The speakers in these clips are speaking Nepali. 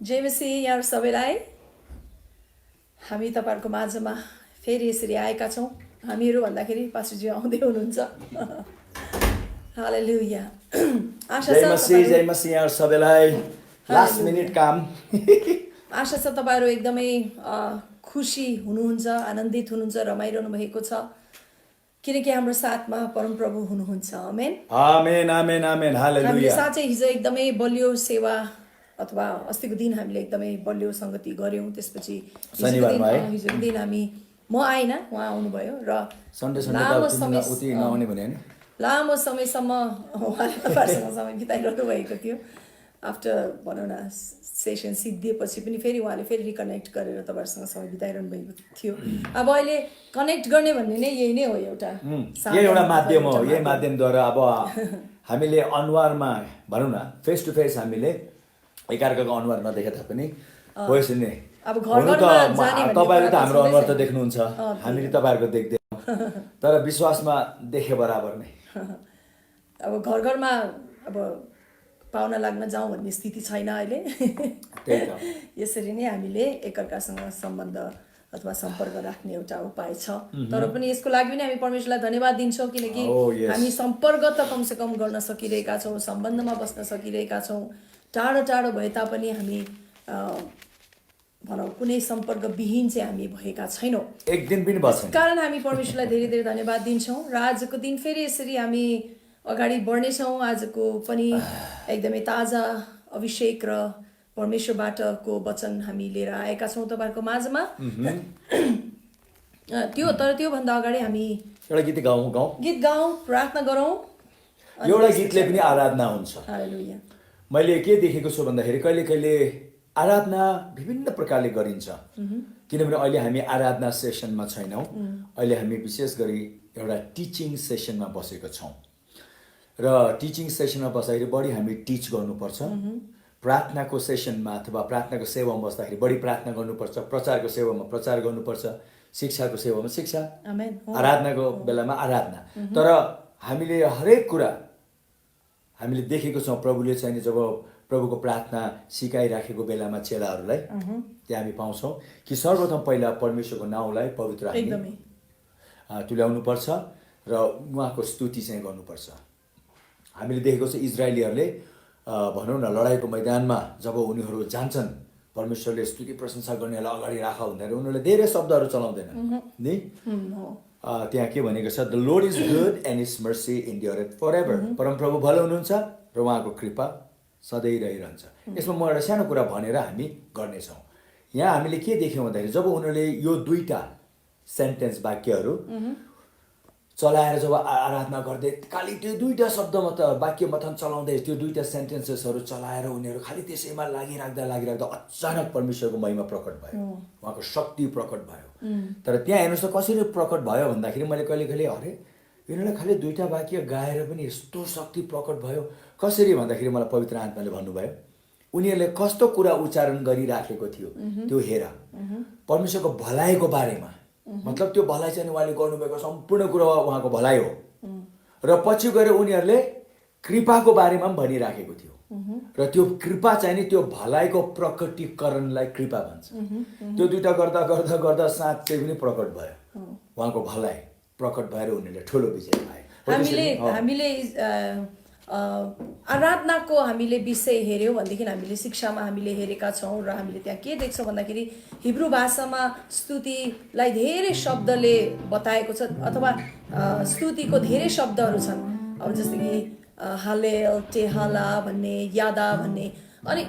जय मसीह यहाँ सबैलाई हामी तपाईहरुको माझमा फेरि यसरी आएका छौं। हामीहरु भन्दाखेरि पास्टरजी आउँदै हुनुहुन्छ। हालेलुया। आशा छ जय मसीह यहाँ सबैलाई लास्ट मिनिट काम। आशा छ तपाईहरु एकदमै खुशी हुनुहुन्छ, आनन्दित हुनुहुन्छ, रमाइरहनु भएको छ किनकि हाम्रो साथमा परमप्रभु हुनुहुन्छ। आमेन आमेन आमेन आमेन हालेलुया। हामीले साँच्चै हिजो एकदमै बलियो सेवा अथवा अस्तिको दिन हामीले एकदमै बलियो संगति गर्यौं। त्यसपछि हिजोको दिन हामी म आइन, उहाँ आउनुभयो र लामो समयसम्म उहाँले तपाईहरुसँग समय बिताइरहनु भएको थियो। आफ्टर भनौँ न सेसन सिद्धिएपछि पनि फेरि उहाँले फेरि रिकनेक्ट गरेर तपाईहरुसँग समय बिताइरहनु भएको थियो। अब अहिले कनेक्ट गर्ने भन्ने नै यही नै हो, एउटा यही एउटा माध्यम हो। यही माध्यमद्वारा अब हामीले अनुहारमा भनौँ न फेस टु फेस हामीले एकाअर्काको अनुहार नदेखे तापनि भोइस नै अब घर-घरमा जाने भन्ने तपाईहरुले त हाम्रो अनुहार त देख्नुहुन्छ, हामीले तपाईहरुको देख्दैनौं, तर विश्वासमा देखे बराबर नै। अब घर-घरमा अब पाहुना लाग्न जाउँ भन्ने स्थिति छैन अहिले। यसरी नै हामीले एकअर्कासँग सम्बन्ध अथवा सम्पर्क राख्ने एउटा उपाय छ। तर पनि यसको लागि पनि हामी परमेश्वरलाई धन्यवाद दिन्छौँ किनकि हामी सम्पर्क त कमसे कम गर्न सकिरहेका छौँ, सम्बन्धमा बस्न सकिरहेका छौँ। टाढो टाढो भए तापनि हामी भनौँ कुनै सम्पर्क विहीन चाहिँ हामी भएका छैनौँ, एक दिन पनि बस्दैन। कारण हामी परमेश्वरलाई धेरै धेरै धन्यवाद दिन्छौँ र आजको दिन फेरि यसरी हामी अगाडि बढ्नेछौँ। आजको पनि एकदमै ताजा अभिषेक र परमेश्वरबाटको वचन हामी लिएर आएका छौँ तपाईहरुको माझमा। तर त्योभन्दा अगाडि हामी एउटा गीत गाउँ, प्रार्थना गरौँ। एउटा गीतले पनि आराधना हुन्छ। हालेलुया। मैले के देखेको छु भन्दाखेरि कहिले कहिले आराधना विभिन्न प्रकारले गरिन्छ, किनभने अहिले हामी आराधना सेसनमा छैनौँ। अहिले हामी विशेष गरी एउटा टिचिङ सेसनमा बसेको छौँ र टिचिङ सेसनमा बस्दाखेरि बढी हामी टिच गर्नुपर्छ। प्रार्थनाको सेसनमा अथवा प्रार्थनाको सेवामा बस्दाखेरि बढी प्रार्थना गर्नुपर्छ, प्रचारको सेवामा प्रचार गर्नुपर्छ, शिक्षाको सेवामा शिक्षा, आराधनाको बेलामा आराधना। तर हामीले हरेक कुरा हामीले देखेको छौँ प्रभुले चाहिँ जब प्रभुको प्रार्थना सिकाइराखेको बेलामा चेलाहरूलाई त्यहाँ हामी पाउँछौँ कि सर्वप्रथम पहिला परमेश्वरको नाउँलाई पवित्र तुल्याउनुपर्छ र उहाँको स्तुति चाहिँ गर्नुपर्छ। हामीले देखेको छ इजरायलीहरूले भनौँ न लडाइँको मैदानमा जब उनीहरू जान्छन्, परमेश्वरले स्तुति प्रशंसा गर्नेहरूलाई अगाडि राख भन्दाखेरि उनीहरूले धेरै शब्दहरू चलाउँदैनन् नि। त्यहाँ के भनेको छ, the Lord is good and his mercy endureth forever. परमप्रभु भलो हुनुहुन्छ र उहाँको कृपा सधैँ रहिरहन्छ। यसमा म एउटा सानो कुरा भनेर हामी गर्नेछौँ। यहाँ हामीले के देख्यौँ भन्दाखेरि जब उनीहरूले यो दुईटा सेन्टेन्स वाक्यहरू चलाएर जब आराधना गर्दै खालि त्यो दुईटा शब्दमा त वाक्य मथन चलाउँदै त्यो दुईटा सेन्टेन्सेसहरू चलाएर उनीहरू खालि त्यसैमा लागिराख्दा अचानक परमेश्वरको महिमा प्रकट भयो, उहाँको शक्ति प्रकट भयो। तर त्यहाँ हेर्नुहोस् त कसरी प्रकट भयो भन्दाखेरि मैले कहिले कहिले अरे यिनीहरूलाई खालि दुईटा वाक्य गाएर पनि यस्तो शक्ति प्रकट भयो कसरी भन्दाखेरि मलाई पवित्र आत्माले भन्नुभयो उनीहरूले कस्तो कुरा उच्चारण गरिराखेको थियो त्यो हेर, परमेश्वरको भलाइको बारेमा। मतलब त्यो भलाइ चाहिँ उहाँले गर्नुभएको सम्पूर्ण कुरा उहाँको भलाइ हो र पछि गएर उनीहरूले कृपाको बारेमा पनि भनिराखेको थियो र त्यो कृपा चाहिँ नि त्यो भलाइको प्रकटीकरणलाई कृपा भन्छ। त्यो दुईटा गर्दा गर्दा गर्दा साँच्चै पनि प्रकट भयो, उहाँको भलाइ प्रकट भएर उनीहरूले ठुलो विजय पाए। हामीले आराधनाको हामीले विषय हेऱ्यौँ भनेदेखि हामीले शिक्षामा हामीले हेरेका छौँ र हामीले त्यहाँ के देख्छौँ भन्दाखेरि हिब्रू भाषामा स्तुतिलाई धेरै शब्दले बताएको छ अथवा स्तुतिको धेरै शब्दहरू छन्। अब जस्तै कि हालेल, टेहला भन्ने, यादा भन्ने, अनि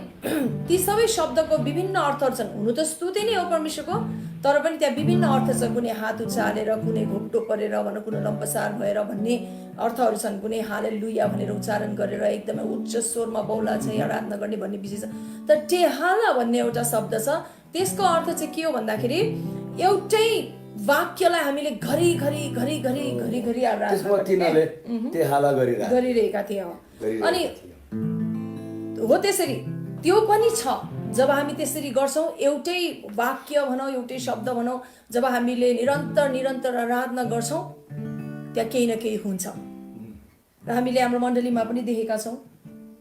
ती सबै शब्दको विभिन्न अर्थहरू छन्। हुनु त स्तुति नै हो परमेश्वरको, तर पनि त्यहाँ विभिन्न अर्थ छ। कुनै हात उचालेर, कुनै घोप्टो परेर भनौँ, कुनै लम्पसार भएर भन्ने अर्थहरू छन्, कुनै हालेलुया भनेर उच्चारण गरेर एकदमै उच्च स्वरमा बौला चाहिँ आराधना गर्ने भन्ने विषय छ। तर टेहाला भन्ने एउटा शब्द छ, त्यसको अर्थ चाहिँ के हो भन्दाखेरि एउटै वाक्यलाई हामीले घरिघरि गरिरहेका थियौँ। अनि हो त्यसरी त्यो पनि छ। जब हामी त्यसरी गर्छौँ, एउटै वाक्य भनौँ, एउटै शब्द भनौँ, जब हामीले निरन्तर आराधना गर्छौँ त्यहाँ केही न केही हुन्छ। र हामीले हाम्रो मण्डलीमा पनि देखेका छौँ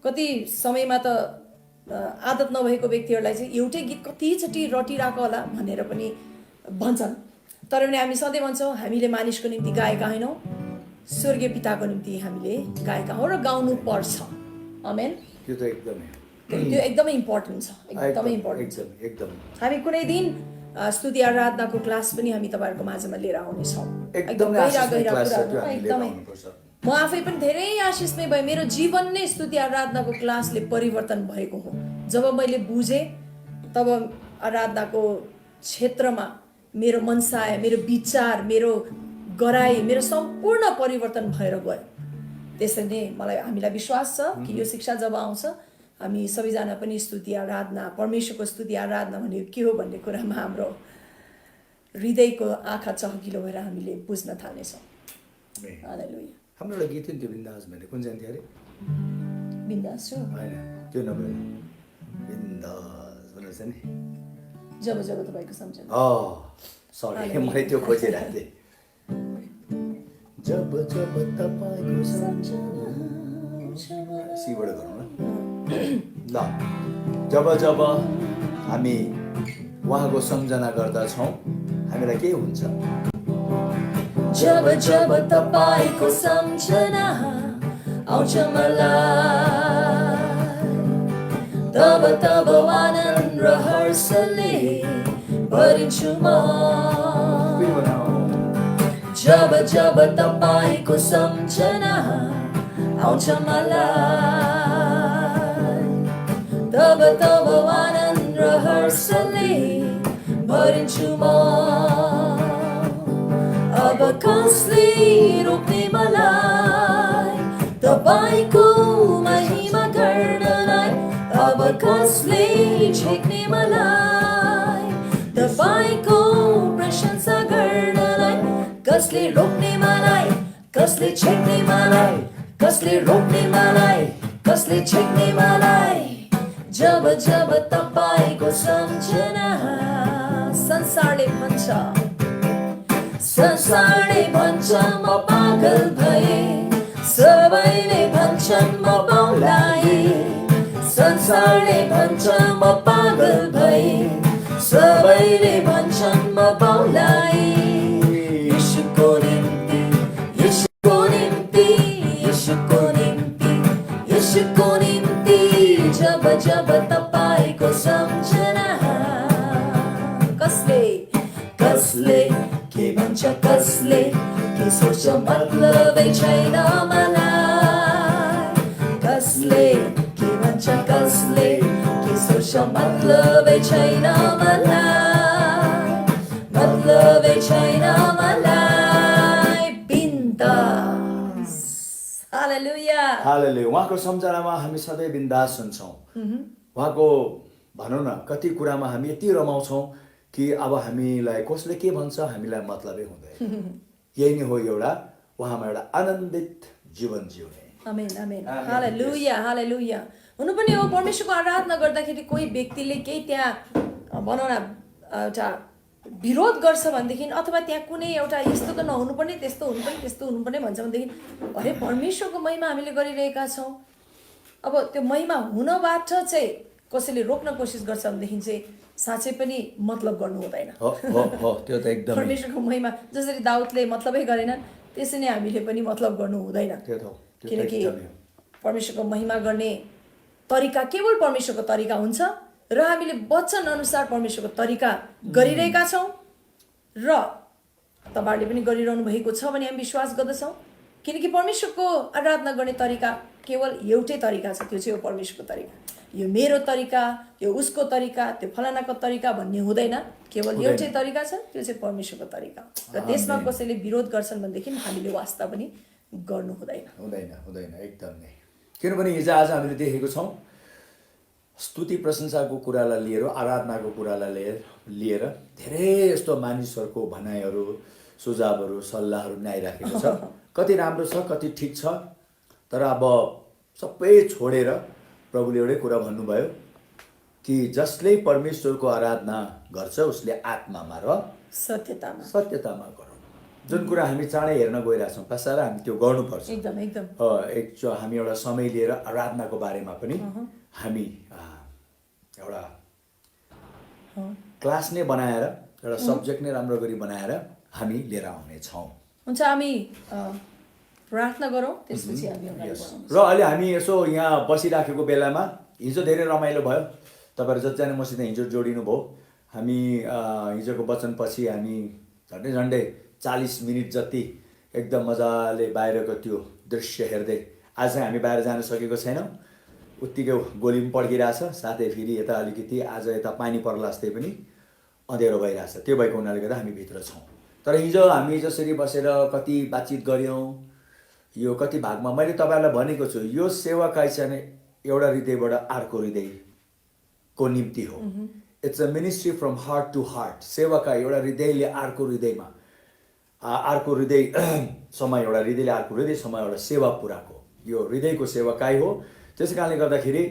कति समयमा त आदत नभएको व्यक्तिहरूलाई चाहिँ एउटै गीत कतिचोटि रटिरहेको होला भनेर पनि भन्छन्। तर पनि हामी सधैँ भन्छौँ हामीले मानिसको निम्ति गाएका होइनौँ, स्वर्गीय पिताको निम्ति हामीले गाएका हौँ र गाउनु पर्छ। आमेन। त्यो त एकदमै त्यो एकदमै इम्पोर्टेन्ट छ, एकदमै इम्पोर्टेन्ट छ। एकदम हामी कुनै दिन स्तुति आराधनाको क्लास पनि हामी तपाईँहरूको माझमा लिएर आउनेछौँ। एकदमै एकदमै म आफै पनि धेरै आशिषमय भएँ। मेरो जीवन नै स्तुति आराधनाको क्लासले परिवर्तन भएको हो। जब मैले बुझेँ तब आराधनाको क्षेत्रमा मेरो मनसाय, मेरो विचार, मेरो गराई, मेरो सम्पूर्ण परिवर्तन भएर गयो। त्यसरी नै हामीलाई विश्वास छ कि यो शिक्षा जब आउँछ हामी सबैजना पनि स्तुति आराधना, परमेश्वरको स्तुति आराधना भनेको के हो भन्ने कुरामा हाम्रो हृदयको आँखा चहकिलो भएर हामीले बुझ्न थाल्नेछौँ। हालेलुया। हाम्रो एउटा गीत थियो त्यो बिन्दास भन्ने, कुन चाहिँ थियो अरे? बिन्दास हो होइन, त्यो नभए बिन्दास भनेर चाहिँ नि जब जब तपाईँको सम्झना। सरी मैले त्यो खोजिरहेको थिएँ। जब जब तपाईँको सम्झना, सीबाट गरौँ न ल। जब जब हामी उहाँको सम्झना गर्दछौँ हामीलाई के हुन्छ? जब जब तपाईँको सम्झना आउँछ मलाई, तब तब आनन्द र हर्षले भरिन्छु म। जब जब तपाईँको सम्झना आउँछ मलाई, तब तब आनन्द र हर्षले भरिन्छु म। अब कसले रोक्ने मलाई तपाईँको महिमा गर्नलाई? अब कसले छेक्ने मलाई तपाईँको प्रशंसा गर्नलाई? कसले रोक्ने मलाई? कसले छेक्ने मलाई? कसले रोक्ने मलाई? कसले छेक्ने मलाई? जब जब तपाईँको सम्झना, संसारले भन्छ, संसारले भन्छ म पागल भएँ, सबैले भन्छन् म बाउलाए। संसारले भन्छ म पागल भएँ, सबैले भन्छन् म बाउलाए। यीशुको निम्ति, यीशुको निम्ति, यीशुको निम्ति, यीशुको निम्ति जब जब तपाईँको सम्झना। कसले कसले के भन्छ, कसले के सोच्छ मतलबै छैन मलाई। कसले के भन्छ, कसले के सोच्छ मतलबै छैन मलाई, मतलबै छैन मलाई। बिन्दास। हालेलुया। हालेलुया। उहाँको सम्झनामा हामी सधैँ बिन्दास हुन्छौँ। उहाँको भनौँ न कति कुरामा हामी यति रमाउँछौँ कि अब हामीलाई कसले के भन्छ हामीलाई मतलबै हुँदैन। यही नै हो एउटा उहाँमा एउटा आनन्दित जीवन जिउने। आमेन आमेन। हालेलुया हालेलुया। हुनु पनि हो, परमेश्वरको आराधना गर्दाखेरि कोही व्यक्तिले केही त्यहाँ भनौँ न एउटा विरोध गर्छ भनेदेखि, अथवा त्यहाँ कुनै एउटा यस्तो त नहुनुपर्ने, त्यस्तो हुनुपर्ने, त्यस्तो हुनुपर्ने भन्छ भनेदेखि, अरे परमेश्वरको महिमा हामीले गरिरहेका छौँ। अब त्यो महिमा हुनबाट चाहिँ कसैले रोक्न कोसिस गर्छ भनेदेखि चाहिँ साँच्चै पनि मतलब गर्नु हुँदैन। त्यो त एकदम परमेश्वरको महिमा जसरी दाउदले मतलबै गरेनन् त्यसै नै हामीले पनि मतलब गर्नु हुँदैन। किनकि परमेश्वरको महिमा गर्ने तरिका केवल परमेश्वरको तरिका हुन्छ र हामीले वचन अनुसार परमेश्वरको तरिका गरिरहेका छौँ र तपाईँहरूले पनि गरिरहनु भएको छ भने हामी विश्वास गर्दछौँ। किनकि परमेश्वरको आराधना गर्ने तरिका केवल एउटै तरिका छ, त्यो चाहिँ हो परमेश्वरको तरिका। यो मेरो तरिका, यो उसको तरिका, त्यो फलानाको तरिका भन्ने हुँदैन। केवल एउटै तरिका छ, त्यो चाहिँ परमेश्वरको तरिका। र त्यसमा कसैले विरोध गर्छन् भनेदेखि हामीले वास्ता पनि गर्नु हुँदैन। हुँदैन एकदम नै। किनभने हिजो आज हामीले देखेको छौँ स्तुति प्रशंसाको कुरालाई लिएर, आराधनाको कुरालाई लिएर धेरै यस्तो मानिसहरूको भनाइहरू, सुझावहरू, सल्लाहहरू नै आइराखेको छ। कति राम्रो छ, कति ठिक छ, तर अब सबै छोडेर प्रभुले एउटै कुरा भन्नुभयो कि जसले परमेश्वरको आराधना गर्छ उसले आत्मामा र सत्यतामा गरौँ। जुन कुरा हामी चाँडै हेर्न गइरहेछौँ पश्चात हामी त्यो गर्नुपर्छ। एकदम एकदम। हामी एउटा समय लिएर आराधनाको बारेमा पनि हामी एउटा क्लास नै बनाएर एउटा सब्जेक्ट नै राम्रो गरी बनाएर हामी लिएर आउनेछौँ। हुन्छ, हामी प्रार्थना गरौँ, त्यसपछि हामी अगाडि बढौँ। र अहिले हामी यसो यहाँ बसिराखेको बेलामा हिजो धेरै रमाइलो भयो। तपाईँहरू जतिजना मसित हिजो जोडिनु भयो। हामी हिजोको वचनपछि हामी झन्डै 40 मिनट जति एकदम मजाले बाहिरको त्यो दृश्य हेर्दै, आज चाहिँ हामी बाहिर जान सकेको छैनौँ। उत्तिकै गोली पनि पड्किरहेछ, साथै फेरि यता अलिकति आज यता पानी पर्ला जस्तै पनि अँध्यारो भइरहेछ। त्यो भएको हुनाले गर्दा हामी भित्र छौँ। तर हिजो हामी जसरी बसेर कति बातचित गऱ्यौँ, यो कति भागमा मैले तपाईँहरूलाई भनेको छु, यो सेवाकाई चाहिँ एउटा हृदयबाट अर्को हृदयको निम्ति हो। It's a ministry from heart to heart. सेवाकाई एउटा हृदयले अर्को हृदयमा, अर्को हृदयसम्म एउटा हृदयले अर्को हृदयसम्म एउटा सेवा पुऱ्याएको यो हृदयको सेवाकाई हो। त्यसै कारणले गर्दाखेरि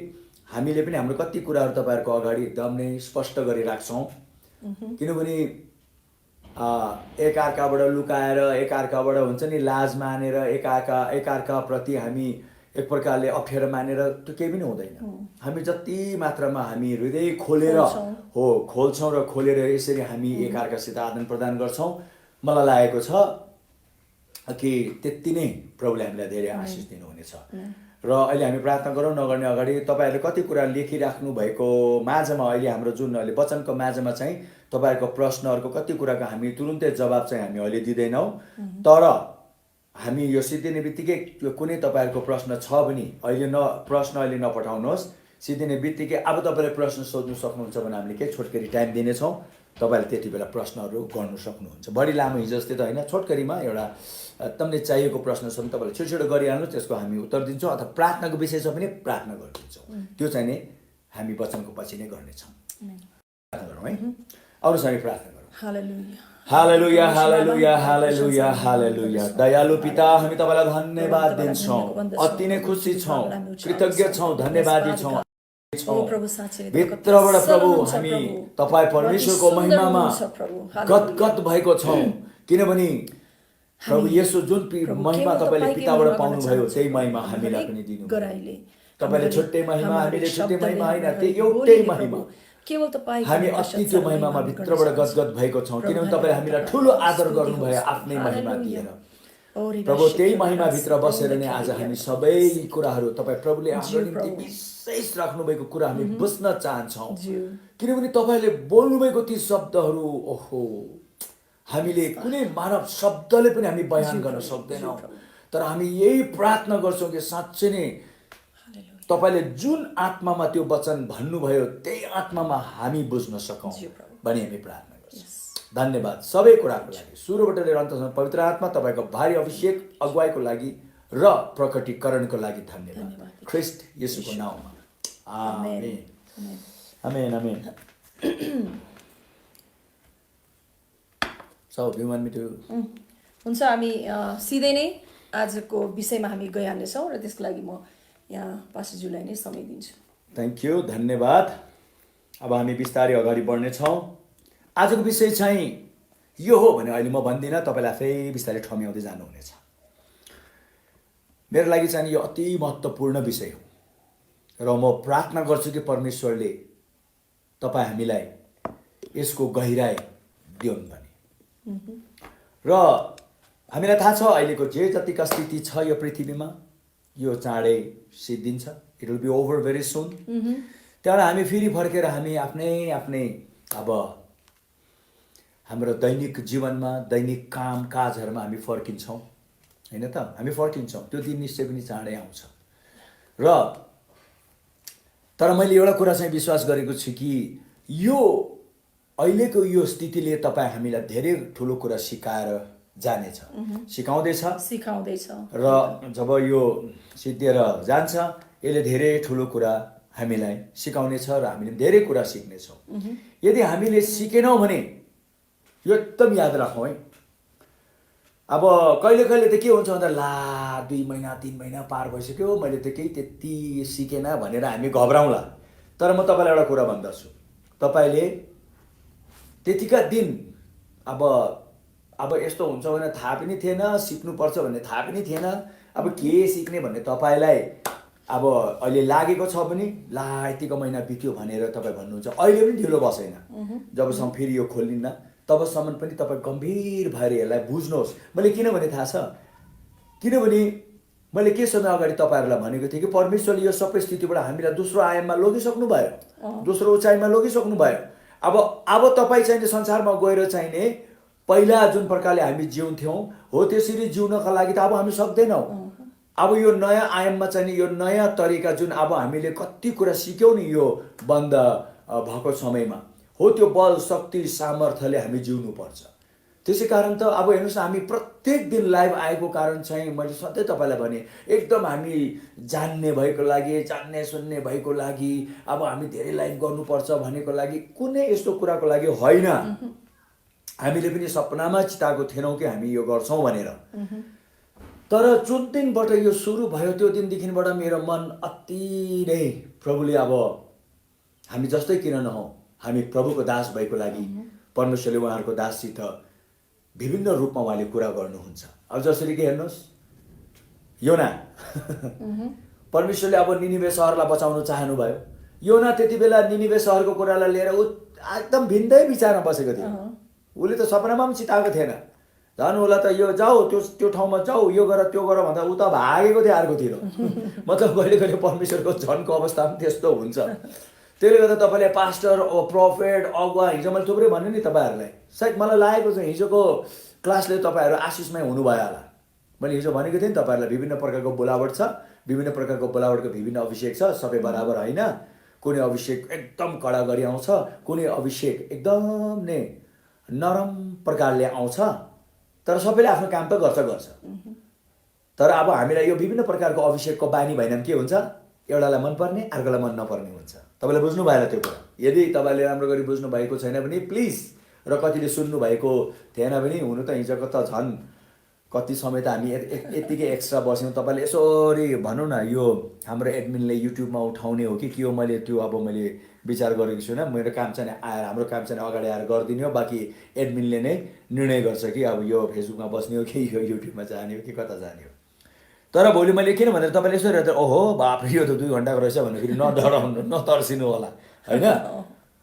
हामीले पनि हाम्रो कति कुराहरू तपाईँहरूको अगाडि एकदम नै स्पष्ट गरिराख्छौँ। किनभने एकअर्काबाट लुकाएर, एकअर्काबाट हुन्छ नि लाज मानेर, एकअर्काप्रति हामी एक प्रकारले अप्ठ्यारो मानेर त्यो केही पनि हुँदैन। हामी जति मात्रामा हामी हृदय खोलेर खोल्छौँ र खोलेर यसरी हामी एकअर्कासित आदान प्रदान गर्छौँ, मलाई लागेको छ कि त्यति नै प्रभुले हामीलाई धेरै आशिष दिनुहुनेछ। र अहिले हामी प्रार्थना गरौँ नगर्ने अगाडि तपाईँहरूले कति कुरा लेखिराख्नु भएको माझमा, अहिले हाम्रो जुन अहिले वचनको माझमा चाहिँ तपाईँहरूको प्रश्नहरूको कति कुराको हामी तुरुन्तै जवाब चाहिँ हामी अहिले दिँदैनौँ। तर हामी यो सिद्धिने बित्तिकै कुनै तपाईँहरूको प्रश्न छ भने प्रश्न अहिले नपठाउनुहोस्। सिद्धिने बित्तिकै अब तपाईँले प्रश्न सोध्नु सक्नुहुन्छ भने हामीले केही छोटकरी टाइम दिनेछौँ। तपाईँले त्यति बेला प्रश्नहरू गर्नु सक्नुहुन्छ। बढी लामो हिजो जस्तै त होइन, छोटकरीमा एउटा एकदमै चाहिएको प्रश्न छ भने तपाईँले छिटो गरिहाल्नुहोस्, त्यसको हामी उत्तर दिन्छौँ। अथवा प्रार्थनाको विषय छ भने प्रार्थना गरिदिन्छौँ। त्यो चाहिँ नि हामी वचनको पछि नै गर्नेछौँ। प्रार्थना गरौँ है। आउनुहोस् हामी प्रार्थना गरौँ। हालेलुया, हालेलुया, हालेलुया, हालेलुया। दयालु पिता, हामी तपाईँलाई धन्यवाद दिन्छौँ। अति नै खुसी छौँ, कृतज्ञ छौँ, धन्यवादी छौँ। भित्रबाट प्रभु हामी तपाईँ परमेश्वरको महिमामा गदगद भएको छौँ। किनभने प्रभु यसो जुन महिमा तपाईँले पिताबाट पाउनुभयो त्यही महिमा हामीलाई पनि दिनु। तपाईँले छुट्टै महिमा, हामीले छुट्टै महिमा होइन, त्यो एउटै महिमा। हामी अति त्यो महिमामा भित्रबाट गदगद भएको छौँ। किनभने तपाईँले हामीलाई ठुलो आदर गर्नुभयो आफ्नै महिमा दिएर। प्रभु त्यही महिमाभित्र बसेर नै आज हामी सबै कुराहरू तपाईँ प्रभुले हाम्रो निम्ति विशेष राख्नुभएको कुरा हामी बुझ्न चाहन्छौँ। किनभने तपाईँले बोल्नुभएको ती शब्दहरू ओहो हामीले कुनै मानव शब्दले पनि हामी बयान गर्न सक्दैनौँ। तर हामी यही प्रार्थना गर्छौँ कि साँच्चै नै तपाईँले जुन आत्मामा त्यो वचन भन्नुभयो त्यही आत्मामा हामी बुझ्न सकौँ भनी हामी प्रार्थना गर्छौँ। धन्यवाद सबै कुराको लागि, सुरुबाट लिएर अन्तसम्म पवित्र आत्मा तपाईँको भारी अभिषेक अगुवाईको लागि र प्रकटीकरणको लागि धन्यवाद। ख्रिस्ट येशूको नाममा आमेन, आमेन, आमेन। हुन्छ, हामी सिधै नै आजको विषयमा हामी गइहाल्नेछौँ र त्यसको लागि म यहाँ पास्टरज्यूलाई नै समय दिन्छु। थ्याङ्क यू, धन्यवाद। अब हामी बिस्तारै अगाडि बढ्नेछौँ। आजको विषय चाहिँ यो हो भने अहिले म भन्दिनँ, तपाईँलाई आफै बिस्तारै ठम्याउँदै जानुहुनेछ। मेरो लागि चाहिँ यो अति महत्त्वपूर्ण विषय हो र म प्रार्थना गर्छु कि परमेश्वरले तपाईँ हामीलाई यसको गहिराई दिउन् भने। र हामीलाई थाहा छ अहिलेको जे जतिका स्थिति छ यो पृथ्वीमा यो चाँडै सिद्धिन्छ। It will be over very soon. त्यहाँबाट हामी फेरि फर्केर हामी आफ्नै अब हाम्रो दैनिक जीवनमा, दैनिक काम काजहरूमा हामी फर्किन्छौँ, होइन त? हामी फर्किन्छौँ, त्यो दिन निश्चय पनि चाँडै आउँछ। र तर मैले एउटा कुरा चाहिँ विश्वास गरेको छु कि यो अहिलेको यो स्थितिले तपाईँ हामीलाई धेरै ठुलो कुरा सिकाएर जानेछ, सिकाउँदैछ। र जब यो सिद्धिएर जान्छ यसले धेरै ठुलो कुरा हामीलाई सिकाउनेछ र हामीले धेरै कुरा सिक्नेछौँ। यदि हामीले सिकेनौँ भने यो एकदम याद राखौँ है। अब कहिले कहिले त के हुन्छ भन्दा ला 2 महिना 3 महिना पार भइसक्यो, मैले त केही त्यति सिकेन भनेर हामी घबराउँला। तर म तपाईँलाई एउटा कुरा भन्दछु, तपाईँले त्यतिका दिन अब यस्तो हुन्छ भने थाहा पनि थिएन, सिक्नुपर्छ भन्ने थाहा पनि थिएन, अब के सिक्ने भन्ने तपाईँलाई अब अहिले लागेको छ भने ला यतिको महिना बित्यो भनेर तपाईँ भन्नुहुन्छ, अहिले पनि ढिलो बसेन। जबसम्म फेरि यो खोलिन्न तबसम्म पनि तपाईँ गम्भीर भएर यसलाई बुझ्नुहोस्। मैले किन भने थाहा छ, किनभने मैले के समय अगाडि तपाईँहरूलाई भनेको थिएँ कि परमेश्वरले यो सबै स्थितिबाट हामीलाई दोस्रो आयाममा लगिसक्नु भयो, दोस्रो उचाइमा लगिसक्नु भयो। अब तपाईँ चाहिने संसारमा गएर चाहिने पहिला जुन प्रकारले हामी जिउँथ्यौँ हो त्यसरी जिउनका लागि त अब हामी सक्दैनौँ। अब यो नयाँ आयाममा चाहिँ यो नयाँ तरिका जुन अब हामीले कति कुरा सिक्यौँ नि यो बन्द भएको समयमा, हो त्यो बल शक्ति सामर्थ्यले हामी जिउनुपर्छ। त्यसै कारण त अब हेर्नुहोस् न, हामी प्रत्येक दिन लाइभ आएको कारण चाहिँ मैले सधैँ तपाईँलाई भने एकदम हामी जान्ने भएको लागि, जान्ने सुन्ने भएको लागि, अब हामी धेरै लाइभ गर्नुपर्छ भनेको लागि कुनै यस्तो कुराको लागि होइन। हामीले पनि सपनामा चिताएको थिएनौँ कि हामी यो गर्छौँ भनेर। तर जुन दिनबाट यो सुरु भयो त्यो दिनदेखिबाट मेरो मन अति नै प्रभुले अब हामी जस्तै किन नहौँ, हामी प्रभुको दास भएको लागि परमेश्वरले उहाँहरूको दाससित विभिन्न रूपमा उहाँले कुरा गर्नुहुन्छ। अब जसरी कि हेर्नुहोस् योना परमेश्वरले अब निनिवे सहरलाई बचाउन चाहनुभयो। योना त्यति बेला निनिवे सहरको कुरालाई लिएर ऊ एकदम भिन्दै विचारमा बसेको थियो। उसले त सपनामा पनि चिताएको थिएन। झन् उसलाई त यो जाऊ त्यो ठाउँमा जाऊ, यो गर त्यो गर भन्दा ऊ त भागेको थियो अर्कोतिर। मतलब कहिले कहिले परमेश्वरको झनको अवस्था पनि त्यस्तो हुन्छ। त्यसले गर्दा तपाईँले पास्टर प्रोफेट अगुवा हिजो मैले थुप्रै भन्यो नि तपाईँहरूलाई, सायद मलाई लागेको छ हिजोको क्लासले तपाईँहरू आशिषमय हुनुभयो होला। मैले हिजो भनेको थिएँ नि तपाईँहरूलाई विभिन्न प्रकारको बोलावट छ, विभिन्न प्रकारको बोलावटको विभिन्न अभिषेक छ, सबै बराबर होइन। कुनै अभिषेक एकदम कडा गरी आउँछ, कुनै अभिषेक एकदम नै नरम प्रकारले आउँछ, तर सबैले आफ्नो काम त गर्छ। तर अब हामीलाई यो विभिन्न प्रकारको अभिषेकको बानी भएन के हुन्छ, एउटालाई मनपर्ने अर्कोलाई मन नपर्ने हुन्छ। तपाईँले बुझ्नु भएन त्यो कुरा। यदि तपाईँले राम्रो गरी बुझ्नु भएको छैन भने प्लिज, र कतिले सुन्नु भएको थिएन भने हुनु त हिजोको त झन् कति समय त हामी यतिकै एक्स्ट्रा बस्यौँ। तपाईँले यसरी भनौँ न यो हाम्रो एडमिनले युट्युबमा उठाउने हो कि के हो, मैले त्यो अब मैले विचार गरेको छुइनँ। मेरो काम चाहिँ आएर हाम्रो काम चाहिँ अगाडि आएर गरिदिने हो, बाँकी एडमिनले नै निर्णय गर्छ कि अब यो फेसबुकमा बस्ने हो कि यो युट्युबमा जाने हो कि कता जाने हो। तर भोलि मैले किन भनेर तपाईँले यसो हेरेर ओहो बाप्रे यो त 2 घन्टाको रहेछ भनेर फेरि नडराउनु नतर्सिनु होला होइन।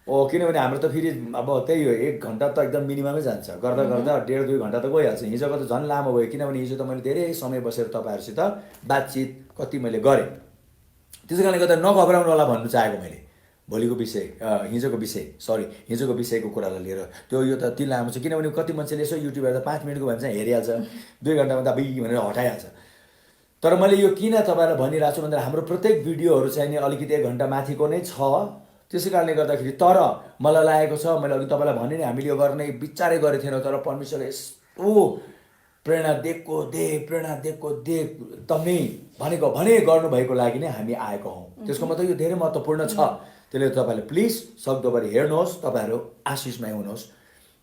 किनभने हाम्रो त फेरि अब त्यही हो, 1 घन्टा त एकदम मिनिममै जान्छ, गर्दा गर्दा 1.5-2 घन्टा त गइहाल्छ। हिजोको त झन् लामो भयो, किनभने हिजो त मैले धेरै समय बसेर तपाईँहरूसित बातचित कति मैले गरेँ। त्यसै कारणले गर्दा नघबराउनु होला भन्नु चाहेको मैले। भोलिको विषय हिजोको विषयको कुरालाई लिएर त्यो यो त ती लामो छ, किनभने कति मान्छेले यसो युट्युब हेर्दा 5 मिनटको भन्छ हेरिहाल्छ, 2 घन्टामा त बिग भनेर हटाइहाल्छ। तर मैले यो किन तपाईँलाई भनिरहेको छु भन्दा हाम्रो प्रत्येक भिडियोहरू चाहिँ नि अलिकति 1 घन्टा माथिको नै छ। त्यसै कारणले गर्दाखेरि तर मलाई लागेको छ, मैले अघि तपाईँलाई भने नि हामीले यो गर्ने विचारै गरेको थिएनौँ, तर परमेश्वरले यस्तो प्रेरणा दिएको एकदमै भने गर्नुभएको लागि नै हामी आएको हौँ। त्यसको मतलब यो धेरै महत्त्वपूर्ण छ। त्यसले तपाईँले प्लिज सक्दोभरि हेर्नुहोस्, तपाईँहरू आशिषमय हुनुहोस्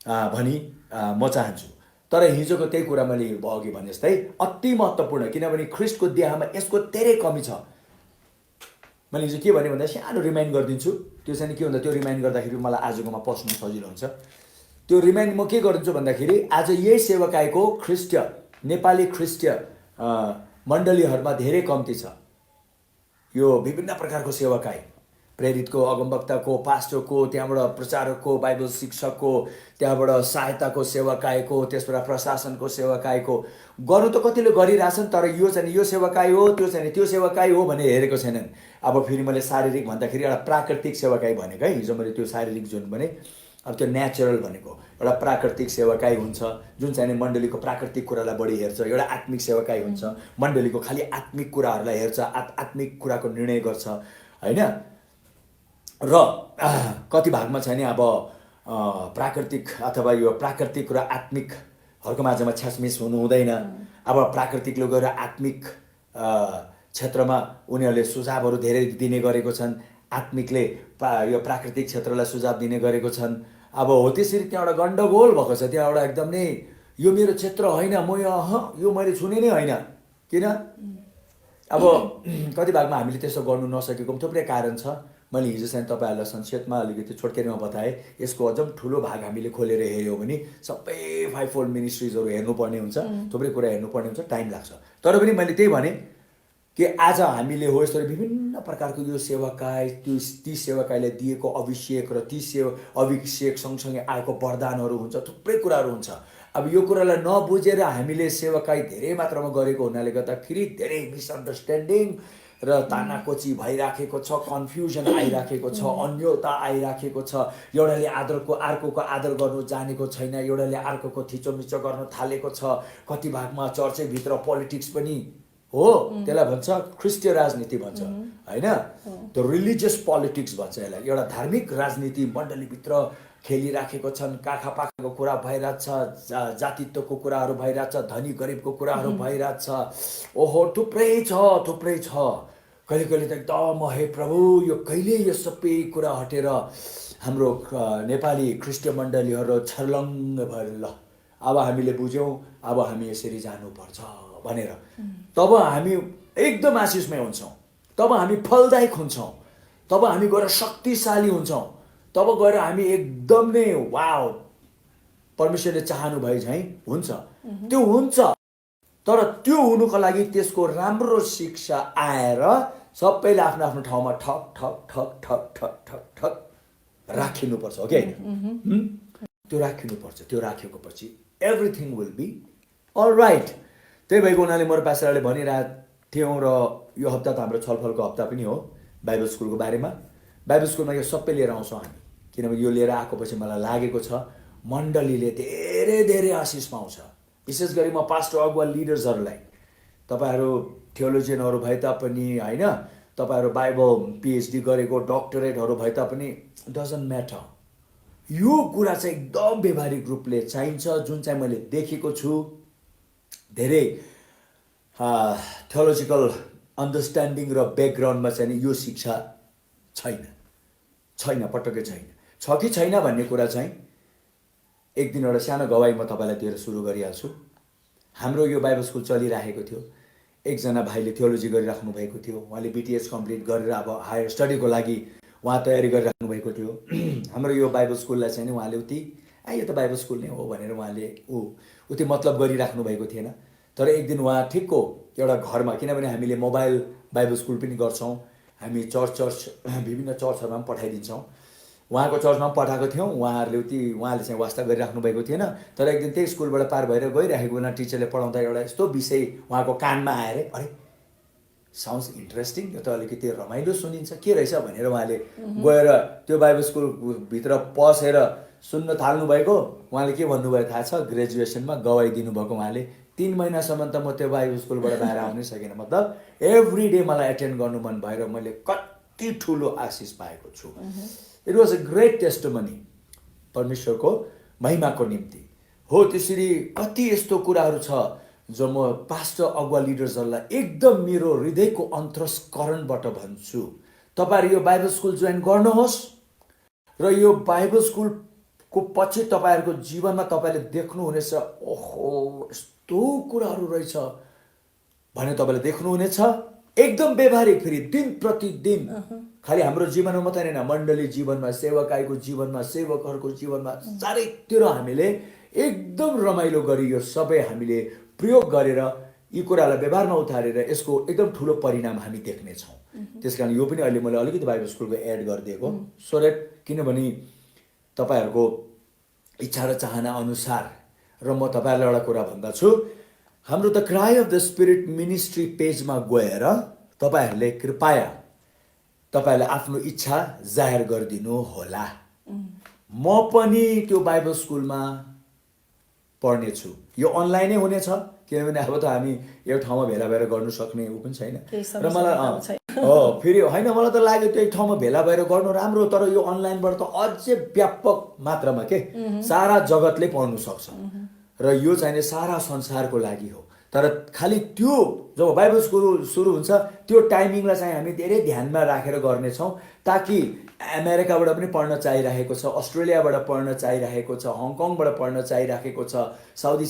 भनी म चाहन्छु। तर हिजोको त्यही कुरा मैले अघि भने जस्तै अति महत्त्वपूर्ण, किनभने ख्रिस्टको देहमा यसको धेरै कमी छ। मैले हिजो के भने भन्दा सानो रिमाइन्ड गरिदिन्छु। त्यो चाहिँ के भन्दा त्यो रिमाइन्ड गर्दाखेरि मलाई आजकोमा पस्नु सजिलो हुन्छ। त्यो रिमाइन्ड म के गरिदिन्छु भन्दाखेरि आज यही सेवकाईको नेपाली ख्रिस्टीय मण्डलीहरूमा धेरै कम्ती छ। यो विभिन्न प्रकारको सेवकाई, प्रेरितको, अगमवक्ताको, पास्टरको, त्यहाँबाट प्रचारकको, बाइबल शिक्षकको, त्यहाँबाट सहायताको सेवकाईको, त्यसबाट प्रशासनको सेवकाईको गर्नु त कतिले गरिरहेछन्, तर यो चाहिँ यो सेवकाई हो त्यो चाहिँ त्यो सेवकाई हो भनेर हेरेको छैनन्। अब फेरि मैले शारीरिक भन्दाखेरि एउटा प्राकृतिक सेवकाई भनेको है, हिजो मैले त्यो शारीरिक जुन भने अब त्यो नेचुरल भनेको एउटा प्राकृतिक सेवकाई हुन्छ जुन चाहिँ मण्डलीको प्राकृतिक कुरालाई बढी हेर्छ। एउटा आत्मिक सेवकाई हुन्छ मण्डलीको खालि आत्मिक कुराहरूलाई हेर्छ, आत्मिक कुराको निर्णय गर्छ होइन। र कति भागमा चाहिँ नि अब प्राकृतिक अथवा यो प्राकृतिक र आत्मिकहरूको माझमा छ्यासमिस हुनु हुँदैन। अब प्राकृतिकले गएर आत्मिक क्षेत्रमा उनीहरूले सुझावहरू धेरै दिने गरेको छन्, आत्मिकले यो प्राकृतिक क्षेत्रलाई सुझाव दिने गरेको छन्। अब हो त्यसरी त्यहाँ एउटा गण्डगोल भएको छ, त्यहाँ एउटा एकदम नै यो मेरो क्षेत्र होइन, म यो मैले छुने नै होइन। किन अब कति भागमा हामीले त्यसो गर्नु नसकेको थुप्रै कारण छ। मैले हिजो चाहिँ तपाईँहरूलाई संक्षेपमा अलिकति छोटकरीमा बताएँ। यसको अझ ठुलो भाग हामीले खोलेर हेऱ्यौँ भने सबै 5-fold मिनिस्ट्रिजहरू हेर्नुपर्ने हुन्छ, थुप्रै कुरा हेर्नुपर्ने हुन्छ, टाइम लाग्छ। तर पनि मैले त्यही भने कि आज हामीले हो यसरी विभिन्न प्रकारको यो सेवाकाई ती सेवाकाईलाई दिएको अभिषेक र ती अभिषेक सँगसँगै आएको वरदानहरू हुन्छ, थुप्रै कुराहरू हुन्छ। अब यो कुरालाई नबुझेर हामीले सेवाकाई धेरै मात्रामा गरेको हुनाले गर्दाखेरि धेरै मिसअन्डरस्ट्यान्डिङ र तानाकोची भइराखेको छ, कन्फ्युजन आइराखेको छ, अन्योता आइराखेको छ। एउटाले अर्कोको आदर गर्नु जानेको छैन, एउटाले अर्कोको थिचोमिचो गर्न थालेको छ। कति भागमा चर्चैभित्र पोलिटिक्स पनि हो, त्यसलाई भन्छ ख्रिस्टीय राजनीति भन्छ होइन, त्यो रिलिजियस पोलिटिक्स भन्छ यसलाई। एउटा धार्मिक राजनीति मण्डलीभित्र खेलिराखेको छन्, काखा पाखाको कुरा भइरहेछ, जातित्वको कुराहरू भइरहेछ, धनी गरिबको कुराहरू भइरहेछ। ओहो थुप्रै छ। कहिले कहिले त एकदम हे प्रभु यो कहिले यो सबै कुरा हटेर हाम्रो नेपाली ख्रिस्टीय मण्डलीहरू छर्लङ्ग भएर ल अब हामीले बुझ्यौँ, अब हामी यसरी जानुपर्छ भनेर तब हामी एकदम आशिषमय हुन्छौँ, तब हामी फलदायक हुन्छौँ, तब हामी गएर शक्तिशाली हुन्छौँ, तब गएर हामी एकदम नै वाव परमेश्वरले चाहनु भए झैँ हुन्छ। त्यो हुन्छ, तर त्यो हुनुको लागि त्यसको राम्रो शिक्षा आएर सबैले आफ्नो आफ्नो ठाउँमा ठक ठक ठक ठक ठक ठक ठक राखिनुपर्छ हो कि त्यो राखिनुपर्छ। त्यो राखेको पछि everything will be all right. त्यही भएको हुनाले मेरो पास्टरले भनिरहेको थियौँ र यो हप्ता त हाम्रो छलफलको हप्ता पनि हो बाइबल स्कुलको बारेमा। बाइबल स्कुलमा यो सबै लिएर आउँछौँ हामी, किनभने यो लिएर आएको पछि मलाई लागेको छ मण्डलीले धेरै धेरै आशिष पाउँछ। विशेष गरी म पास्टर अगुवा लिडर्सहरूलाई, तपाईँहरू थियोलोजियनहरू भए तापनि होइन, तपाईँहरू बाइबल पिएचडी गरेको डक्टरेटहरू भए तापनि डजन्ट म्याटर, यो कुरा चाहिँ एकदम व्यवहारिक रूपले चाहिन्छ। जुन चाहिँ मैले देखेको छु धेरै थियोलोजिकल अन्डरस्ट्यान्डिङ र ब्याकग्राउन्डमा चाहिँ यो शिक्षा छैन, पटक्कै छैन। छ कि छैन भन्ने कुरा चाहिँ एक दिन एउटा सानो गवाई म तपाईँलाई दिएर सुरु गरिहाल्छु। हाम्रो यो बाइबल स्कुल चलिरहेको थियो, एकजना भाइले थियोलोजी गरिराख्नु भएको थियो, उहाँले बिटिएस कम्प्लिट गरेर अब हायर स्टडीको लागि उहाँ तयारी गरिराख्नु भएको थियो। हाम्रो यो बाइबल स्कुललाई चाहिँ उहाँले उति यो त बाइबल स्कुल नै हो भनेर उहाँले उति मतलब गरिराख्नु भएको थिएन। तर एक दिन उहाँ ठिकको एउटा घरमा, किनभने हामीले मोबाइल बाइबल स्कुल पनि गर्छौँ, हामी चर्च विभिन्न चर्चहरूमा पनि पठाइदिन्छौँ, उहाँको चर्चमा पनि पठाएको थियौँ। उहाँले चाहिँ वास्ता गरिराख्नु भएको थिएन। तर एक दिन त्यही स्कुलबाट पार भएर गइरहेको बेला टिचरले पढाउँदा एउटा यस्तो विषय उहाँको कानमा आएर अरे साउन्ड्स इन्ट्रेस्टिङ, यो त अलिकति रमाइलो सुनिन्छ, के रहेछ भनेर उहाँले गएर त्यो बाइबल स्कुलभित्र पसेर सुन्न थाल्नु भएको। उहाँले के भन्नुभयो थाहा छ, ग्रेजुएसनमा गवाई दिनुभएको उहाँले 3 महिनासम्म त म त्यो बाइबल स्कुलबाट बाहिर आउनै सकिनँ। मतलब एभ्री डे मलाई एटेन्ड गर्नु मन भएर मैले कति ठुलो आशिष पाएको छु। It was a great testimony परमेश्वरको महिमाको निम्ति हो। त्यसरी कति यस्तो कुराहरू छ जो म पास्टर अगुवा लिडर्सहरूलाई एकदम मेरो हृदयको अन्तस्करणबाट भन्छु, तपाईँहरू यो बाइबल स्कुल जोइन गर्नुहोस् र यो बाइबल स्कुलको पछि तपाईँहरूको जीवनमा तपाईँले देख्नुहुनेछ ओहो यस्तो कुराहरू रहेछ भने तपाईँले देख्नुहुनेछ। एकदम व्यवहारिक, फेरि दिन प्रतिदिन, खालि हाम्रो जीवनमा मात्रै होइन, मण्डली जीवनमा, सेवकाईको जीवनमा, सेवकहरूको जीवनमा, चारैतिर हामीले एकदम रमाइलो गरी यो सबै हामीले प्रयोग गरेर यी कुरालाई व्यवहारमा उतारेर यसको एकदम ठुलो परिणाम हामी देख्नेछौँ। त्यस कारण यो पनि अहिले मैले अलिकति बाइबल स्कुलको एड गरिदिएको सो द्याट, किनभने तपाईँहरूको इच्छा र चाहना अनुसार र म तपाईँहरूलाई एउटा कुरा भन्दछु, हाम्रो the cry of the spirit ministry पेजमा गएर तपाईँहरूले कृपया तपाईँहरूले आफ्नो इच्छा जाहेर गरिदिनु होला। म पनि त्यो बाइबल स्कुलमा पढ्नेछु। यो अनलाइनै हुनेछ, किनभने अब त हामी एक ठाउँमा भेला भएर गर्नु सक्ने ऊ पनि छैन। र मलाई फेरि होइन, मलाई त लाग्यो त्यो एक ठाउँमा भेला भएर गर्नु राम्रो, तर यो अनलाइनबाट त अझै व्यापक मात्रामा के सारा जगतले पढ्नु सक्छ र यो चाहिँ सारा संसारको लागि हो। तर खालि त्यो जब बाइबल स्कुल सुरु हुन्छ त्यो टाइमिङलाई चाहिँ हामी धेरै ध्यानमा राखेर गर्नेछौँ, ताकि अमेरिकाबाट पनि पढ्न चाहिरहेको छ, अस्ट्रेलियाबाट पढ्न चाहिरहेको छ, हङकङबाट पढ्न चाहिरहेको छ, साउदी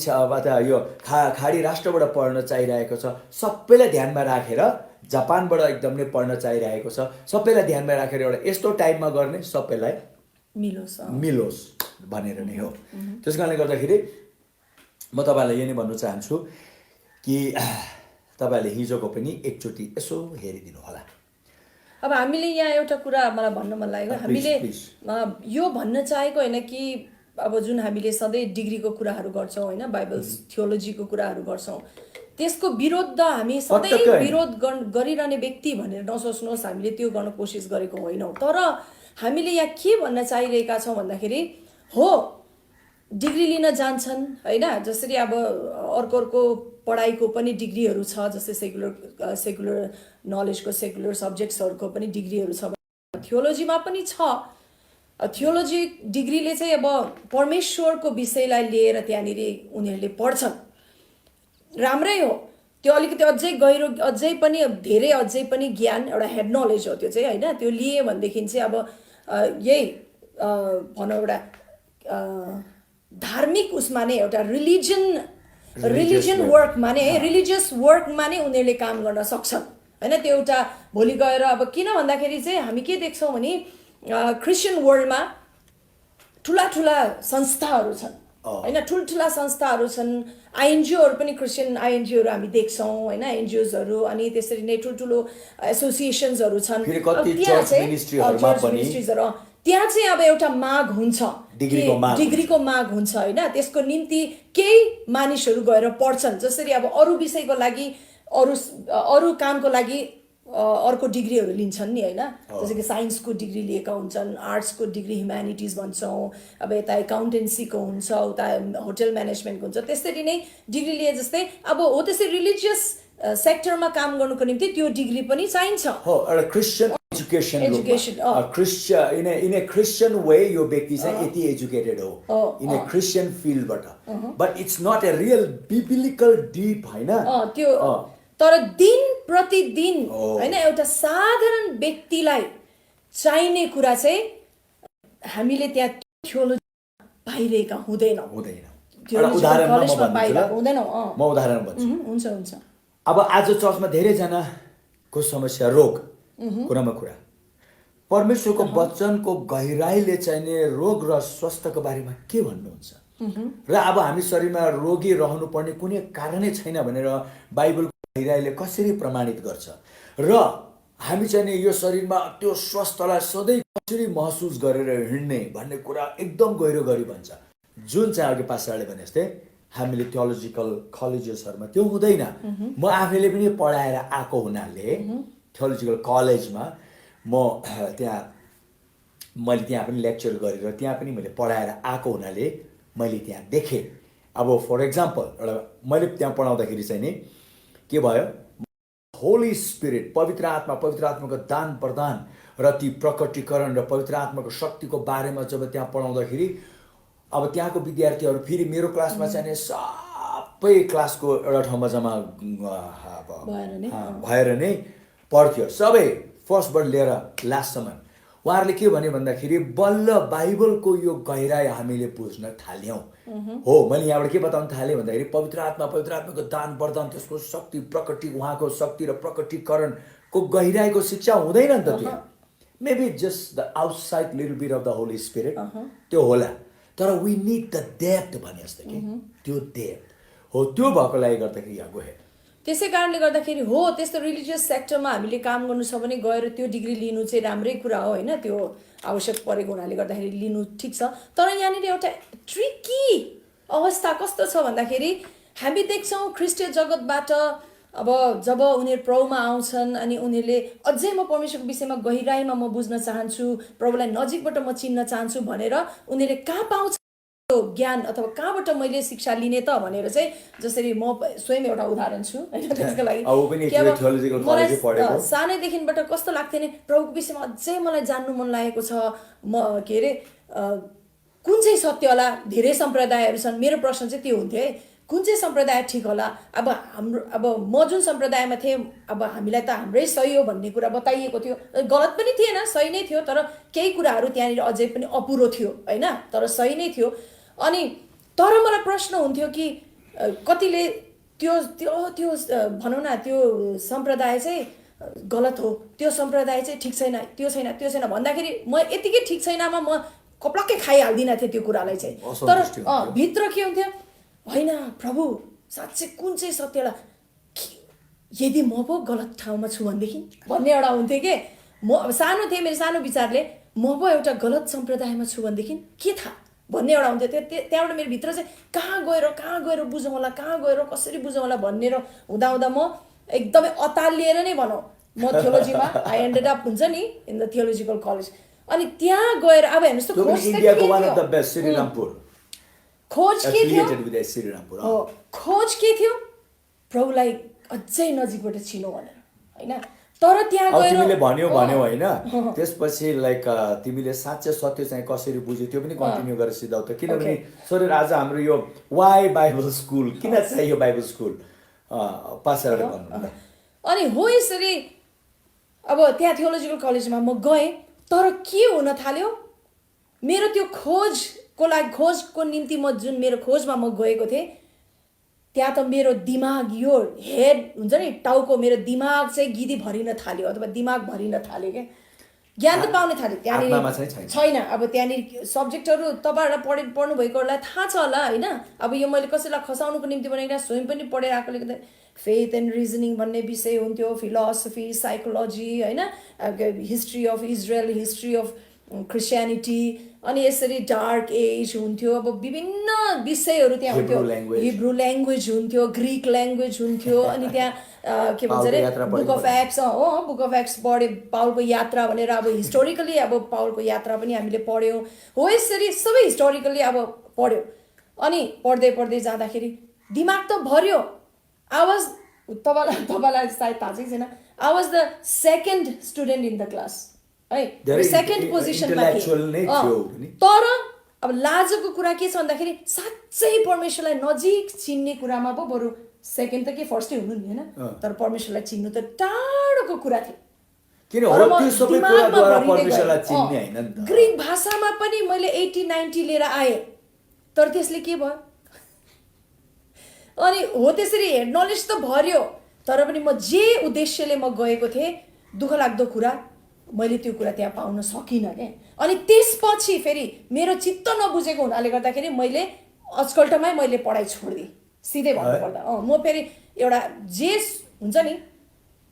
यो खाडी राष्ट्रबाट पढ्न चाहिरहेको छ, सबैलाई ध्यानमा राखेर, जापानबाट एकदम नै पढ्न चाहिरहेको छ, सबैलाई ध्यानमा राखेर एउटा यस्तो टाइममा गर्ने सबैलाई मिलोस् भनेर नै हो। त्यस कारणले गर्दाखेरि म तपाईँलाई यही नै भन्न चाहन्छु कि तपाईँहरूले हिजोको पनि एकचोटि यसो हेरिदिनु होला। अब हामीले यहाँ एउटा कुरा मलाई भन्न मन लागेको, हामीले यो भन्न चाहेको होइन कि अब जुन हामीले सधैँ डिग्रीको कुराहरू गर्छौँ होइन, बाइबल थियोलोजीको कुराहरू गर्छौँ, त्यसको विरोध हामी सधैँ विरोध गरिरहने व्यक्ति भनेर नसोच्नुहोस्, हामीले त्यो गर्न कोसिस गरेको होइनौँ। तर हामीले यहाँ के भन्न चाहिरहेका छौँ भन्दाखेरि, हो डिग्री लिन जान्छन् होइन, जसरी अब अर्को पढाइको पनि डिग्रीहरू छ, जस्तै सेकुलर नलेजको सेकुलर सब्जेक्ट्सहरूको पनि डिग्रीहरू छ, थियोलोजीमा पनि छ। थियोलोजी डिग्रीले चाहिँ अब परमेश्वरको विषयलाई लिएर त्यहाँनिर उनीहरूले पढ्छन्, राम्रै हो। त्यो अलिकति अझै गहिरो, अझै पनि धेरै अझै पनि ज्ञान, एउटा हेड नलेज हो त्यो चाहिँ होइन। त्यो लिए भनेदेखि चाहिँ अब यही भनौँ एउटा धार्मिक उसमा नै, एउटा रिलिजन वर्कमा नै, रिलिजियस वर्कमा नै उनीहरूले काम गर्न सक्छन् होइन। त्यो एउटा भोलि गएर अब किन भन्दाखेरि चाहिँ हामी के देख्छौँ भने क्रिस्चियन वर्ल्डमा ठुला संस्थाहरू छन् होइन, ठुल्ठुला संस्थाहरू छन्, आइएनजिओहरू पनि क्रिस्चियन आइएनजिओहरू हामी देख्छौँ होइन, एनजिओजहरू, अनि त्यसरी नै ठुल्ठुलो एसोसिएसन्सहरू छन्। त्यहाँ चाहिँ त्यहाँ चाहिँ अब एउटा माग हुन्छ, डिग्रीको माग हुन्छ होइन। त्यसको निम्ति केही मानिसहरू गएर पढ्छन्, जसरी अब अरू विषयको लागि, अरू कामको लागि अर्को डिग्रीहरू लिन्छन् नि होइन। जस्तै कि साइन्सको डिग्री लिएका हुन्छन्, आर्ट्सको डिग्री ह्युम्यानिटिज भन्छौँ, अब यता एकाउन्टेन्सीको हुन्छ, उता होटल म्यानेजमेन्टको हुन्छ, त्यसरी नै डिग्री लिए जस्तै अब हो। त्यसै रिलिजियस सेक्टरमा काम गर्नुको निम्ति त्यो डिग्री पनि चाहिन्छ। हो, एउटा Christian education in a Christian way यो व्यक्ति चाहिँ यति एजुकेटेड हो इन ए क्रिस्चियन फिल्डबाट, but it's not a real biblical deep होइन त्यो। तर दिन प्रतिदिन होइन एउटा साधारण व्यक्तिलाई चाहिने कुरा चाहिँ हामीले त्यहाँ थियोलोजी पाइरहेका हुँदैनौँ। म उदाहरण भन्छु। हुन्छ। अब आज चर्चमा धेरैजनाको समस्या रोग, कुरामा कुरा, परमेश्वरको वचनको गहिराईले चाहिने रोग र स्वास्थ्यको बारेमा के भन्नुहुन्छ? र अब हामी शरीरमा रोगी रहनुपर्ने कुनै कारणै छैन भनेर बाइबलको गहिराईले कसरी प्रमाणित गर्छ? र हामी चाहिँ यो शरीरमा त्यो स्वास्थ्यलाई सधैँ कसरी महसुस गरेर हिँड्ने भन्ने कुरा एकदम गहिरो गरी भन्छ। जुन चाहिँ अघि पास्टरले भने जस्तै हामीले थियोलोजिकल कलेजेसहरूमा त्यो हुँदैन। म आफैले पनि पढाएर आएको हुनाले थियोलोजिकल कलेजमा मैले त्यहाँ पनि लेक्चर गरेर त्यहाँ पनि मैले पढाएर आएको हुनाले मैले त्यहाँ देखेँ। अब फर इक्जाम्पल एउटा मैले त्यहाँ पढाउँदाखेरि चाहिँ नि के भयो, होली स्पिरिट, पवित्र आत्माको दान प्रदान र ती प्रकटीकरण र पवित्र आत्माको शक्तिको बारेमा जब त्यहाँ पढाउँदाखेरि अब त्यहाँको विद्यार्थीहरू फेरि मेरो क्लासमा चाहिँ सबै क्लासको एउटा ठाउँमा जम्मा भएर नै पढ्थ्यो, सबै फर्स्टबाट लिएर लास्टसम्म। उहाँहरूले के भने भन्दाखेरि बल्ल बाइबलको यो गहिराई हामीले बुझ्न थाल्यौँ। हो, मैले यहाँबाट के बताउन थालेँ भन्दाखेरि पवित्र आत्माको दान प्रदान, त्यसको शक्ति प्रकटी, उहाँको शक्ति र प्रकटीकरणको गहिराईको शिक्षा हुँदैन नि त त्यो। Maybe just the outside little beet of the Holi spirit त्यो होला, तर वी निड द डेप्थ भने जस्तो कि त्यो डेप्थ हो। त्यो भएको लागि गर्दाखेरि यहाँ गयो। त्यसै कारणले गर्दाखेरि हो, त्यस्तो रिलिजियस सेक्टरमा हामीले काम गर्नु छ भने गएर त्यो डिग्री लिनु चाहिँ राम्रै कुरा हो होइन, त्यो आवश्यक परेको हुनाले गर्दाखेरि लिनु ठिक छ। तर यहाँनिर एउटा ट्रिकी अवस्था कस्तो छ भन्दाखेरि हामी देख्छौँ ख्रिस्टीय जगतबाट अब जब उनीहरू प्रभुमा आउँछन् अनि उनीहरूले अझै म परमेश्वरको विषयमा गहिराईमा म बुझ्न चाहन्छु, प्रभुलाई नजिकबाट म चिन्न चाहन्छु भनेर उनीहरूले कहाँ पाउँछ ज्ञान अथवा कहाँबाट मैले शिक्षा लिने त भनेर चाहिँ, जसरी म स्वयं एउटा उदाहरण छु होइन, त्यसको लागि सानैदेखिबाट कस्तो लाग्थ्यो नि, प्रभुको विषयमा अझै मलाई जान्नु मन लागेको छ, म के अरे कुन चाहिँ सत्य होला। धेरै सम्प्रदायहरू छन्, मेरो प्रश्न चाहिँ त्यो हुन्थ्यो है, कुन चाहिँ सम्प्रदाय ठिक होला? अब म जुन सम्प्रदायमा थिएँ, अब हामीलाई त हाम्रै सही हो भन्ने कुरा बताइएको थियो, गलत पनि थिएन, सही नै थियो, तर केही कुराहरू त्यहाँनिर अझै पनि अपुरो थियो होइन, तर सही नै थियो। अनि तर मलाई प्रश्न हुन्थ्यो कि कतिले त्यो भनौँ न त्यो सम्प्रदाय चाहिँ गलत हो, त्यो सम्प्रदाय चाहिँ ठिक छैन, त्यो छैन भन्दाखेरि म यतिकै ठिक छैनमा म कप्लक्कै खाइहाल्दिनँ थिएँ त्यो कुरालाई चाहिँ। तर भित्र के हुन्थ्यो, होइन प्रभु साँच्चै कुन चाहिँ सत्यलाई यदि म पो गलत ठाउँमा छु भनेदेखि भन्ने एउटा हुन्थ्यो कि म अब सानो थिएँ, मेरो सानो विचारले म पो एउटा गलत सम्प्रदायमा छु भनेदेखि के थाहा भन्ने एउटा हुन्थ्यो। त्यहाँबाट मेरो भित्र चाहिँ कहाँ गएर बुझौँ होला, कहाँ गएर कसरी बुझौँ होला भनेर हुँदा म एकदमै अतालिएर नै भनौँ म थियोलोजीमा आई एन्डेड अप हुन्छ नि इन द थियोलोजिकल कलेज। अनि त्यहाँ गएर अब हेर्नुहोस् त खोज इन्डियाको one of the best Shrirampur खोज के थियो श्रीरामपुर हो, खोज के थियो प्रभुलाई अझै नजिकबाट चिनो भनेर होइन। तर त्यहाँ गएर तिमीले भन्यौ होइन त्यसपछि लाइक तिमीले साँच्चै सत्य चाहिँ कसरी बुझ्यौ त्यो पनि कन्टिन्यू गरेर सिधाउ त। किनभने सर आज हाम्रो यो वाइ बाइबल स्कुल किन चाहियो बाइबल स्कुल पास्टरले भन्नु। अनि हो यसरी अब त्यहाँ थियोलोजिकल कलेजमा म गएँ, तर के हुन थाल्यो मेरो त्यो खोजको निम्ति म जुन मेरो खोजमा म गएको थिएँ त्यहाँ त मेरो दिमाग यो हेड हुन्छ नि टाउको मेरो दिमाग चाहिँ गिदी भरिन थाल्यो अथवा दिमाग भरिन थाल्यो क्या, ज्ञान त पाउन थाल्यो त्यहाँनिर छैन। अब त्यहाँनिर सब्जेक्टहरू तपाईँहरूलाई पढ्नुभएकोहरूलाई थाहा छ होला होइन। अब यो मैले कसैलाई खसाउनुको निम्ति बनाइकन स्वयं पनि पढेर आएकोले गर्दा फेथ एन्ड रिजनिङ भन्ने विषय हुन्थ्यो, फिलोसफी, साइकोलोजी होइन, history of Israel, history of Christianity, अनि यसरी डार्क एज हुन्थ्यो। अब विभिन्न विषयहरू त्यहाँ हुन्थ्यो, हिब्रू ल्याङ्ग्वेज हुन्थ्यो, ग्रिक ल्याङ्ग्वेज हुन्थ्यो, अनि त्यहाँ के भन्छ अरे बुक अफ एक्ट्स हो, बुक अफ एक्ट्स पढ्यो, पावलको यात्रा भनेर अब हिस्टोरिकली अब पावलको यात्रा पनि हामीले पढ्यौँ हो। यसरी सबै हिस्टोरिकली अब पढ्यो। अनि पढ्दै जाँदाखेरि दिमाग त भर्यो। I तपाईँलाई सायद थाहा छैन, I was the second student in the class है, सेकेन्ड पोजिसनमा थिएँ। तर अब लाजको कुरा के छ भन्दाखेरि साँच्चै परमेश्वरलाई नजिक चिन्ने कुरामा पो बरु सेकेन्ड त के फर्स्टै हुनु नि होइन, तर परमेश्वरलाई चिन्नु त टाढोको कुरा थियो। ग्रिक भाषामा पनि मैले 80-90 लिएर आएँ, तर त्यसले के भयो अनि हो त्यसरी हेड नलेज त भर्यो, तर पनि म जे उद्देश्यले म गएको थिएँ दुःख लाग्दो कुरा मैले त्यो कुरा त्यहाँ पाउन सकिनँ क्या। अनि त्यसपछि फेरि मेरो चित्त नबुझेको हुनाले गर्दाखेरि मैले आजकल्टमै मैले पढाइ छोडिदिएँ सिधै भन्नुपर्दा। म फेरि एउटा जे हुन्छ नि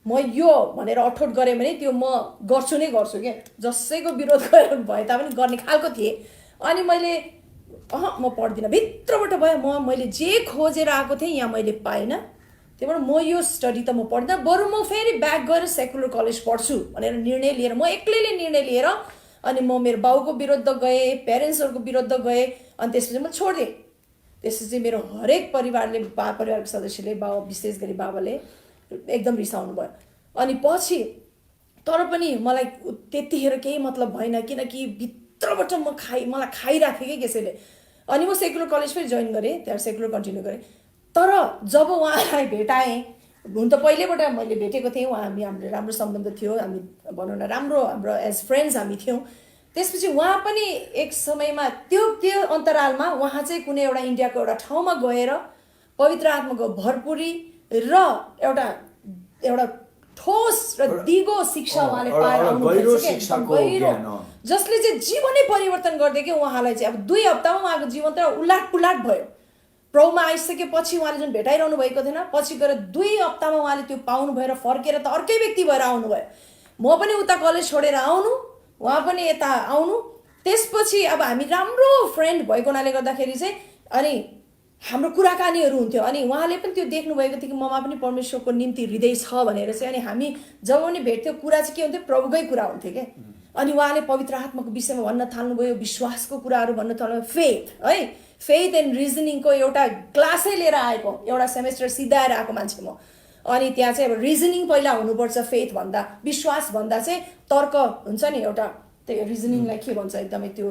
म यो भनेर अठोट गरेँ भने त्यो म गर्छु नै गर्छु क्या, जसैको विरोध गरेर भए तापनि गर्ने खालको थिएँ। अनि मैले म पढ्दिनँ भित्रबाट भयो, मैले जे खोजेर आएको थिएँ यहाँ मैले पाइनँ, त्यही भएर म यो स्टडी त म पढ्दिनँ, बरु म फेरि ब्याक गएर सेकुलर कलेज पढ्छु भनेर निर्णय लिएर म एक्लैले निर्णय लिएर अनि म मेरो बाउको विरुद्ध गएँ, प्यारेन्ट्सहरूको विरुद्ध गएँ, अनि त्यसपछि म छोडिदिएँ। त्यसपछि मेरो हरेक परिवारको सदस्यले विशेष गरी बाबाले एकदम रिसाउनु भयो। अनि पछि तर पनि मलाई त्यतिखेर केही मतलब भएन, किनकि भित्रबाट मलाई खाइरहेको थियो कि कसैले। अनि म सेकुलर कलेज पनि जोइन गरेँ, त्यहाँ सेकुलर कन्टिन्यू गरेँ। तर जब उहाँलाई भेटाएँ, हुन त पहिल्यैबाट मैले भेटेको थिएँ, हाम्रो राम्रो सम्बन्ध थियो, हामी भनौँ न राम्रो हाम्रो एज फ्रेन्ड्स हामी थियौँ। त्यसपछि उहाँ पनि एक समयमा त्यो अन्तरालमा उहाँ चाहिँ कुनै एउटा इन्डियाको एउटा ठाउँमा गएर पवित्र आत्माको भरपुरी र एउटा ठोस र दिगो शिक्षा उहाँले पाएर आउनुभएको, जसले चाहिँ जीवनै परिवर्तन गरिदियो कि उहाँलाई चाहिँ। अब 2 हप्तामा उहाँको जीवन त उलाट पुलाट भयो। प्रभुमा आइसकेपछि उहाँले जुन भेटाइरहनु भएको थिएन, पछि गएर 2 हप्तामा उहाँले त्यो पाउनु भएर फर्केर त अर्कै व्यक्ति भएर आउनुभयो। म पनि उता कलेज छोडेर आउनु, उहाँ पनि यता आउनु, त्यसपछि अब हामी राम्रो फ्रेन्ड भएको हुनाले गर्दाखेरि चाहिँ अनि हाम्रो कुराकानीहरू हुन्थ्यो। अनि उहाँले पनि त्यो देख्नुभएको थियो कि ममा पनि परमेश्वरको निम्ति हृदय छ भनेर चाहिँ। अनि हामी जब पनि भेट्थ्यौँ कुरा चाहिँ के हुन्थ्यो, प्रभुकै कुरा हुन्थ्यो क्या। अनि उहाँले पवित्र आत्माको विषयमा भन्न थाल्नुभयो, विश्वासको कुराहरू भन्न थाल्नुभयो, फेथ एन्ड रिजनिङको एउटा क्लासै लिएर आएको, एउटा सेमेस्टर सिधाएर आएको मान्छे म। अनि त्यहाँ चाहिँ अब रिजनिङ पहिला हुनुपर्छ, फेथ भन्दा विश्वास भन्दा चाहिँ तर्क हुन्छ नि एउटा, त्यही रिजनिङलाई के भन्छ एकदमै त्यो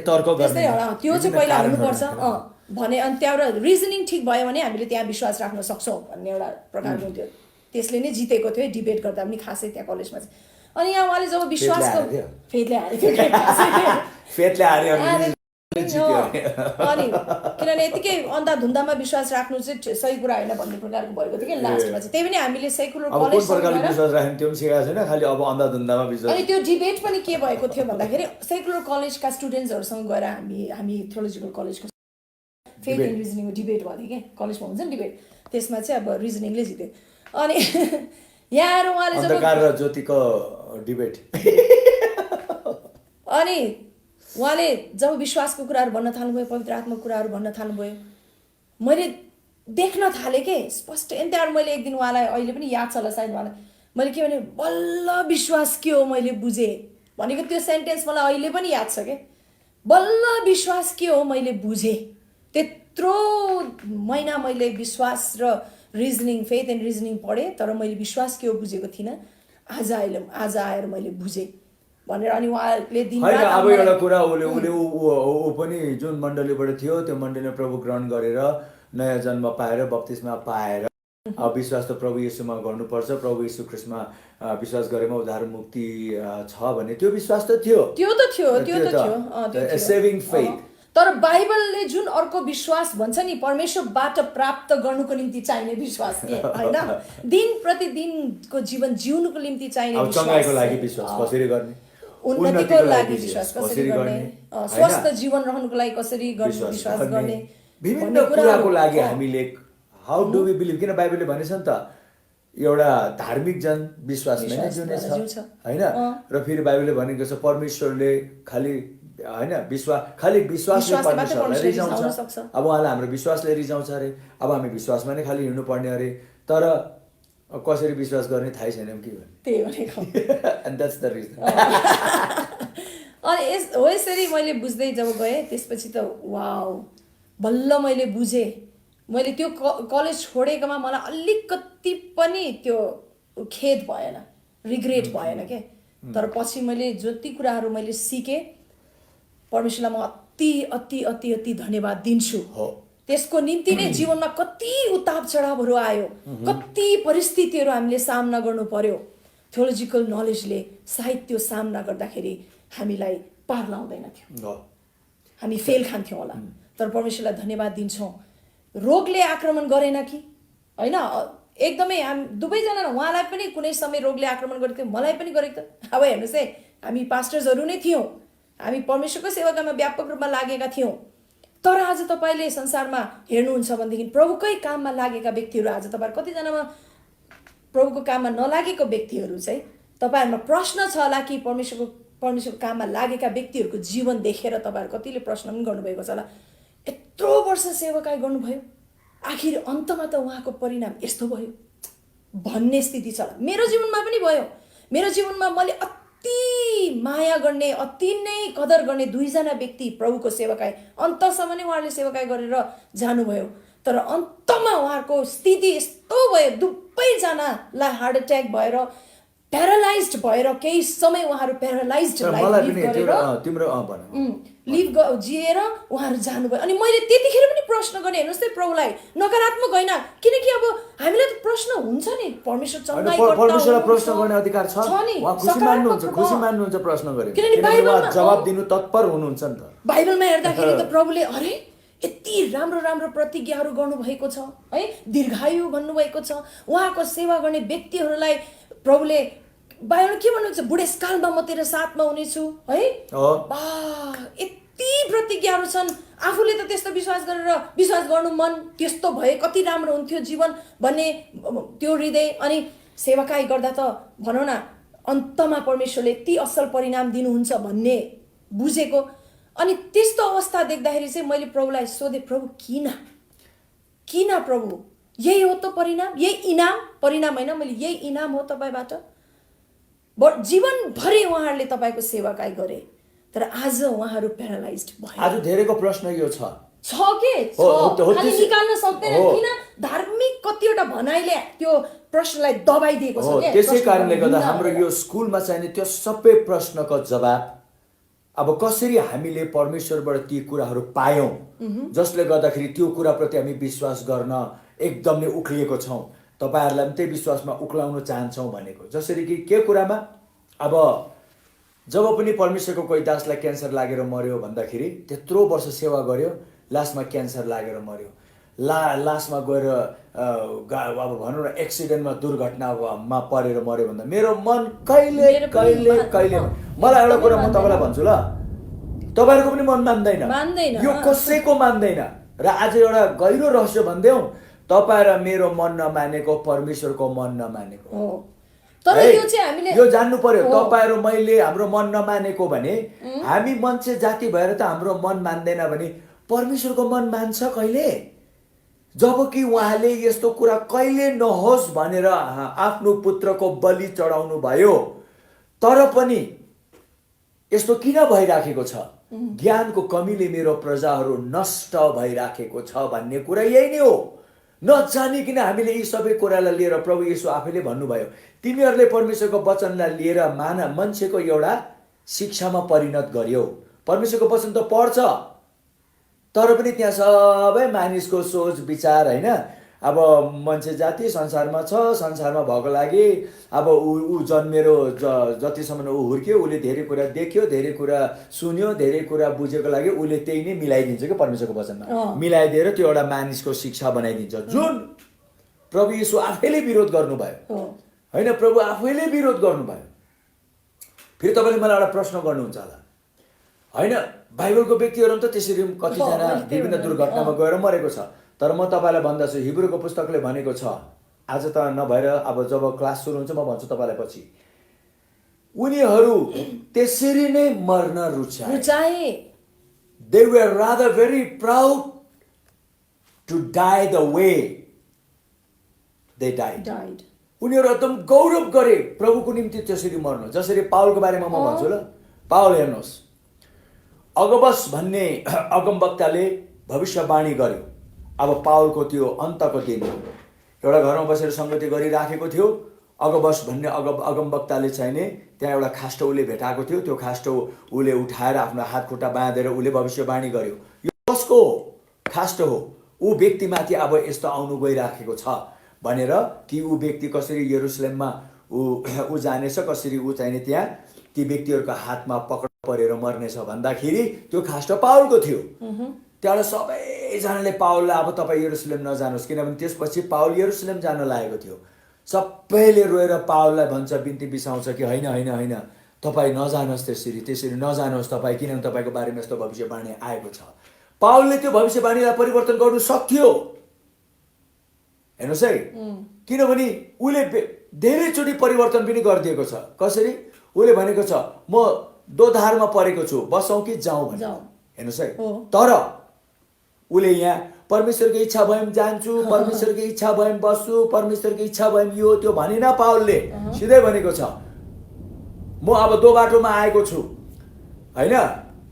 तर्क गर्ने त्यो चाहिँ पहिला हुनुपर्छ भने। अनि त्यहाँबाट रिजनिङ ठिक भयो भने हामीले त्यहाँ विश्वास राख्न सक्छौँ भन्ने एउटा प्रकारको हुन्थ्यो। त्यसले नै जितेको थियो डिबेट गर्दा पनि खासै त्यहाँ कलेजमा चाहिँ। अनि यहाँ उहाँले जब विश्वासको फेथले हार्यो अनि किनभने यतिकै अन्धाधुन्दामा विश्वास राख्नु चाहिँ सही कुरा होइन भन्ने प्रकारको भएको थियो कि लास्टमा चाहिँ। त्यही पनि हामीले सेकुलर कलेज अनि त्यो डिबेट पनि के भएको थियो भन्दाखेरि सेकुलर कलेजका स्टुडेन्ट्सहरूसँग गएर हामी थियोलोजिकल कलेजको फेथ एन्ड रिजनिङको डिबेट भयो कि कलेजमा हुन्छ नि डिबेट, त्यसमा चाहिँ अब रिजनिङले जित्यो। अनि यहाँ आएर उहाँले जब अन्धकार र ज्योतिको डिबेट अनि उहाँले जब विश्वासको कुराहरू भन्न थाल्नुभयो, पवित्र आत्माको कुराहरू भन्न थाल्नुभयो, मैले देख्न थालेँ के स्पष्ट। अनि त्यहाँबाट मैले एक दिन उहाँलाई, अहिले पनि याद छ होला सायद उहाँलाई, मैले के भने बल्ल विश्वास के हो मैले बुझेँ भनेको त्यो सेन्टेन्स मलाई अहिले पनि याद छ के। बल्ल विश्वास के हो मैले बुझेँ। त्यत्रो महिना मैले विश्वास र रिजनिङ, फेथ एन्ड रिजनिङ पढेँ, तर मैले विश्वास के हो बुझेको थिइनँ। आज आएर मैले बुझेँ भनेर। अनि उहाँले होइन, अब एउटा कुरा ऊ पनि जुन मण्डलीबाट थियो त्यो मण्डलीले प्रभु ग्रहण गरेर नयाँ जन्म पाएर बप्तिस्मा पाएर विश्वास त प्रभु येशूमा गर्नुपर्छ, प्रभु येशू ख्रीष्टमा विश्वास गरेमा उद्धार मुक्ति छ भने त्यो विश्वास त थियो, सेभिङ फेथ। तर बाइबलले जुन अर्को विश्वास भन्छ नि, परमेश्वरबाट प्राप्त गर्नुको निम्ति चाहिने विश्वास के होइन, दिन प्रतिदिनको जीवन जिउनुको निम्ति चाहिने विश्वास, चङ्गाइको लागि विश्वास कसरी गर्ने, उन्नतिको लागि विश्वास कसरी गर्ने, स्वस्थ जीवन रहनुको लागि कसरी विश्वास गर्ने, विभिन्न कुराको लागि हामीले हाउ डु वी बिलिभ। किन बाइबलले भनेछ नि त एउटा धार्मिक जन विश्वासमै नै जिउने छ होइन। र फेरि बाइबलले भनेको छ परमेश्वरले खालि होइन खालि विश्वासले परमेश्वरलाई रिझाउँछ। अब उहाँले हाम्रो विश्वासले रिझाउँछ अरे, अब हामी विश्वासमा नै खालि हिँड्नु पर्ने अरे। तर कसरी विश्वास गर्ने थाहै छैन के भन्ने, त्यही भनेको। And that's the reason. अनि हो यसरी मैले बुझ्दै जब गएँ, त्यसपछि त वाउ बल्ल मैले बुझेँ। मैले त्यो कलेज छोडेकोमा मलाई अलिकति पनि त्यो खेद भएन, रिग्रेट भएन के। तर पछि मैले जति कुराहरू मैले सिकेँ, परमेश्वरलाई म अति अति अति अति धन्यवाद दिन्छु। त्यसको निम्ति नै जीवनमा कति उतार चढावहरू आयो, कति परिस्थितिहरू हामीले सामना गर्नु पर्यो। थियोलोजिकल नलेजले सायद त्यो सामना गर्दाखेरि हामीलाई पार लाउँदैन थियो, हामी फेल खान्थ्यौँ होला। तर परमेश्वरलाई धन्यवाद दिन्छौँ, रोगले आक्रमण गरेन कि होइन। एकदमै हामी दुवैजना, उहाँलाई पनि कुनै समय रोगले आक्रमण गरेको थियो, मलाई पनि गरेको थियो। अब हेर्नुहोस् है, हामी पास्टर्सहरू नै थियौँ, हामी परमेश्वरको सेवाकामा व्यापक रूपमा लागेका थियौँ। तर आज तपाईँले संसारमा हेर्नुहुन्छ भनेदेखि प्रभुकै काममा लागेका व्यक्तिहरू, आज तपाईँहरू कतिजनामा प्रभुको काममा नलागेको व्यक्तिहरू चाहिँ तपाईँहरूमा प्रश्न छ होला कि परमेश्वरको काममा लागेका व्यक्तिहरूको जीवन देखेर तपाईँहरू कतिले प्रश्न पनि गर्नुभएको छ होला, यत्रो वर्ष सेवाकाई गर्नुभयो, आखिर अन्तमा त उहाँको परिणाम यस्तो भयो भन्ने स्थिति छ। मेरो जीवनमा पनि भयो। मेरो जीवनमा मैले अति माया गर्ने, अति नै कदर गर्ने दुईजना व्यक्ति प्रभुको सेवाकाई, अन्तसम्म नै उहाँहरूले सेवाकाई गरेर जानुभयो। तर अन्तमा उहाँहरूको स्थिति यस्तो भयो, दुवैजनालाई हार्ट एट्याक भएर प्यारालाइज्ड भएर केही समय उहाँहरू प्यारालाइज्ड जिएर उहाँहरू जानुभयो। अनि मैले त्यतिखेर पनि प्रश्न गरेँ, हेर्नुहोस् त प्रभुलाई, नकारात्मक होइन, किनकि अब हामीलाई त प्रश्न हुन्छ नि, परमेश्वर चङ्गाई परमेश्वरलाई प्रश्न गर्ने अधिकार छ नि, खुसी मान्नुहुन्छ प्रश्न गरे, किनकि बाइबलमा जवाब दिनु तत्पर हुनुहुन्छ नि त। बाइबलमा हेर्दाखेरि त प्रभुले अरे यति राम्रो राम्रो प्रतिज्ञाहरू गर्नुभएको छ है, दीर्घायु भन्नुभएको छ, उहाँको सेवा गर्ने व्यक्तिहरूलाई प्रभुले बाइबलमा के भन्नुहुन्छ, बुढेसकालमा म तेरो साथमा हुनेछु है। यति प्रतिज्ञाहरू छन्। आफूले त त्यस्तो विश्वास गर्नु मन, त्यस्तो भए कति राम्रो हुन्थ्यो जीवन भन्ने त्यो हृदय। अनि सेवाकाई गर्दा त भनौँ न अन्तमा परमेश्वरले यति असल परिणाम दिनुहुन्छ भन्ने बुझेको। अनि त्यस्तो अवस्था देख्दाखेरि चाहिँ मैले प्रभुलाई सोधेँ, प्रभु किन प्रभु, यही हो त परिणाम, यही इनाम, परिणाम होइन, मैले यही इनाम हो तपाईँबाट। जीवनभरि उहाँहरूले तपाईँको सेवाकाई गरे, तर आज उहाँहरू प्यारालाइज्ड भए। आज धेरैको प्रश्न यो छ के खालि निकाल्न सक्दैन, किन धार्मिक कतिवटा भनाइले त्यो प्रश्नलाई दबाइदिएको छ। त्यसै कारणले गर्दा हाम्रो यो स्कुलमा चाहिने त्यो सबै प्रश्नको जवाब अब कसरी हामीले परमेश्वरबाट ती कुराहरू पायौँ, जसले गर्दाखेरि त्यो कुराप्रति हामी विश्वास गर्न एकदम नै उक्लिएको छौँ। तपाईँहरूलाई पनि त्यही विश्वासमा उक्लाउन चाहन्छौँ भनेको। जसरी कि के कुरामा, अब जब पनि परमेश्वरको कोही दासलाई क्यान्सर लागेर मर्यो भन्दाखेरि त्यत्रो वर्ष सेवा गर्यो, लास्टमा क्यान्सर लागेर मर्यो, लास्टमा गएर अब भनौँ न एक्सिडेन्टमा दुर्घटनामा परेर मर्यो भन्दा मेरो मन कहिले मलाई एउटा कुरा म तपाईँलाई भन्छु ल, तपाईँहरूको पनि मन मान्दैन, यो कसैको मान्दैन। र आज एउटा गहिरो रहस्य भन्दैनौँ, तपाईँ र मेरो मन नमानेको परमेश्वरको मन नमानेको हो तर है, यो चाहिँ हामीले यो जान्नु पर्यो। तपाईँ र मैले हाम्रो मन नमानेको भने हामी मान्छे जाति भएर त हाम्रो मन मान्दैन भने परमेश्वरको मन मान्छ कहिले? जबकि उहाँले यस्तो कुरा कहिले नहोस् भनेर आफ्नो पुत्रको बलि चढाउनु भयो, तर पनि यस्तो किन भइराखेको छ? ज्ञानको कमीले मेरो प्रजाहरू नष्ट भइराखेको छ भन्ने कुरा यही नै हो। नजानिकन हामीले यी सबै कुरालाई लिएर प्रभु येशू आफैले भन्नुभयो, तिमीहरूले परमेश्वरको वचनलाई लिएर मान्छेको एउटा शिक्षामा परिणत गर्यौ। परमेश्वरको वचन त पढ्छ, तर पनि त्यहाँ सबै मानिसको सोच विचार होइन। अब मान्छे जाति संसारमा छ, संसारमा भएको लागि अब ऊ जन्मेरो जतिसम्म ऊ हुर्क्यो, उसले धेरै कुरा देख्यो, धेरै कुरा सुन्यो, धेरै कुरा बुझेको लागि उसले त्यही नै मिलाइदिन्छ कि परमेश्वरको वचनमा मिलाइदिएर त्यो एउटा मानिसको शिक्षा बनाइदिन्छ, जुन प्रभु येशू आफैले विरोध गर्नुभयो होइन। प्रभु आफैले विरोध गर्नुभयो। फेरि तपाईँले मलाई एउटा प्रश्न गर्नुहुन्छ होला, होइन बाइबलको व्यक्तिहरू त त्यसरी कतिजना विभिन्न दुर्घटनामा गएर मरेको छ, तर म तपाईँलाई भन्दछु हिब्रूको पुस्तकले भनेको छ, आज त नभएर अब जब क्लास सुरु हुन्छ म भन्छु तपाईँलाई पछि, उनीहरू त्यसरी नै मर्न रुचाए। They were rather very proud to die the way they died. उनीहरू एकदम गौरव गरे प्रभुको निम्ति त्यसरी मर्नु। जसरी पाउलको बारेमा म भन्छु ल, पाउल हेर्नुहोस्, अगबस भन्ने अगमवक्ताले भविष्यवाणी गर्यो। अब पाउलको त्यो अन्तको दिन एउटा घरमा बसेर सङ्गति गरिराखेको थियो। अगबस भन्ने अगमवक्ताले चाहिने त्यहाँ एउटा खास्टो उसले भेटाएको थियो। त्यो खास्टो उसले उठाएर आफ्नो हात खुट्टा बाँधेर उसले भविष्यवाणी गर्यो, यो कसको खास्टो हो? ऊ व्यक्तिमाथि अब यस्तो आउनु गइराखेको छ भनेर, कि ऊ व्यक्ति कसरी यरुसलेममा ऊ जानेछ, कसरी ऊ चाहिने त्यहाँ ती व्यक्तिहरूको हातमा पक्ड परेर मर्नेछ भन्दाखेरि त्यो खास्टो पाउलको थियो। त्यहाँबाट सबैजनाले पाउललाई अब तपाईँ यरुसलेम नजानुहोस्, किनभने त्यसपछि पाउल यरुसलेम जान लागेको थियो। सबैले रोएर पाउललाई भन्छ, बिन्ती बिसाउँछ कि होइन होइन होइन तपाईँ नजानुहोस्, त्यसरी नजानुहोस् तपाईँ, किनभने तपाईँको बारेमा यस्तो भविष्यवाणी आएको छ। पाउलले त्यो भविष्यवाणीलाई परिवर्तन गर्नु सक्थ्यो, हेर्नुहोस् है, किनभने उसले धेरैचोटि परिवर्तन पनि गरिदिएको छ। कसरी? उसले भनेको छ म दोधारमा परेको छु, बसौँ कि जाउँ भने, हेर्नुहोस् है। तर उसले यहाँ परमेश्वरको इच्छा भएम जान्छु, परमेश्वरको इच्छा भएम बस्छु, परमेश्वरको इच्छा भएम यो त्यो भनेन। पाउलले सिधै भनेको छ म अब दो बाटोमा आएको छु होइन,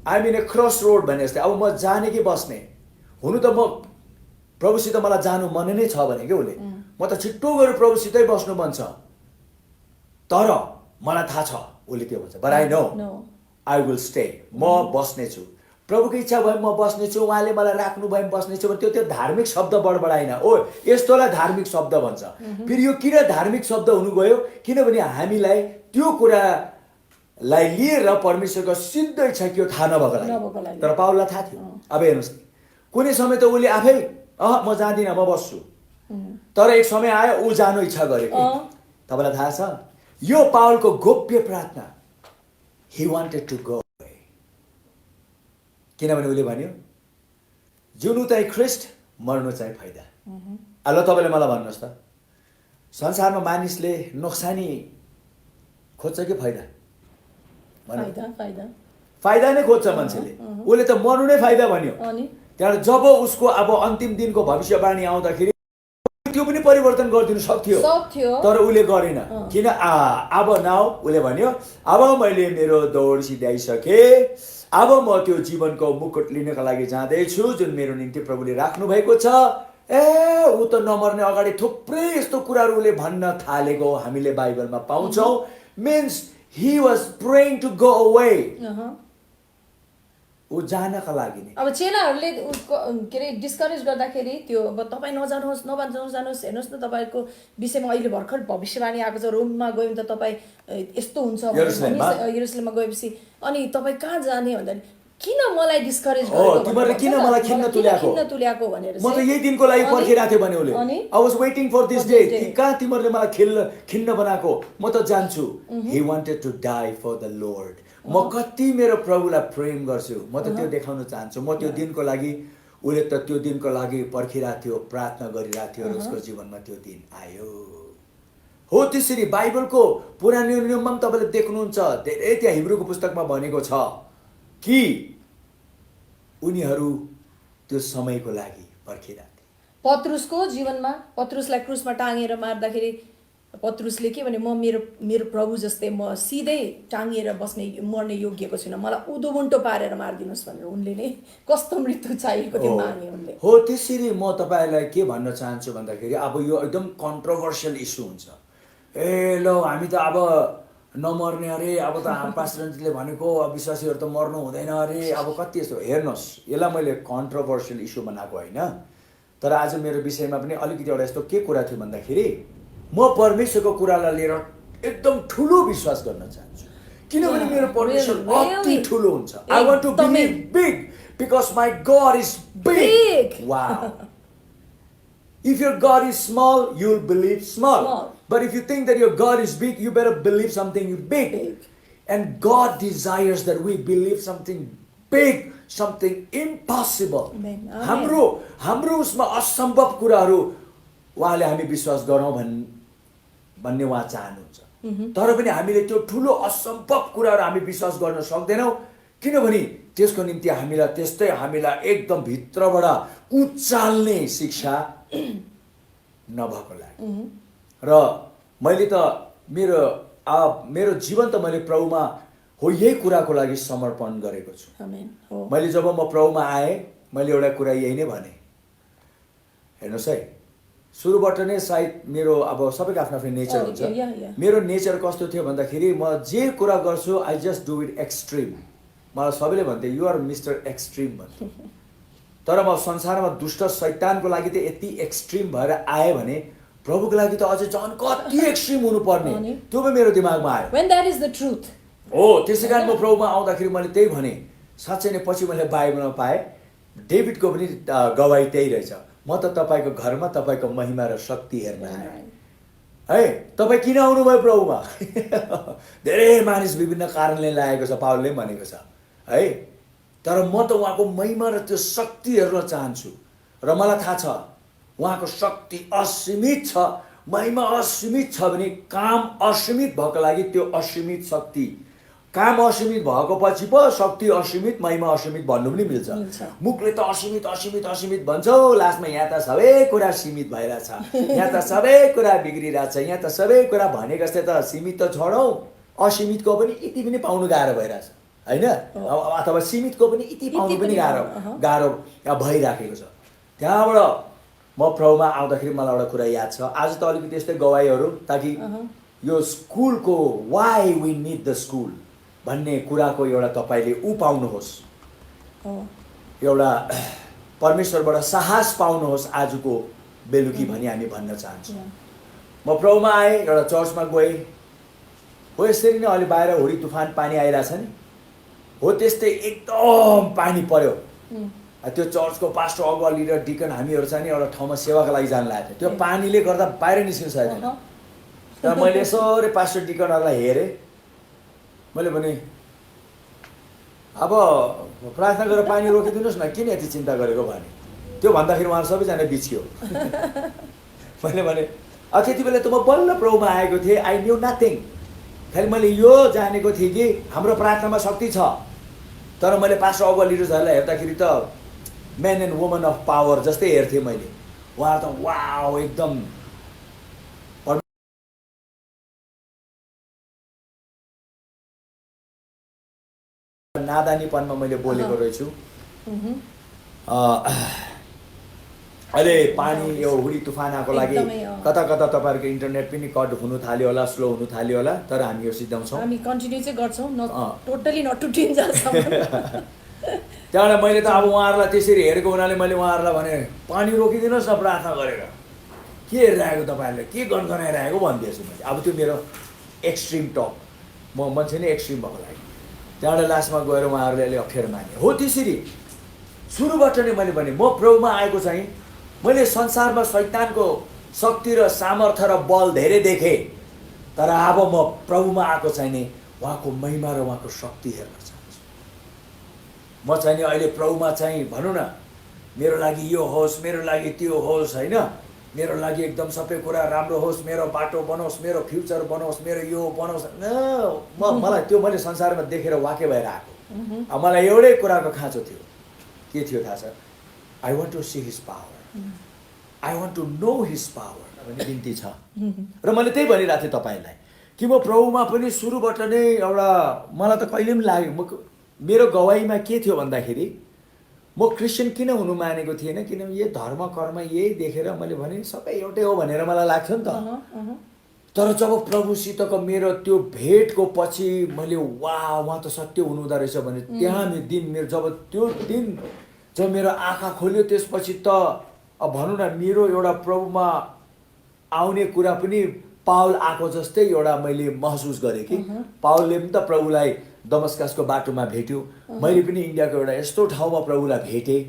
I mean a cross road भने जस्तै। अब म जाने कि बस्ने? हुनु त म प्रभुसित मलाई जानु मन नै छ भने कि उसले, म त छिट्टो गएर प्रभुसितै बस्नु मन छ, तर मलाई थाहा छ उसले त्यो भन्छ, but I know I will stay, म बस्नेछु, प्रभुको इच्छा भए म बस्नेछु, उहाँले मलाई राख्नु भए बस्नेछु भने त्यो धार्मिक शब्द बढबडाइन। ओ यस्तोलाई धार्मिक शब्द भन्छ। फेरि यो किन धार्मिक शब्द हुनु गयो? किनभने हामीलाई त्यो कुरालाई लिएर परमेश्वरको सिद्ध इच्छा के हो थाहा नभएको लागि। तर पाउललाई थाहा थियो। अब हेर्नुहोस्, कुनै समय त उसले आफै म जाँदिनँ, म बस्छु, तर एक समय आयो ऊ जानु इच्छा गरेको। तपाईँलाई थाहा छ यो पाउलको गोप्य प्रार्थना, he wanted to go, किनभने उसले भन्यो जिउनु चाहिँ ख्रिस्ट, मर्नु चाहिँ फाइदा। ल तपाईँले मलाई भन्नुहोस् त, संसारमा मानिसले नोक्सानी खोज्छ कि फाइदा? फाइदा नै खोज्छ मान्छेले। उसले त मर्नु नै फाइदा भन्यो। त्यहाँबाट जब उसको अब अन्तिम दिनको भविष्यवाणी आउँदाखेरि त्यो पनि परिवर्तन गरिदिनु सक्थ्यो, तर उसले गरेन। किन? अब नाउ उसले भन्यो अब मैले मेरो दौड सिध्याइसके, अब म त्यो जीवनको मुकुट लिनका लागि जाँदैछु जुन मेरो निम्ति प्रभुले राख्नु भएको छ। ऊ त नमर्ने अगाडि थुप्रै यस्तो कुराहरू उसले भन्न थालेको हामीले बाइबलमा पाउँछौँ। Means he was praying to go away, ऊ जानका लागि नै। अब चेलाहरूले के अरे डिस्करेज गर्दाखेरि त्यो अब तपाईँ नजानुहोस् नजानुहोस्, हेर्नुहोस् न तपाईँको विषयमा अहिले भर्खर भविष्यवाणी आएको छ, रोममा गयो भने त तपाईँ यस्तो हुन्छ, यरुसलेममा गएपछि अनि तपाईँ कहाँ जाने भन्दाखेरि किन मलाई डिस्करेज गरेको, तिमीहरूले किन मलाई खिन्न तुल्याएको भनेर म त यही दिनको लागि पर्खिरहेको थिएँ भने उसले, I was waiting for this day. कहाँ तिमीहरूले मलाई खिन्न बनाएको, म त जान्छु। he wanted to die for the Lord। म कति मेरो प्रभुलाई प्रेम गर्छु, म त त्यो देखाउन चाहन्छु। म त्यो दिनको लागि उसले त त्यो दिनको लागि पर्खिरहेको थियो, प्रार्थना गरिरहेको थियो र उसको जीवनमा त्यो दिन आयो। हो त्यसरी बाइबलको पुरानो नियममा पनि तपाईँले देख्नुहुन्छ, धेरै त्यहाँ हिब्रूको पुस्तकमा भनेको छ कि उनीहरू त्यो समयको लागि पर्खिरहेथे। पत्रुसको जीवनमा पत्रुसलाई क्रुसमा टाँगेर मार्दाखेरि पत्रुसले के भने, म मेरो प्रभु जस्तै म सिधै टाँगिएर बस्ने मर्ने योग्यको छुइनँ, मलाई उदोमुन्टो पारेर मारिदिनुहोस् भनेर उनले नै कस्तो मृत्यु चाहिएको थियो मागे उनले। हो त्यसरी म तपाईँलाई के भन्न चाहन्छु भन्दाखेरि अब यो एकदम कन्ट्रोभर्सियल इस्यु हुन्छ। ए ल हामी त अब नमर्ने अरे, अब त पास्टरले भनेको विश्वासीहरू त मर्नु हुँदैन अरे, अब कति यस्तो। हेर्नुहोस्, यसलाई मैले कन्ट्रोभर्सियल इस्यु बनाएको होइन, तर आज मेरो विषयमा पनि अलिकति एउटा यस्तो के कुरा थियो भन्दाखेरि म परमेश्वरको कुरालाई लिएर एकदम ठुलो विश्वास गर्न चाहन्छु, किनभने मेरो परमेश्वर अति ठुलो हुन्छ। I want to believe big because my God is big. Wow. If your God is small, you'll believe small. But if you think that your God is big, you better believe something big. And God desires that we believe something big, something impossible. हाम्रो उसमा असम्भव कुराहरू उहाँले हामी विश्वास गरौँ भन्ने उहाँ चाहनुहुन्छ। तर पनि हामीले त्यो ठुलो असम्भव कुराहरू हामी विश्वास गर्न सक्दैनौँ, किनभने त्यसको निम्ति हामीलाई एकदम भित्रबाट उचाल्ने शिक्षा नभएको लागि। र मैले त मेरो जीवन त मैले प्रभुमा हो यही कुराको लागि समर्पण गरेको छु। मैले जब म प्रभुमा आएँ, मैले एउटा कुरा यही नै भने, हेर्नुहोस् है, सुरुबाट नै सायद मेरो अब सबैको आफ्नो आफ्नो नेचर हुन्छ। मेरो नेचर कस्तो थियो भन्दाखेरि म जे कुरा गर्छु I just do it extreme. मलाई सबैले भन्थे यु आर मिस्टर एक्सट्रिम भन्थे। तर म संसारमा दुष्ट शैतानको लागि त यति एक्सट्रिम भएर आएँ भने प्रभुको लागि त अझै झन् कति एक्सट्रिम हुनुपर्ने, त्यो पनि मेरो दिमागमा आयो। When that is the truth. हो त्यसै कारण म प्रभुमा आउँदाखेरि मैले त्यही भने, साँच्चै नै पछि मैले बाइबलमा पाएँ डेभिडको पनि गवाई त्यही रहेछ, म त तपाईँको घरमा तपाईँको महिमा र शक्ति हेर्न आएँ। है तपाईँ किन आउनुभयो प्रभुमा? धेरै मानिस विभिन्न कारणले लागेको छ, पावलले भनेको छ है, तर म त उहाँको महिमा र त्यो शक्ति हेर्न चाहन्छु। र मलाई थाहा छ उहाँको शक्ति असीमित छ, महिमा असीमित छ भने काम असीमित भएको लागि त्यो असीमित शक्ति, काम असीमित भएको पछि पो शक्ति असीमित, महिमा असीमित भन्नु पनि मिल्छ। मुखले त असीमित असीमित असीमित भन्छौ, लास्टमा यहाँ त सबै कुरा सीमित भइरहेछ, यहाँ त सबै कुरा बिग्रिरहेछ, यहाँ त सबै कुरा भनेको जस्तै त सीमित त छोडौँ, असीमितको पनि यति पनि पाउनु गाह्रो भइरहेछ होइन, अथवा सीमितको पनि यति पाउनु पनि गाह्रो भइराखेको छ। त्यहाँबाट म प्रभुमा आउँदाखेरि मलाई एउटा कुरा याद छ, आज त अलिकति यस्तै गवाईहरू, ताकि यो स्कुलको why we need the school भन्ने कुराको एउटा तपाईँले पाउनुहोस्, एउटा परमेश्वरबाट साहस पाउनुहोस् आजको बेलुकी भनी हामी भन्न चाहन्छौँ। म प्रभुमा आएँ, एउटा चर्चमा गएँ, हो यसरी नै अलि बाहिर हुरी तुफान पानी आइरहेछ नि, हो त्यस्तै एकदम पानी पर्यो। त्यो चर्चको पास्टर अगुवा लिडर डिकन हामीहरू चाहिँ नि एउटा ठाउँमा सेवाको लागि जानु लागेको थियो, त्यो पानीले गर्दा बाहिर निस्किनु सकेन। तर मैले यसरी पास्टर डिकनहरूलाई हेरेँ, मैले भने अब प्रार्थना गरेर पानी रोकिदिनुहोस् न, किन यति चिन्ता गरेको भने, त्यो भन्दाखेरि उहाँहरू सबैजना बिछियो। मैले भने त्यति बेला त म बल्ल प्रभुमा आएको थिएँ, आई न्यू नथिङ, खालि मैले यो जानेको थिएँ कि हाम्रो प्रार्थनामा शक्ति छ। तर मैले पास्टर अगुवा लिडर्सहरूलाई हेर्दाखेरि त man and woman of power जस्तै हेर्थेँ मैले, उहाँहरू त वाउ एकदम नादानीपनमा मैले बोलेको रहेछु। अहिले पानी यो हुरी तुफान आएको लागि कता कता तपाईँहरूको इन्टरनेट पनि कट हुनु थाल्यो होला, स्लो हुनु थाल्यो होला, तर हामी यो सिद्धाउँछौँ, हामी कन्टिन्यू चाहिँ गर्छौँ, टोटली नटुटिन्छ। त्यहाँबाट मैले त अब उहाँहरूलाई त्यसरी हेरेको हुनाले मैले उहाँहरूलाई भने पानी रोकिदिनुहोस् न प्रार्थना गरेर, के हेरिरहेको तपाईँहरूले, के गनगनाइरहेको भनिदिएछु मैले। अब त्यो मेरो एक्सट्रिम टक, म मान्छे नै एक्सट्रिम भएको लागि। त्यहाँबाट लास्टमा गएर उहाँहरूले अलि अप्ठ्यारो माने। हो त्यसरी सुरुबाट नै मैले भने म प्रभुमा आएको चाहिँ, मैले संसारमा शैतानको शक्ति र सामर्थ्य र बल धेरै देखेँ, तर अब म प्रभुमा आएको चाहिँ नि उहाँको महिमा र उहाँको शक्ति हेर्न चाहन्छु। म चाहिँ नि अहिले प्रभुमा चाहिँ भनौँ न मेरो लागि यो होस्, मेरो लागि त्यो होस्, होइन, मेरो लागि एकदम सबै कुरा राम्रो होस्, मेरो बाटो बनोस्, मेरो फ्युचर बनोस्, मेरो यो बनोस्। मलाई त्यो मैले संसारमा देखेर वाक्य भएर आएको। मलाई एउटै कुराको खाँचो थियो। के थियो थाहा छ? I want to see his power, I want to know his power भन्ने बिन्ती छ। र मैले त्यही भनिरहेको थिएँ तपाईँलाई कि म प्रभुमा पनि सुरुबाट नै एउटा मलाई त कहिले पनि लाग्यो, मेरो गवाईमा के थियो भन्दाखेरि म क्रिस्चियन किन हुनु मानेको थिएन, किनभने यही धर्म कर्म यही देखेर मैले भने सबै एउटै हो भनेर मलाई लाग्थ्यो नि त। तर जब प्रभुसितको मेरो त्यो भेटको पछि मैले उहाँ त सत्य हुनुहुँदो रहेछ भने त्यहाँ दिन मेरो जब त्यो दिन जब मेरो आँखा खोल्यो, त्यसपछि त अब भनौँ न मेरो एउटा प्रभुमा आउने कुरा पनि पावल आएको जस्तै एउटा मैले महसुस गरेँ कि पावलले पनि त प्रभुलाई दमस्कसको बाटोमा भेट्यो, मैले पनि इन्डियाको एउटा यस्तो ठाउँमा प्रभुलाई भेटेँ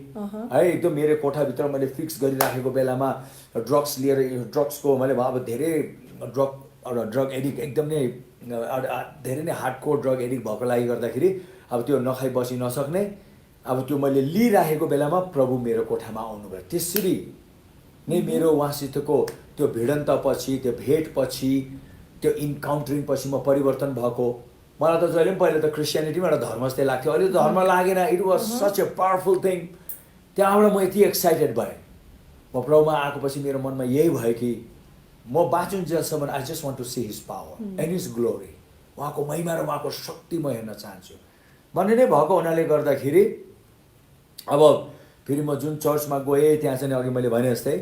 है। एकदम मेरो कोठाभित्र मैले फिक्स गरिराखेको बेलामा ड्रग्स लिएर, ड्रग्सको मैले अब धेरै ड्रग एडिक्ट एकदम नै धेरै नै हार्डकोर ड्रग एडिक्ट भएको लागि गर्दाखेरि अब त्यो नखाइ बसी नसक्ने, अब त्यो मैले लिइराखेको बेलामा प्रभु मेरो कोठामा आउनुभयो। त्यसरी नै मेरो उहाँसितको त्यो भिडन्तपछि, त्यो भेटपछि, त्यो इन्काउन्टरिङ पछि म परिवर्तन भएको। मलाई त जहिले पनि पहिला त क्रिस्चियनिटीमा एउटा धर्म जस्तै लाग्थ्यो, अहिले त धर्म लागेन। It was such a powerful thing. त्यहाँबाट म यति एक्साइटेड भएँ। म प्रभुमा आएको पछि मेरो मनमा यही भयो कि म बाँचुन्जेलसम्म I just want to see his power and his glory, उहाँको महिमा र उहाँको शक्ति म हेर्न चाहन्छु भन्ने नै भएको हुनाले गर्दाखेरि अब फेरि म जुन चर्चमा गएँ त्यहाँ चाहिँ अघि मैले भने जस्तै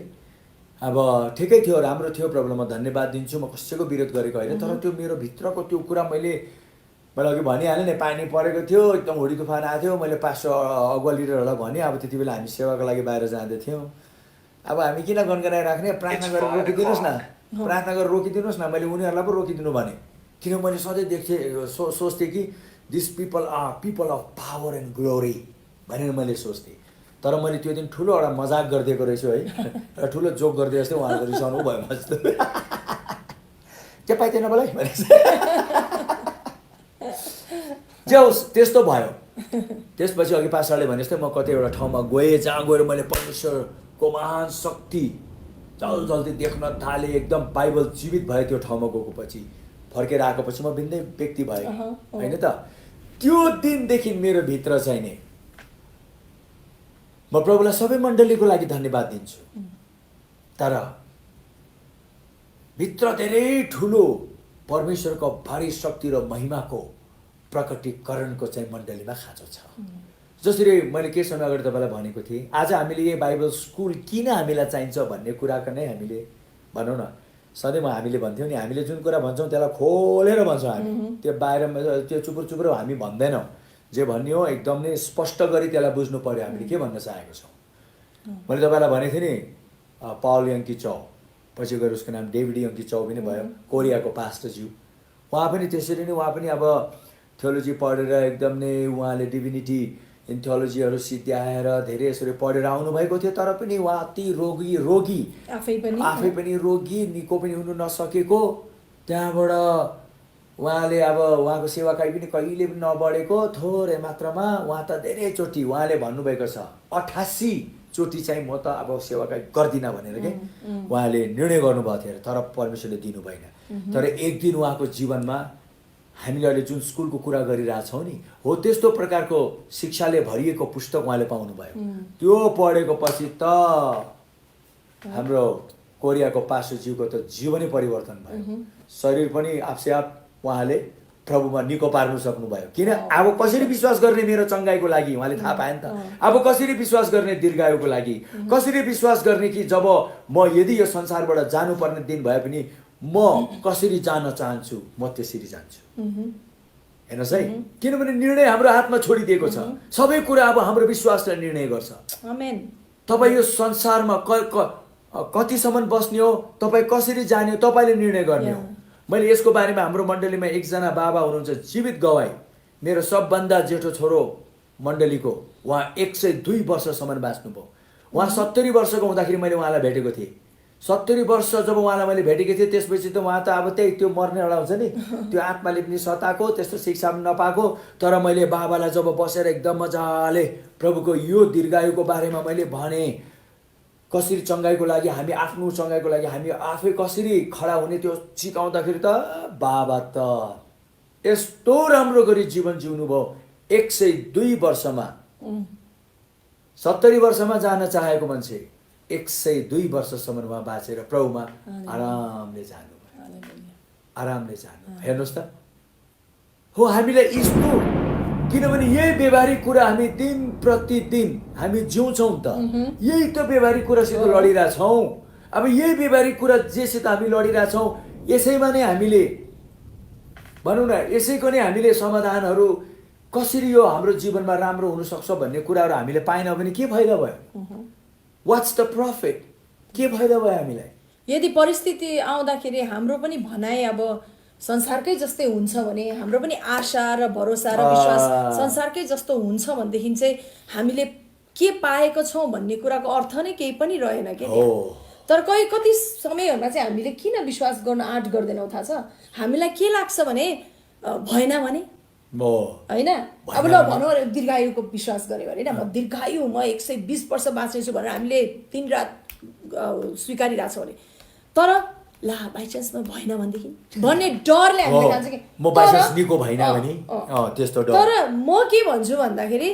अब ठिकै थियो, राम्रो थियो, प्रभुलाई म धन्यवाद दिन्छु। म कसैको विरोध गरेको होइन, तर त्यो मेरो भित्रको त्यो कुरा मैले अघि भनिहालेँ नि, पानी परेको थियो, एकदम हुडी तुफान आएको थियो। मैले पास्टर अगुवा लिडरहरूलाई भने अब त्यति बेला हामी सेवाको लागि बाहिर जाँदैथ्यौँ, अब हामी किन गनगनाइराख्ने, प्रार्थना गरेर रोकिदिनुहोस् न, प्रार्थना गरेर रोकिदिनुहोस् न। मैले उनीहरूलाई पो रोकिदिनु भने, किन मैले सधैँ देख्थेँ, सोच्थेँ कि this people are people of power and glory भनेर मैले सोच्थेँ। तर मैले त्यो दिन ठुलो एउटा मजाक गरिदिएको रहेछु है, र ठुलो जोक गरिदिए जस्तै उहाँहरूको रिसाउनु भयो जस्तो। त्यो पाइँदैन मलाई भने जे होस् त्यस्तो भयो। त्यसपछि अघि पास्टरले भने जस्तै म कतै एउटा ठाउँमा गएँ, जहाँ गएर मैले परमेश्वरको महान शक्ति जल्दी देख्न थालेँ। एकदम बाइबल जीवित भयो त्यो ठाउँमा गएको पछि। फर्केर आएको पछि म भिन्दै व्यक्ति भएँ होइन त। त्यो दिनदेखि मेरो भित्र चाहिँ नि म प्रभुलाई सबै मण्डलीको लागि धन्यवाद दिन्छु, तर भित्र धेरै ठुलो परमेश्वरको भारी शक्ति र महिमाको प्रकटीकरणको चाहिँ मण्डलीमा खाँचो छ। जसरी मैले केही समय अगाडि तपाईँलाई भनेको थिएँ, आज हामीले यो बाइबल स्कुल किन हामीलाई चाहिन्छ भन्ने कुराको नै हामीले भनौँ न, सधैँ हामीले भन्थ्यौँ नि, हामीले जुन कुरा भन्छौँ त्यसलाई खोलेर भन्छौँ हामी, त्यो बाहिर त्यो चुपुर चुपुर हामी भन्दैनौँ। जे भन्ने हो एकदम नै स्पष्ट गरी त्यसलाई बुझ्नु पऱ्यो हामीले के भन्न चाहेको छौँ। मैले तपाईँलाई भनेको थिएँ नि, पावल यङ्की चौ, पछि गएर उसको नाम डेभिड यङ्की चौ पनि भयो, कोरियाको पास्टरज्यू। उहाँ पनि त्यसरी नै, उहाँ पनि अब थियोलोजी पढेर एकदम नै उहाँले डिभिनिटी इन थियोलोजीहरू सिद्ध्याएर धेरै यसरी पढेर आउनुभएको थियो, तर पनि उहाँ अति रोगी आफै पनि रोगी, निको पनि हुनु नसकेको। त्यहाँबाट उहाँले अब उहाँको सेवाकाई पनि कहिले पनि नबढेको, थोरै मात्रामा। उहाँ त धेरैचोटि उहाँले भन्नुभएको छ 88 चोटि चाहिँ म त अब सेवाकाई गर्दिनँ भनेर के उहाँले निर्णय गर्नुभएको थियो, तर परमेश्वरले दिनु भएन। तर एक दिन उहाँको जीवनमा हामीले अहिले जुन स्कुलको कुरा गरिरहेछौँ नि, हो त्यस्तो प्रकारको शिक्षाले भरिएको पुस्तक उहाँले पाउनुभयो। त्यो पढेको पछि त हाम्रो कोरियाको पास्टरज्यूको त जीवनै परिवर्तन भयो। शरीर पनि आफसे आप उहाँले प्रभुमा निको पार्नु सक्नुभयो। किन? अब कसरी विश्वास गर्ने मेरो चङ्गाइको लागि उहाँले थाहा पाए नि त। अब कसरी विश्वास गर्ने दीर्घायुको लागि, कसरी विश्वास गर्ने कि जब म यदि यो संसारबाट जानुपर्ने दिन भए पनि म कसरी जान चाहन्छु, म त्यसरी जान्छु। हेर्नुहोस् है, किनभने निर्णय हाम्रो हातमा छोडिदिएको छ। सबै कुरा अब हाम्रो विश्वासले निर्णय गर्छ। तपाईँ यो संसारमा कतिसम्म बस्ने हो, तपाईँ कसरी जाने हो, तपाईँले निर्णय गर्ने हो। मैले यसको बारेमा हाम्रो मण्डलीमा एकजना बाबा हुनुहुन्छ, जीवित गवाई, मेरो सबभन्दा जेठो छोरो मण्डलीको, उहाँ 102 वर्षसम्म बाँच्नुभयो। उहाँ 70 वर्षको हुँदाखेरि मैले उहाँलाई भेटेको थिएँ। 70 वर्ष जब उहाँलाई मैले भेटेको थिएँ त्यसपछि त उहाँ त अब त्यही त्यो मर्ने एउटा हुन्छ नि त्यो आत्माले पनि सताएको त्यस्तो शिक्षा पनि नपाएको तर मैले बाबालाई जब बसेर एकदम मजाले प्रभुको यो दीर्घायुको बारेमा मैले भने कसरी चङ्गाइको लागि हामी आफ्नो चङ्गाइको लागि हामी आफै कसरी खडा हुने त्यो सिकाउँदाखेरि त बाबा त यस्तो राम्रो गरी जीवन जिउनु भयो 102 वर्षमा 70 वर्षमा जान चाहेको मान्छे 102 वर्षसम्म उहाँ बाँचेर प्रभुमा आरामले जानुभयो आरामले जानु हेर्नुहोस् त हो हामीलाई यस्तो किनभने यही व्यवहारिक कुरा हामी दिन प्रतिदिन हामी जिउँछौँ त यही त व्यवहारिक कुरासित लडिरहेछौँ अब यही व्यवहारिक कुरा जेसित हामी लडिरहेछौँ यसैमा नै हामीले भनौँ न यसैको नै हामीले समाधानहरू कसरी यो हाम्रो जीवनमा राम्रो हुनसक्छ भन्ने कुराहरू हामीले पाएनौँ भने के फाइदा भयो वाट्स द प्रफिट के फाइदा भयो हामीलाई यदि परिस्थिति आउँदाखेरि हाम्रो पनि भनाइ अब संसारकै जस्तै हुन्छ भने हाम्रो पनि आशा र भरोसा र विश्वास संसारकै जस्तो हुन्छ भनेदेखि चाहिँ हामीले के पाएको छौँ भन्ने कुराको अर्थ नै केही पनि रहेन के तर कति समयहरूमा चाहिँ हामीले किन विश्वास गर्न आँट गर्दैनौँ थाहा छ हामीलाई के लाग्छ भने भएन भने होइन अब ल भनौँ दीर्घायुको विश्वास गऱ्यो भने म दीर्घायु म 120 वर्ष बाँच्नेछु भनेर हामीले दिन रात स्वीकारिरहेछौँ भने तर ला बाइचान्समा भएन भनेदेखि भन्ने डरले हामीले जान्छ कि म बाइचान्स निको भएन भने त्यस्तो डर तर म के भन्छु भन्दाखेरि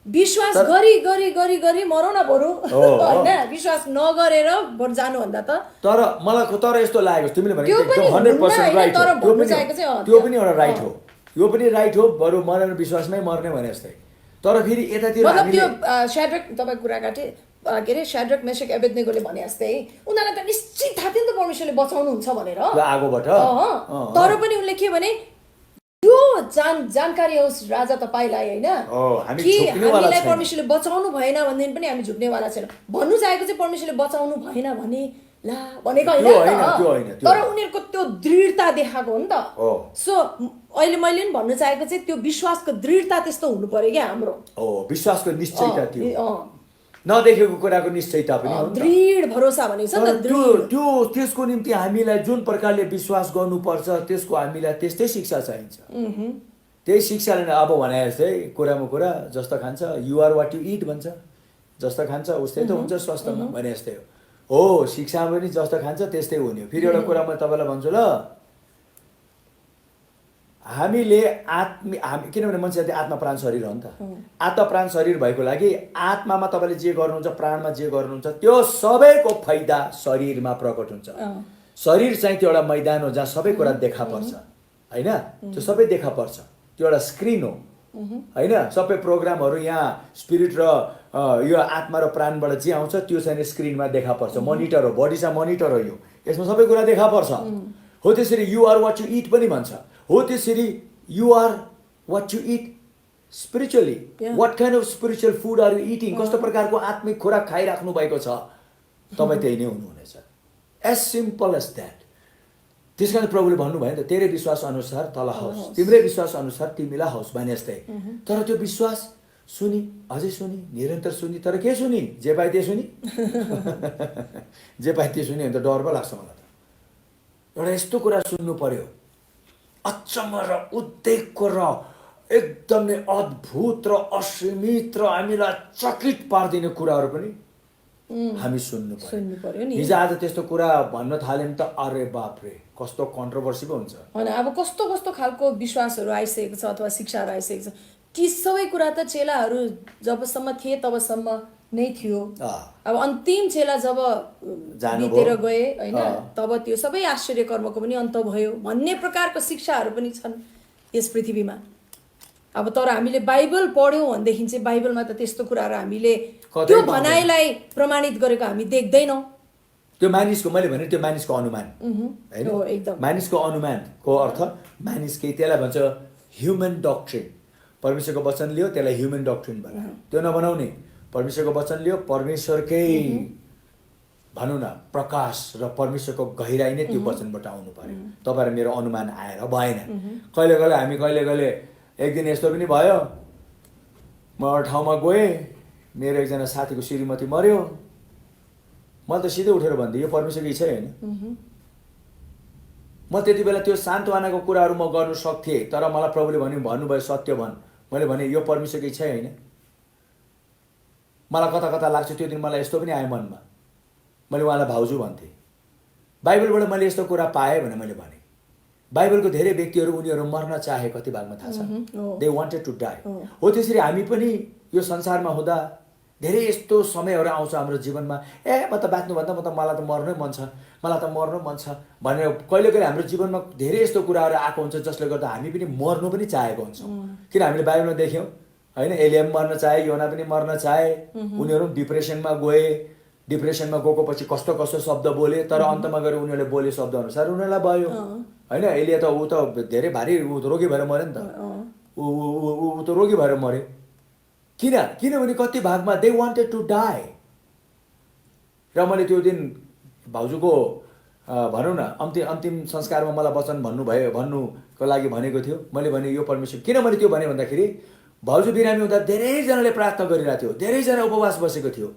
विश्वास गरी मरौ न बरु होइन विश्वास नगरेर बरु जानुभन्दा त तर मलाई तर यस्तो लागेको तिमीले भने 100% राइट त्यो पनि एउटा राइट हो यो पनि राइट हो बरु मरेर विश्वासमै मर्ने भने जस्तै तर फेरि यतातिर मतलब त्यो शाड्रक तपाईँ कुरा काटे के अरे शाड्रक मेशक अबेदनेगोले भने जस्तै उनीहरूलाई त निश्चित थाहा थियो नि त परमेश्वरले बचाउनुहुन्छ भनेर आगोबाट तर पनि उनले के भने यो जानकारी होस् राजा तपाईँलाई होइन कि हामीलाई परमेश्वरले बचाउनु भएन भनेदेखि पनि हामी झुक्नेवाला छैन भन्नु चाहेको चाहिँ परमेश्वरले बचाउनु भएन भने ला भनेको होइन तर उनीहरूको त्यो दृढता देखाएको हो नि त सो अहिले मैले पनि भन्नु चाहेको चाहिँ त्यो विश्वासको दृढता त्यस्तो हुनु पर्यो क्या हाम्रो विश्वासको निश्चयता त्यो नदेखेको कुराको निश्चयता पनि हो दृढ भरोसा भनेको छ नि त त्यो त्यसको निम्ति हामीलाई जुन प्रकारले विश्वास गर्नुपर्छ त्यसको हामीलाई त्यस्तै शिक्षा चाहिन्छ त्यही शिक्षाले अब भने जस्तै कुरामा कुरा जस्तो खान्छ युआर वाट यु इट भन्छ जस्तो खान्छ उस्तै त हुन्छ स्वास्थ्यमा भने जस्तै हो शिक्षामा पनि जस्तो खान्छ त्यस्तै हुने हो फेरि एउटा कुरा म तपाईँलाई भन्छु ल हामीले किनभने मान्छे आत्मा प्राण शरीर हो नि त आत्मा प्राण शरीर भएको लागि आत्मामा तपाईँले जे गर्नुहुन्छ प्राणमा जे गर्नुहुन्छ त्यो सबैको फाइदा शरीरमा प्रकट हुन्छ शरीर चाहिँ त्यो एउटा मैदान हो जहाँ सबै कुरा देखा पर्छ होइन त्यो सबै देखा पर्छ त्यो एउटा स्क्रिन हो होइन सबै प्रोग्रामहरू यहाँ स्पिरिट र यो आत्मा र प्राणबाट जे आउँछ त्यो चाहिँ स्क्रिनमा देखा पर्छ मोनिटर हो बडी चाहिँ मोनिटर हो यो यसमा सबै कुरा देखा पर्छ हो त्यसरी युआर वाट यु इट पनि भन्छ हो त्यसरी you're what you eat spiritually what kind of spiritual food are you eating कस्तो प्रकारको आत्मिक खुराक खाइराख्नु भएको छ तपाईँ त्यही नै हुनुहुनेछ एज सिम्पल एज द्याट त्यस कारण प्रभुले भन्नुभयो नि त तेरै विश्वास अनुसार तल होस् तिम्रै विश्वास अनुसार तिमीलाई होस् भने जस्तै तर त्यो विश्वास सुनि अझै सुनि निरन्तर सुनि तर के सुनि जे पाए त्यो सुनि जे पाए त्यो सुनि भने त डर पो लाग्छ मलाई त एउटा यस्तो कुरा सुन्नु पर्यो अचम्म र उद्वेगको र एकदमै अद्भुत र असीमित र हामीलाई चकित पारिदिने कुराहरू पनि हामी सुन्नु पर्यो हिजो आज त्यस्तो कुरा भन्न थाल्यौँ त अरे बापरे कस्तो कन्ट्रोभर्सी पो हुन्छ होइन अब कस्तो कस्तो खालको विश्वासहरू आइसकेको छ अथवा शिक्षाहरू आइसकेको छ ती सबै कुरा त चेलाहरू जबसम्म थिए तबसम्म नै थियो अब अन्तिम चेला जब बितेर गए होइन तब त्यो सबै आश्चर्य कर्मको पनि अन्त भयो भन्ने प्रकारको शिक्षाहरू पनि छन् यस पृथ्वीमा अब तर हामीले बाइबल पढ्यौँ भनेदेखि चाहिँ बाइबलमा त त्यस्तो कुराहरू हामीले त्यो भनाइलाई प्रमाणित गरेको हामी देख्दैनौँ त्यो मानिसको मैले भने त्यो मानिसको अनुमान होइन मानिसको अनुमानको अर्थ मानिस केही त्यसलाई भन्छ ह्युमन डक्ट्रिन परमेश्वरको वचन लियो त्यसलाई ह्युमन डक्ट्रिन बनायो त्यो नबनाउने परमेश्वरको वचन लियो परमेश्वरकै भनौँ न प्रकाश र परमेश्वरको गहिराई नै त्यो वचनबाट आउनु पर्यो तपाईँ मेरो अनुमान आएर भएन कहिले कहिले एक दिन यस्तो पनि भयो म एउटा ठाउँमा गएँ मेरो एकजना साथीको श्रीमती मर्यो मैले त सिधै उठेर भनिदिएँ यो परमेश्वरको इच्छै होइन। म त्यति बेला त्यो सान्त्वनाको कुराहरू म गर्नु सक्थेँ, तर मलाई प्रभुले भन्नुभयो सत्य भन्। मैले भने यो परमेश्वरको इच्छै होइन। मलाई कता कता लाग्छ त्यो दिन मलाई यस्तो पनि आयो मनमा। मैले उहाँलाई भाउजू भन्थेँ। बाइबलबाट मैले यस्तो कुरा पाएँ भने मैले भने। बाइबलको धेरै व्यक्तिहरू उनीहरू मर्न चाहे कति भागमा थाहा छ? They wanted to die. हो त्यसरी हामी पनि यो संसारमा हुँदा धेरै यस्तो समयहरू आउँछ हाम्रो जीवनमा, म त बाँच्नुभन्दा मलाई त मर्नै मन छ, मलाई त मर्नु मन छ भनेर कहिले कहिले हाम्रो जीवनमा धेरै यस्तो कुराहरू आएको हुन्छ जसले गर्दा हामी पनि मर्नु पनि चाहेको हुन्छौँ। किन हामीले बाइबलमा देख्यौँ होइन, एलिया पनि मर्न चाहे, योना पनि मर्न चाहे, उनीहरू पनि डिप्रेसनमा गए। डिप्रेसनमा गएको पछि कस्तो कस्तो शब्द बोले, तर अन्तमा गएर उनीहरूले बोले शब्द अनुसार उनीहरूलाई भयो होइन। एलिया त ऊ त धेरै भारी रोगी भएर मऱ्यो नि त, ऊ त रोगी भएर मऱ्यो। किनभने कति भागमा दे वान्टेड टु डाई। र मैले त्यो दिन भाउजूको भनौँ न अन्तिम संस्कारमा मलाई वचन भन्नुको लागि भनेको थियो। मैले भने यो परमेश्वर, किन मैले त्यो भने भन्दाखेरि भाउजू बिरामी हुँदा धेरैजनाले प्रार्थना गरिरहेको थियो, धेरैजना उपवास बसेको थियो।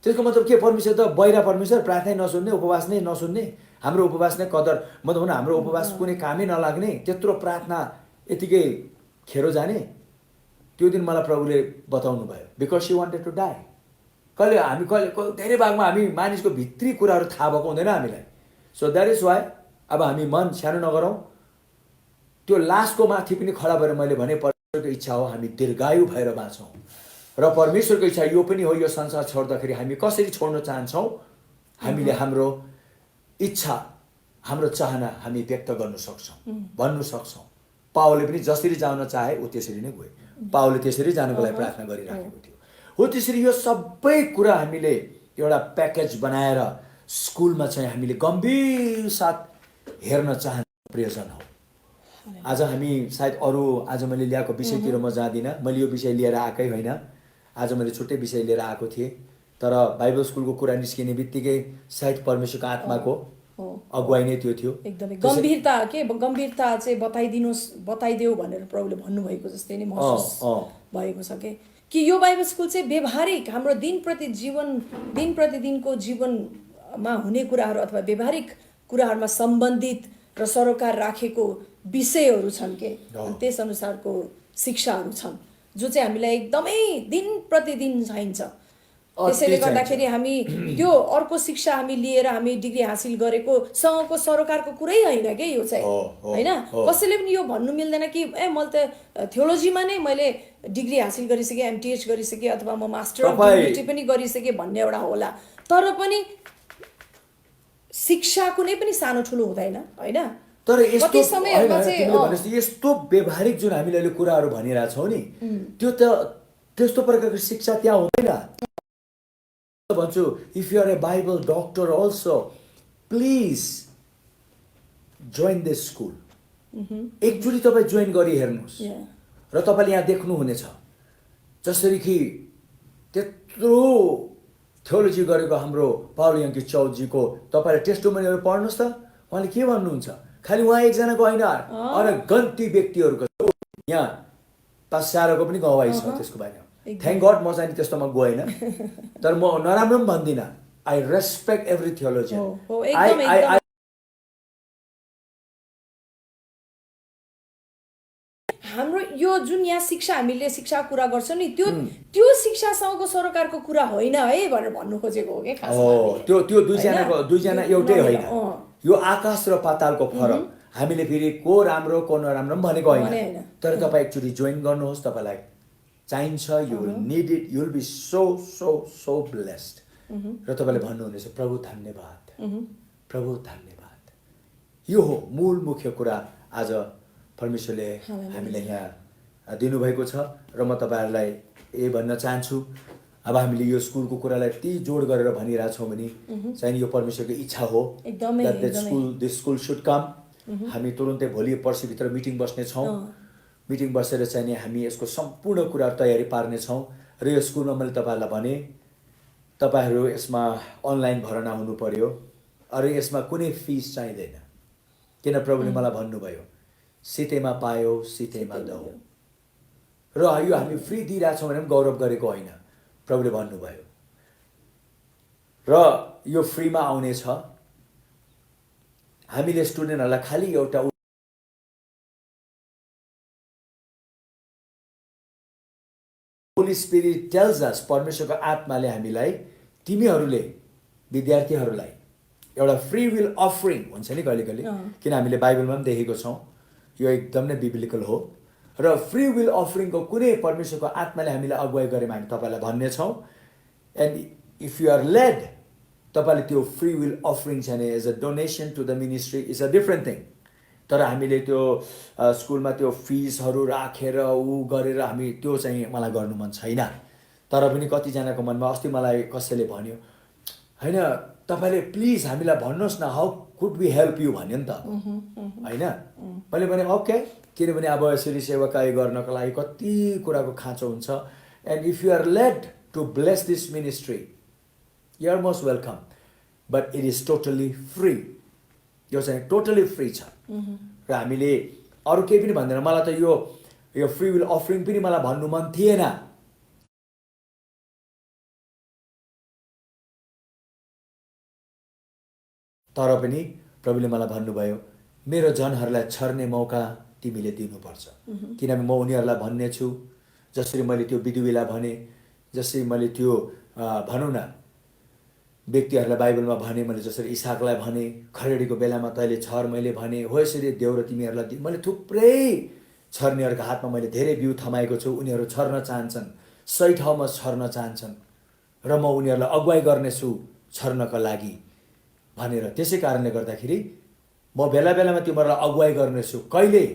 त्यसको मतलब के? परमेश्वर त बहिरा परमेश्वर, प्रार्थनै नसुन्ने, उपवास नै नसुन्ने। हाम्रो उपवास नै कदर मतलब हाम्रो उपवास कुनै कामै नलाग्ने, त्यत्रो प्रार्थना यतिकै खेरो जाने। त्यो दिन मलाई प्रभुले बताउनु भयो, because she wanted to die. कहिले धेरै भागमा हामी मानिसको भित्री कुराहरू थाहा भएको हुँदैन हामीलाई। सो द्याट इज वाइ अब हामी मन सानो नगरौँ। त्यो लासको माथि पनि खडा भएर मैले भने परमेश्वरको इच्छा हो हामी दीर्घायु भएर बाँचौँ, र परमेश्वरको इच्छा यो पनि हो यो संसार छोड्दाखेरि हामी कसरी छोड्न चाहन्छौँ, हामीले हाम्रो इच्छा हाम्रो चाहना हामी व्यक्त गर्न सक्छौँ, भन्नु सक्छौँ। पावलले पनि जसरी जान चाहे ऊ त्यसरी नै गए। पावलले त्यसरी जानको लागि प्रार्थना गरिराखेको थियो। हो त्यसरी यो सबै कुरा हामीले एउटा प्याकेज बनाएर स्कुलमा चाहिँ हामीले गम्भीर साथ हेर्न चाहने प्रयोजन हो। आज हामी सायद अरू आज मैले ल्याएको विषयतिर म जाँदिनँ, मैले यो विषय लिएर आएकै होइन। आज मैले छुट्टै विषय लिएर आएको थिएँ, तर बाइबल स्कुलको कुरा निस्किने बित्तिकै सायद परमेश्वरको आत्माको अगुवाई नै त्यो थियो। एकदमै गम्भीरता चाहिँ बताइदेऊ भनेर प्रभुले भन्नुभएको जस्तै नै महसुस भएको छ कि यो बाइबल स्कुल चाहिँ व्यवहारिक हाम्रो दिन प्रतिदिनको जीवनमा हुने कुराहरू अथवा व्यवहारिक कुराहरूमा सम्बन्धित र सरोकार राखेको विषयहरू छन् के, त्यस अनुसारको शिक्षाहरू छन् जो चाहिँ हामीलाई एकदमै दिन प्रतिदिन चाहिन्छ। त्यसैले गर्दाखेरि हामी त्यो अर्को शिक्षा हामी लिएर हामी डिग्री हासिल गरेको सँगको सरोकारको कुरै होइन के यो चाहिँ होइन। कसैले पनि यो भन्नु मिल्दैन कि मैले त थियोलोजीमा नै मैले डिग्री हासिल गरिसकेँ, एमटिएच गरिसकेँ अथवा म मास्टर अफ डिग्री पनि गरिसकेँ भन्ने एउटा होला, तर पनि शिक्षा कुनै पनि सानो ठुलो हुँदैन होइन। तर यस्तो व्यवहारिक जुन हामीले अहिले कुराहरू भनिरहेछौँ नि, त्यो त त्यस्तो प्रकारको शिक्षा त्यहाँ हुँदैन। भन्छु if you are a Bible doctor also please join this school. एकचोटि तपाईँ जोइन गरी हेर्नुहोस् र तपाईँले यहाँ देख्नुहुनेछ जसरी कि त्यत्रो थियोलोजी गरेको हाम्रो पावल याङ्की चौधरीको तपाईँले टेस्टोमनीहरू पढ्नुहोस् त, उहाँले के भन्नुहुन्छ। खालि उहाँ एकजनाको होइन, अनगन्ती व्यक्तिहरूको यहाँ पास्यारको पनि गवाही छ त्यसको बारेमा। थ्याङ्क गड म चाहिँ त्यस्तोमा गएन, तर म नराम्रो पनि भन्दिनँ। I respect every theologian. हाम्रो यो जुन यहाँ शिक्षा हामीले शिक्षा कुरा गर्छौँ नि त्यो शिक्षासँगको सरोकारको कुरा होइन है भनेर भन्नु खोजेको हो कि खासमा। त्यो दुईजना एउटै होइन, यो आकाश र पातालको फरक। हामीले फेरि को राम्रो को नराम्रो पनि भनेको होइन, तर तपाईँ एकचोटि जोइन गर्नुहोस्, तपाईँलाई चाहिन्छ, you will need it, you will be so so so blessed. र तपाईँले भन्नुहुनेछ प्रभु धन्यवाद, प्रभु धन्यवाद। यो हो मूल मुख्य कुरा आज परमेश्वरले हामीलाई यहाँ दिनुभएको छ। र म तपाईँहरूलाई यही भन्न चाहन्छु, अब हामीले यो स्कुलको कुरालाई यति जोड गरेर भनिरहेछौँ भने चाहिँ यो परमेश्वरको इच्छा हो दिस स्कुल सुड कम। हामी तुरुन्तै भोलि पर्सिभित्र मिटिङ बस्नेछौँ। मिटिङ बसेर चाहिँ नि हामी यसको सम्पूर्ण कुराहरू तयारी पार्नेछौँ। र यो स्कुलमा मैले तपाईँहरूलाई भने तपाईँहरू यसमा अनलाइन भर्ना हुनु पर्यो, अरू यसमा कुनै फिस चाहिँदैन। किन प्रभुले मलाई भन्नुभयो सितेमा पायो सितेमा दऊ। र यो हामी फ्री दिइरहेछौँ भने पनि गौरव गरेको होइन, प्रभुले भन्नुभयो। र यो फ्रीमा आउनेछ। हामीले स्टुडेन्टहरूलाई खालि एउटा होली स्पिरिट टेल्स अस, परमेश्वरको आत्माले हामीलाई, तिमीहरूले विद्यार्थीहरूलाई एउटा फ्री विल अफरिङ हुन्छ नि कहिले कहिले, किन हामीले बाइबलमा पनि देखेको छौँ, यो एकदम नै बिब्लिकल हो। र फ्री विल अफरिङको कुनै परमेश्वरको आत्माले हामीलाई अगुवाई गरेमा हामी तपाईँलाई भन्नेछौँ। And if you are led, तपाईँले त्यो फ्री विल अफरिङ छ भने as a donation to the ministry is a different thing. तर हामीले त्यो स्कुलमा त्यो फिसहरू राखेर गरेर हामी त्यो चाहिँ मलाई गर्नु मन छैन। तर पनि कतिजनाको मनमा, अस्ति मलाई कसैले भन्यो, होइन तपाईँले प्लिज हामीलाई भन्नुहोस् न, how could we help you भन्यो नि त, होइन। मैले भने ओके, किनभने अब यसरी सेवाकाई गर्नको लागि कति कुराको खाँचो हुन्छ। And if you are led to bless this ministry, you are most welcome, but it is totally free. यो चाहिँ टोटली फ्री छ। र हामीले अरू केही पनि भन्दैन। मलाई त यो फ्री विल अफरिङ पनि मलाई भन्नु मन थिएन, तर पनि प्रभुले मलाई भन्नुभयो, मेरो जनहरूलाई छर्ने मौका तिमीले दिनुपर्छ। किनभने म उनीहरूलाई भन्ने छु, जसरी मैले त्यो विधुवीलाई भने, जसरी मैले त्यो भनौँ न व्यक्तिहरूलाई बाइबलमा भने, मैले जसरी इसाकलाई भने, खरेडीको बेलामा तैँले छर मैले भने, हो यसरी देव र तिमीहरूलाई दि। मैले थुप्रै छर्नेहरूको हातमा मैले धेरै बिउ थमाएको छु। उनीहरू छर्न चाहन्छन्, सही ठाउँमा छर्न चाहन्छन्, र म उनीहरूलाई अगुवाई गर्नेछु छर्नका लागि भनेर। त्यसै कारणले गर्दाखेरि म बेला बेलामा तिमीहरूलाई अगुवाई गर्नेछु, कहिले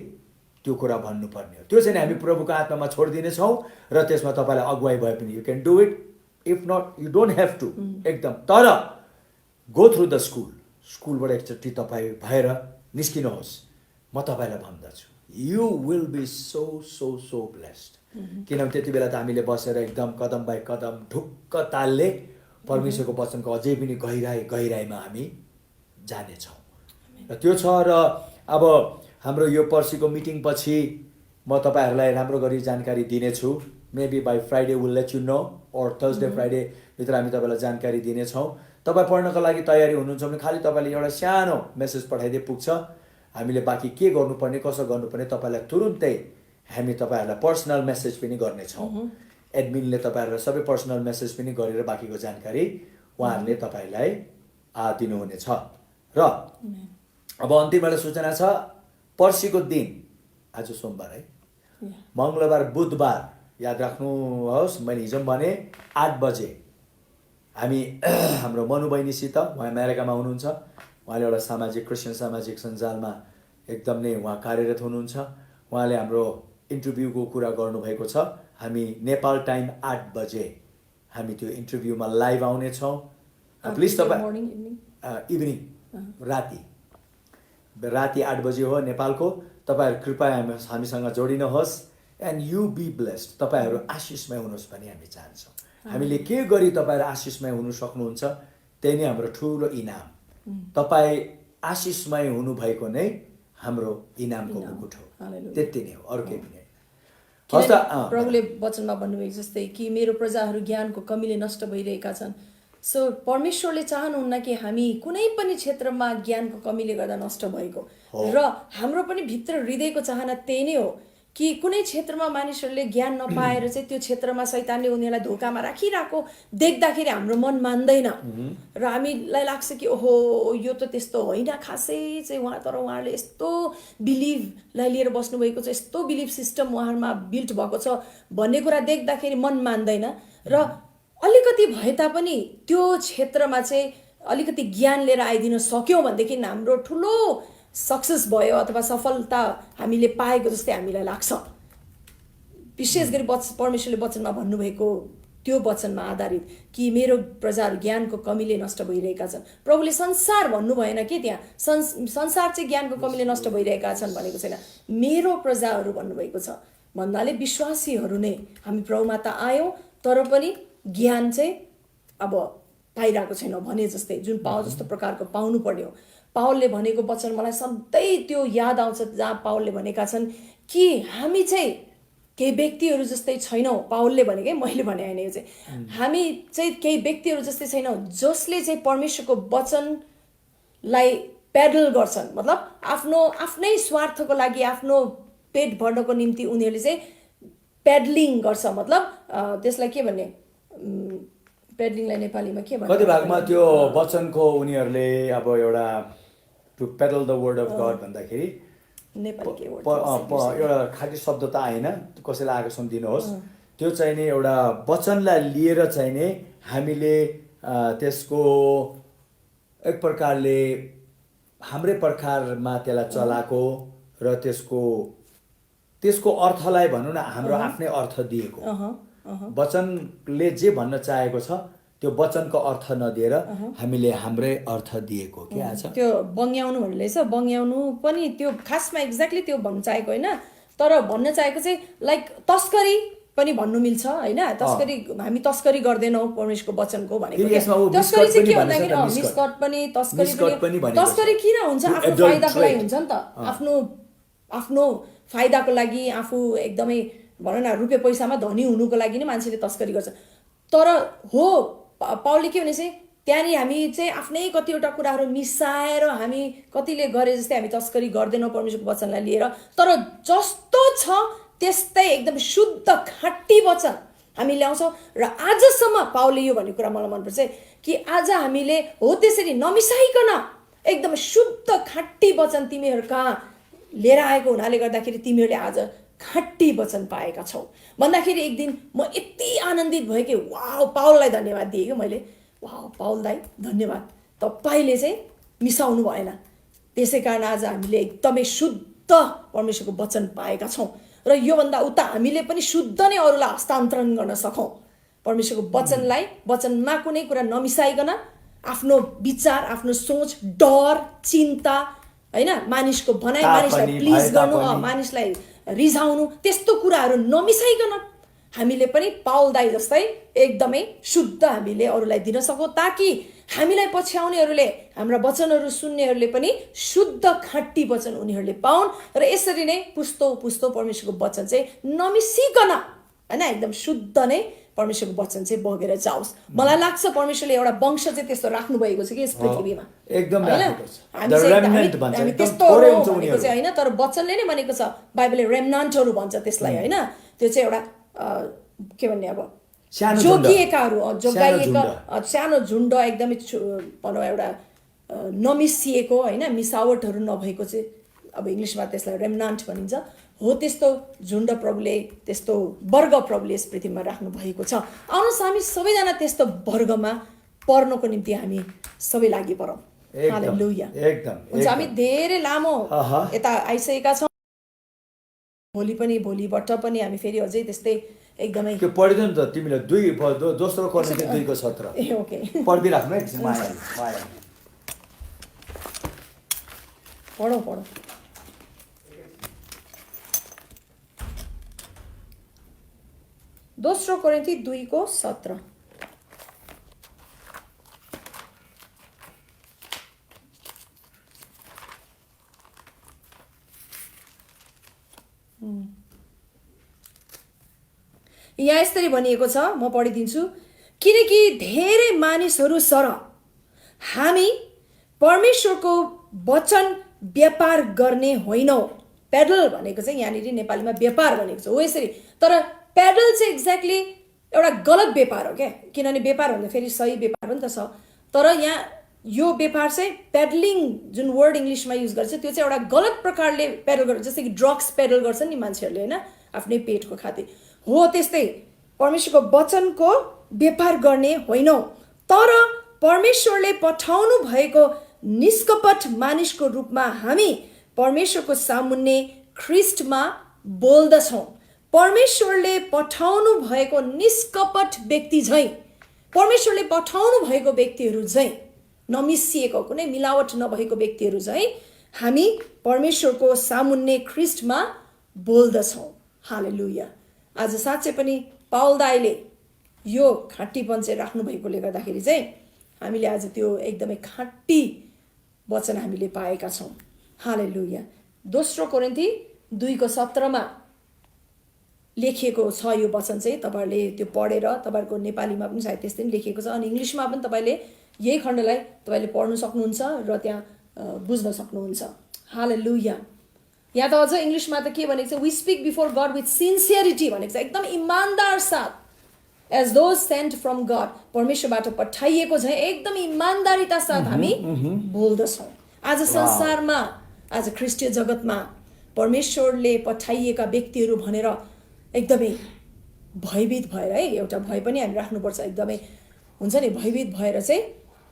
त्यो कुरा भन्नुपर्ने हो। त्यो चाहिँ हामी प्रभुको आत्मामा छोडिदिनेछौँ, र त्यसमा तपाईँलाई अगुवाई भए पनि you can do it, if not you don't have to एकदम। तर गो थ्रु द स्कुलबाट एकचोटि तपाईँ भएर निस्किनुहोस्। म तपाईँलाई भन्दछु, you will be so so so blessed. किनभने त्यति बेला त हामीले बसेर एकदम कदम बाई कदम ढुक्क तालले परमेश्वरको वचनको अझै पनि गहिराइमा हामी जानेछौँ। र त्यो छ। र अब हाम्रो यो पर्सिको मिटिङ पछि म तपाईँहरूलाई राम्रो गरी जानकारी दिनेछु। Maybe by Friday will let you know, और थर्सडे फ्राइडे भित्र हामी तपाईँलाई जानकारी दिनेछौँ। तपाईँ पढ्नको लागि तयारी हुनुहुन्छ भने खालि तपाईँले एउटा सानो मेसेज पठाइदिए पुग्छ। हामीले बाँकी के गर्नुपर्ने, कसो गर्नुपर्ने तपाईँलाई तुरुन्तै हामी तपाईँहरूलाई पर्सनल मेसेज पनि गर्नेछौँ। एडमिनले तपाईँहरूलाई सबै पर्सनल मेसेज पनि गरेर बाँकीको जानकारी उहाँहरूले तपाईँलाई दिनुहुनेछ। र अब अन्तिम एउटा सूचना छ, पर्सिको दिन, आज सोमबार है, मङ्गलबार बुधबार याद राख्नुहोस्, मैले हिजो भने 8 बजे हामी हाम्रो मनु बहिनीसित, उहाँ अमेरिकामा हुनुहुन्छ, उहाँले एउटा क्रिस्चियन सामाजिक सञ्जालमा एकदम नै उहाँ कार्यरत हुनुहुन्छ। उहाँले हाम्रो इन्टरभ्यूको कुरा गर्नुभएको छ। हामी नेपाल टाइम 8 बजे हामी त्यो इन्टरभ्यूमा लाइभ आउनेछौँ। प्लिज तपाईँ इभिनिङ राति 8 बजे हो नेपालको। तपाईँहरू कृपया हामीसँग जोडिनुहोस्। And you be blessed. तपाईँहरू आशिषमय हुनुहोस् भन्ने हामी चाहन्छौँ। हामीले के गरी तपाईँहरू आशिषमय हुनु सक्नुहुन्छ, त्यही नै हाम्रो ठुलो इनाम। तपाईँ आशिषमय हुनुभएको नै हाम्रो इनामको मुकुट हो। त्यति नै हो, अरू केही पनि। प्रभुले वचनमा भन्नुभएको जस्तै कि मेरो प्रजाहरू ज्ञानको कमीले नष्ट भइरहेका छन्। सो परमेश्वरले चाहनुहुन्न कि हामी कुनै पनि क्षेत्रमा ज्ञानको कमीले गर्दा नष्ट भएको, र हाम्रो पनि भित्र हृदयको चाहना त्यही नै हो कि कुनै क्षेत्रमा मानिसहरूले ज्ञान नपाएर चाहिँ त्यो क्षेत्रमा शैतानले उनीहरूलाई धोकामा राखिरहेको देख्दाखेरि हाम्रो मन मान्दैन, र हामीलाई लाग्छ कि ओहो यो त त्यस्तो होइन खासै चाहिँ उहाँ, तर उहाँहरूले यस्तो बिलिभलाई लिएर बस्नुभएको छ, यस्तो बिलिभ सिस्टम उहाँहरूमा बिल्ट भएको छ भन्ने कुरा देख्दाखेरि मन मान्दैन। र अलिकति भए तापनि त्यो क्षेत्रमा चाहिँ अलिकति ज्ञान लिएर आइदिन सक्यौँ भनेदेखि हाम्रो ठुलो सक्सेस भयो अथवा सफलता हामीले पाएको जस्तै हामीलाई लाग्छ। विशेष गरी परमेश्वरले वचनमा भन्नुभएको त्यो वचनमा आधारित कि मेरो प्रजाहरू ज्ञानको कमीले नष्ट भइरहेका छन्। प्रभुले संसार भन्नु भएन कि त्यहाँ संसार चाहिँ ज्ञानको कमीले नष्ट भइरहेका छन् भनेको छैन, मेरो प्रजाहरू भन्नुभएको छ। भन्नाले विश्वासीहरू नै हामी प्रभुमा त आयौँ, तर पनि ज्ञान चाहिँ अब पाइरहेको छैन भने जस्तै, जुन जस्तो प्रकारको पाउनु पर्ने हो। पावलले भनेको वचन मलाई सधैँ त्यो याद आउँछ, जहाँ पावलले भनेका छन् कि हामी चाहिँ केही व्यक्तिहरू जस्तै छैनौँ। पाउलले भने के मैले भने होइन, यो चाहिँ हामी चाहिँ केही व्यक्तिहरू जस्तै छैनौँ जसले चाहिँ परमेश्वरको वचनलाई प्याडल गर्छन्। मतलब आफ्नै स्वार्थको लागि, आफ्नो पेट भर्नको निम्ति उनीहरूले चाहिँ प्याडलिङ गर्छ। मतलब त्यसलाई के भन्ने, प्याडलिङलाई नेपालीमा के भन्छ? कति भागमा त्यो वचनको उनीहरूले अब एउटा to peddle the word of God भन्दाखेरि नेपाली के वर्ड एउटा खाली शब्द त आएन, कसैलाई आएको सम्झिनुहोस्। त्यो चाहिँ नि एउटा वचनलाई लिएर चाहिँ नि हामीले त्यसको एक प्रकारले हाम्रै प्रकारमा त्यसलाई चलाएको र त्यसको अर्थलाई भनौँ न हाम्रो आफ्नै अर्थ दिएको। वचनले जे भन्न चाहेको छ त्यो वचनको अर्थ नदिएर हामीले हाम्रै अर्थ दिएको के आछ। त्यो बङ्ग्याउनु भन्ने रहेछ। बङ्ग्याउनु पनि त्यो खासमा एक्ज्याक्टली त्यो भन्न चाहेको होइन, तर भन्न चाहेको चाहिँ लाइक तस्करी पनि भन्नु मिल्छ होइन। तस्करी, हामी तस्करी गर्दैनौँ परमेश्वरको वचनको भनेको। तस्करी चाहिँ के भन्दाखेरि मिसकट पनि, तस्करी किन हुन्छ? आफ्नो फाइदाको लागि हुन्छ नि त। आफ्नो फाइदाको लागि, आफू एकदमै भनौँ न रुपियाँ पैसामा धनी हुनुको लागि नै मान्छेले तस्करी गर्छ। तर हो पाउलले के भने चाहिँ त्यहाँनिर हामी चाहिँ आफ्नै कतिवटा कुराहरू मिसाएर हामी कतिले गरे जस्तै हामी तस्करी गर्दैनौँ परमेश्वरको वचनलाई लिएर। तर जस्तो छ त्यस्तै एकदम शुद्ध खाटी वचन हामी ल्याउँछौँ। र आजसम्म पाउलले यो भन्ने कुरा मलाई मनपर्छ कि आज हामीले हो त्यसरी नमिसाइकन एकदम शुद्ध खाटी वचन तिमीहरू कहाँ लिएर आएको हुनाले गर्दाखेरि तिमीहरूले आज खाटी वचन पाएका छौ भन्दाखेरि एक दिन म यति आनन्दित भएँ कि वाह, पाउललाई धन्यवाद दिएँ कि मैले। वाह पाउल दाइ धन्यवाद, तपाईँले चाहिँ मिसाउनु भएन। त्यसै कारण आज हामीले एकदमै शुद्ध परमेश्वरको वचन पाएका छौँ र योभन्दा उता हामीले पनि शुद्ध नै अरूलाई हस्तान्तरण गर्न सकौँ। परमेश्वरको वचनलाई, वचनमा कुनै कुरा नमिसाइकन आफ्नो विचार, आफ्नो सोच, डर, चिन्ता होइन, मानिसको भनाइ, मानिसलाई प्लिज गर्नु, मानिसलाई रिझाउनु, त्यस्तो कुराहरू नमिसाइकन हामीले पनि पाउल दाइ जस्तै एकदमै शुद्ध हामीले अरूलाई दिन सकौँ, ताकि हामीलाई पछ्याउनेहरूले, हाम्रा वचनहरू सुन्नेहरूले पनि शुद्ध खाटी वचन उनीहरूले पाउन् र यसरी नै पुस्तो पुस्तो परमेश्वरको वचन चाहिँ नमिसिकन होइन एकदम शुद्ध नै परमेश्वरको वचन चाहिँ बगेर जाओस्। मलाई लाग्छ परमेश्वरले एउटा वंश चाहिँ त्यस्तो राख्नु भएको छ कि यस पृथ्वीमा एकदम हामी त्यस्तो भनेको चाहिँ होइन, तर वचनले नै भनेको छ। बाइबलले रेमनान्टहरू भन्छ त्यसलाई होइन। त्यो चाहिँ एउटा के भन्ने अब जोगिएकाहरू, जोगाइएका सानो झुन्ड, एकदमै भनौँ एउटा नमिसिएको होइन, मिसावटहरू नभएको चाहिँ अब इङ्ग्लिसमा त्यसलाई रेमनान्ट भनिन्छ। हो त्यस्तो झुन्ड प्रभुले, त्यस्तो वर्ग प्रभुले यस पृथ्वीमा राख्नु भएको छ। आउनुहोस् हामी सबैजना त्यस्तो वर्गमा पर्नको निम्ति हामी सबै लागि परौँ। हालेलुया। हुन्छ, हामी धेरै लामो यता आइसकेका छौँ। भोलिबाट पनि हामी फेरि अझै त्यस्तै एकदमै त्यो पढिदियो नि त तिमीले दोस्रो कोरिन्थी 2:17 ए ओके पढिदिइराख्नु है। माया पढौँ। दोस्रो कोरिन्थी 2:17। यहाँ यसरी भनिएको छ, म पढिदिन्छु। किनकि धेरै मानिसहरू सरह हामी परमेश्वरको वचन व्यापार गर्ने होइनौँ। पेडल भनेको चाहिँ यहाँनिर नेपालीमा व्यापार भनेको छ हो यसरी। तर पेडल चाहिँ एक्ज्याक्टली एउटा गलत व्यापार हो क्या, किनभने व्यापार भन्दा फेरि सही व्यापार पनि त छ। तर यहाँ यो व्यापार चाहिँ पेडलिङ जुन वर्ड इङ्ग्लिसमा युज गर्छ त्यो चाहिँ एउटा गलत प्रकारले पेडल गर्छ। जस्तै कि ड्रग्स पेडल गर्छन् नि मान्छेहरूले होइन, आफ्नै पेटको खातिर। हो त्यस्तै परमेश्वरको वचनको व्यापार गर्ने होइनौँ, तर परमेश्वरले पठाउनु भएको निष्कपट मानिसको रूपमा हामी परमेश्वरको सामुन्ने ख्रिस्टमा बोल्दछौँ। परमेश्वरले पठाउनु भएको निष्कपट व्यक्ति झैँ, परमेश्वरले पठाउनु भएको व्यक्तिहरू झैँ, नमिसिएको कुनै मिलावट नभएको व्यक्तिहरू झैँ हामी परमेश्वरको सामुन्ने ख्रिस्टमा बोल्दछौँ। हालेलुया। आज साँच्चै पनि पाउल दाइले यो खाटीपन चाहिँ राख्नु भएकोले गर्दाखेरि चाहिँ हामीले आज त्यो एकदमै खाटी वचन हामीले पाएका छौँ। हालेलुया। दोस्रो कोरिन्थी 2:17 लेखिएको छ यो वचन चाहिँ तपाईँहरूले त्यो पढेर तपाईँहरूको नेपालीमा पनि सायद त्यस्तै पनि लेखिएको छ अनि इङ्ग्लिसमा पनि तपाईँले यही खण्डलाई तपाईँले पढ्न सक्नुहुन्छ र त्यहाँ बुझ्न सक्नुहुन्छ। हालेलुया। यहाँ त अझ इङ्ग्लिसमा त के भनेको छ, we speak before God with sincerity भनेको छ, एकदम इमान्दार साथ, as those sent from God, परमेश्वरबाट पठाइएको छ, एकदम इमान्दारिता साथ हामी बोल्दछौँ। आज संसारमा, आज ख्रिस्टीय जगतमा परमेश्वरले पठाइएका व्यक्तिहरू भनेर एकदमै भयभीत भएर है, एउटा भय पनि हामी राख्नुपर्छ, एकदमै हुन्छ नि भयभीत भएर चाहिँ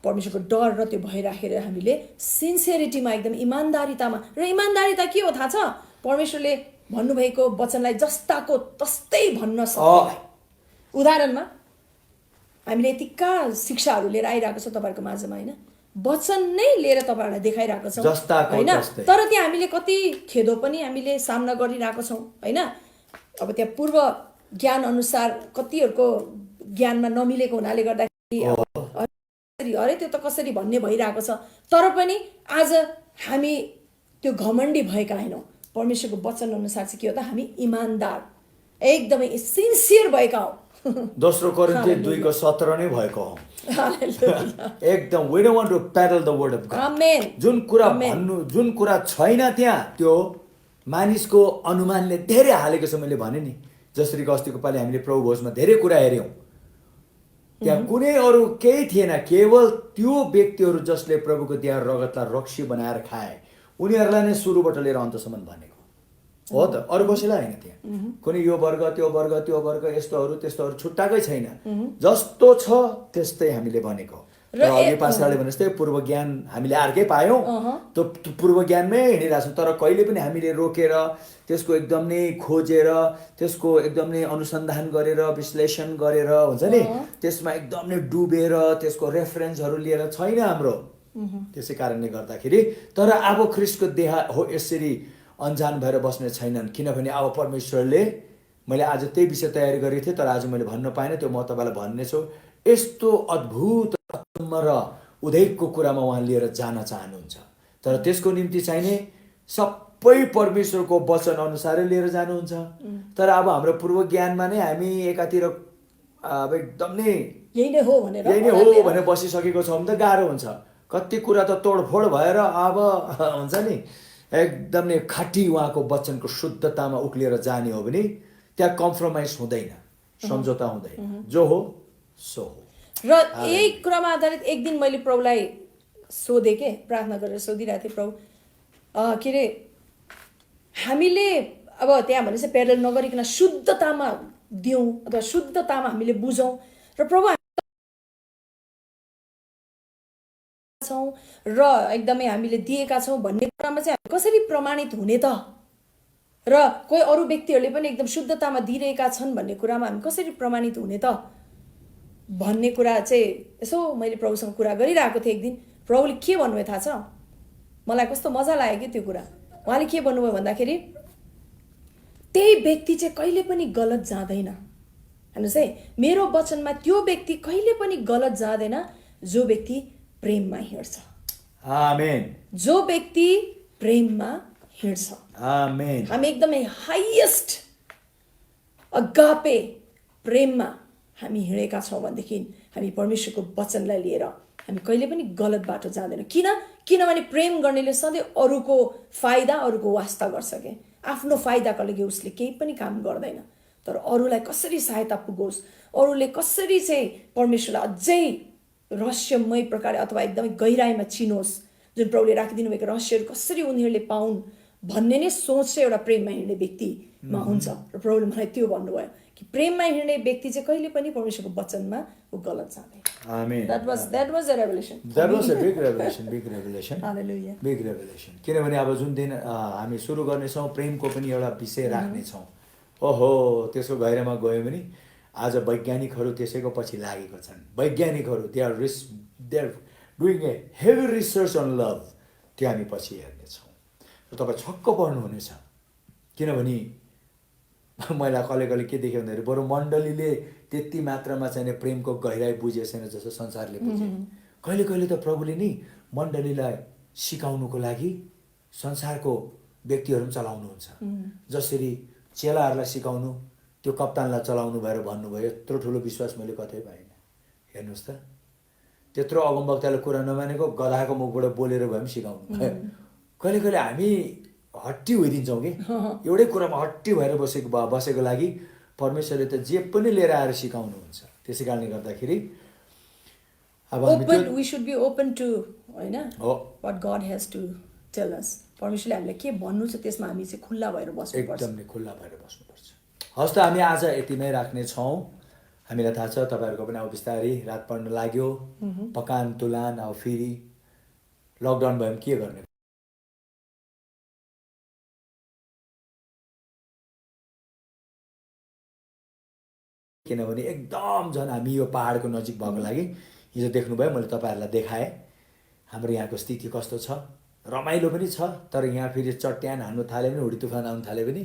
परमेश्वरको डर र त्यो भय राखेर हामीले सिन्सियरिटीमा एकदम इमान्दारितामा, र इमान्दारिता के हो थाहा छ, परमेश्वरले भन्नुभएको वचनलाई जस्ताको तस्तै भन्न सक्ने। उदाहरणमा हामीले यतिका शिक्षाहरू लिएर आइरहेको छ तपाईँहरूको माझमा होइन, वचन नै लिएर तपाईँहरूलाई देखाइरहेको छौँ होइन, तर त्यहाँ हामीले कति खेदो पनि हामीले सामना गरिरहेको छौँ होइन। अब त्यहाँ पूर्व ज्ञान अनुसार कतिहरूको ज्ञानमा नमिलेको हुनाले गर्दाखेरि अरे त्यो त कसरी भन्ने भइरहेको छ, तर पनि आज हामी त्यो घमण्डी भएका होइनौँ। परमेश्वरको वचन अनुसार चाहिँ के हो त, हामी इमान्दार एकदमै सिन्सियर भएका हौँ। दोस्रो कोरिन्थी 2:17 नै भएको हौँ एकदम। We don't want to paddle the word of God. आमेन। जुन कुरा छैन त्यहाँ त्यो मानिसको अनुमानले धेरै हालेको छ। मैले भने नि जसरी अस्तिको पालि हामीले प्रभु भोजमा धेरै कुरा हेऱ्यौँ, त्यहाँ कुनै अरू केही थिएन, केवल त्यो व्यक्तिहरू जसले प्रभुको दिया रगतलाई रक्सी बनाएर खाए उनीहरूलाई नै सुरुबाट लिएर अन्तसम्म भनेको हो त, अरू कसैलाई होइन। त्यहाँ कुनै यो वर्ग त्यो वर्ग त्यो वर्ग यस्तोहरू त्यस्तोहरू छुट्टाएकै छैन, जस्तो छ त्यस्तै हामीले भनेको। र अघि पास्टरले भने जस्तै पूर्व ज्ञान हामीले अर्कै पायौँ, त्यो पूर्व ज्ञानमै हिँडिरहेको छौँ, तर कहिले पनि हामीले रोकेर त्यसको एकदम नै खोजेर त्यसको एकदम नै अनुसन्धान गरेर विश्लेषण गरेर हुन्छ नि त्यसमा एकदम नै डुबेर त्यसको रेफरेन्सहरू लिएर छैन हाम्रो। त्यसै कारणले गर्दाखेरि तर अब ख्रिस्टको देह हो यसरी अनजान भएर बस्ने छैनन्, किनभने अब परमेश्वरले, मैले आज त्यही विषय तयारी गरेको थिएँ तर आज मैले भन्न पाइनँ, त्यो म तपाईँलाई भन्नेछु। यस्तो अद्भुत र उदयको कुरामा उहाँ लिएर जान चाहनुहुन्छ, तर त्यसको निम्ति चाहिने सबै परमेश्वरको वचन अनुसारै लिएर जानुहुन्छ। तर अब हाम्रो पूर्व ज्ञानमा नै हामी एकातिर अब एकदम नै यही नै हो भनेर बसिसकेको छौँ त गाह्रो हुन्छ। कति कुरा त तोडफोड भएर अब हुन्छ नि एकदम नै खाटी उहाँको वचनको शुद्धतामा उक्लिएर जाने हो भने त्यहाँ कम्प्रोमाइज हुँदैन, सम्झौता हुँदैन, जो हो सो हो। र यही कुरामा आधारित एक दिन मैले प्रभुलाई सोधेँ के, प्रार्थना गरेर सोधिरहेको थिएँ, प्रभु के अरे हामीले अब त्यहाँ भने चाहिँ प्याडल नगरिकन शुद्धतामा दिउँ अथवा शुद्धतामा हामीले बुझौँ र प्रभु छौँ र एकदमै हामीले दिएका छौँ भन्ने कुरामा चाहिँ हामी कसरी प्रमाणित हुने त, र कोही अरू व्यक्तिहरूले पनि एकदम शुद्धतामा दिइरहेका छन् भन्ने कुरामा हामी कसरी प्रमाणित हुने त भन्ने कुरा चाहिँ यसो मैले प्रभुसँग कुरा गरिरहेको थिएँ। एक दिन प्रभुले के भन्नुभयो थाहा छ, मलाई कस्तो मजा लाग्यो कि त्यो कुरा। उहाँले के भन्नुभयो भन्दाखेरि त्यही व्यक्ति चाहिँ कहिले पनि गलत जाँदैन। हेर्नुहोस् है, मेरो वचनमा त्यो व्यक्ति कहिले पनि गलत जाँदैन जो व्यक्ति प्रेममा हिँड्छ। आमेन। जो व्यक्ति प्रेममा हिँड्छ। आमेन। हामी एकदमै हाइएस्ट अगापे प्रेममा हामी हिँडेका छौँ भनेदेखि हामी परमेश्वरको वचनलाई लिएर हामी कहिले पनि गलत बाटो जाँदैनौँ। किनभने प्रेम गर्नेले सधैँ अरूको फाइदा अरूको वास्ता गर्छ के, आफ्नो फाइदाको लागि उसले केही पनि काम गर्दैन, तर अरूलाई कसरी सहायता पुगोस्, अरूले कसरी चाहिँ परमेश्वरलाई अझै रहस्यमय प्रकारले अथवा एकदमै गहिराइमा चिनोस्, जुन प्रभुले राखिदिनु भएको रहस्यहरू कसरी उनीहरूले पाउन् भन्ने नै सोच चाहिँ एउटा प्रेममा हिँड्ने व्यक्तिमा हुन्छ। र प्रभुले मलाई त्यो भन्नुभयो कि प्रेममा हिँड्ने व्यक्ति चाहिँ कहिले पनि परमेश्वरको वचनमा ऊ गलत जाँदैन। आमेन। That was a revelation. That was a big revelation, big revelation. Hallelujah. Big revelation. किनभने अब जुन दिन हामी सुरु गर्नेछौँ प्रेमको पनि एउटा विषय राख्नेछौँ। ओहो, त्यसको गहिरामा गयो भने आज वैज्ञानिकहरू त्यसैको पछि लागेको छन्। वैज्ञानिकहरू they are doing a heavy research on love, त्यो हामी पछि हेर्नेछौँ। र तपाईँ छक्क पर्नुहुनेछ, किनभने मैले कहिले के देखेँ भन्दाखेरि बरु मण्डलीले त्यति मात्रामा चाहिँ प्रेमको गहिराई बुझेको छैन जस्तो संसारले बुझे। कहिले कहिले त प्रभुले नि मण्डलीलाई सिकाउनुको लागि संसारको व्यक्तिहरू पनि चलाउनुहुन्छ। जसरी चेलाहरूलाई सिकाउनु त्यो कप्तानलाई चलाउनु भएर भन्नुभयो, यत्रो ठुलो विश्वास मैले कतै पाइनँ। हेर्नुहोस् त, त्यत्रो अगमवक्ताले कुरा नमानेको गधाको मुखबाट बोलेर भए पनि सिकाउनु भयो। कहिले कहिले हामी हट्टी होइदिन्छौँ कि एउटै कुरामा हट्टी भएर बसेको लागि परमेश्वरले त जे पनि लिएर आएर सिकाउनुहुन्छ। त्यसै कारणले गर्दाखेरि अब we should be open to होइन what God has to tell us. परमेश्वरले हामीलाई के भन्नु छ त्यसमा हामी चाहिँ खुल्ला भएर बस्नुपर्छ, एकदमै खुल्ला भएर बस्नुपर्छ। हस् त, हामी आज यतिमै राख्नेछौँ। हामीलाई थाहा छ तपाईँहरूको पनि अब बिस्तारै रात पर्न लाग्यो, पकान तुलान, अब फेरि लकडाउन भयो भने के गर्ने। किनभने एकदम झन् हामी यो पहाडको नजिक भएको लागि हिजो देख्नुभयो, मैले तपाईँहरूलाई देखाएँ हाम्रो यहाँको स्थिति कस्तो छ। रमाइलो पनि छ, तर यहाँ फेरि चट्यान हान्नु थाल्यो भने, हुडी तुफान आउनु थाल्यो भने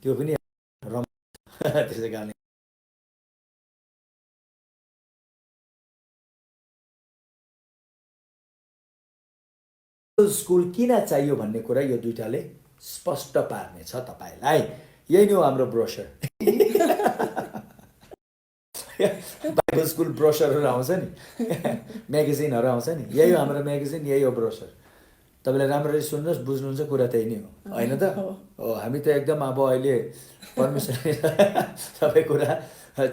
त्यो पनि त्यसै कारण स्कुल किन चाहियो भन्ने कुरा यो दुईटाले स्पष्ट पार्नेछ तपाईँलाई। यही नै हो हाम्रो ब्रोसर। बाइबल स्कुल ब्रोसरहरू आउँछ नि, म्यागजिनहरू आउँछ नि, यही हो हाम्रो म्यागजिन, यही हो ब्रोसर। तपाईँले राम्ररी सुन्नुहोस्, बुझ्नुहुन्छ, कुरा त्यही नै हो, होइन त? हो, हामी त एकदम अब अहिले परमेश्वरले सबै कुरा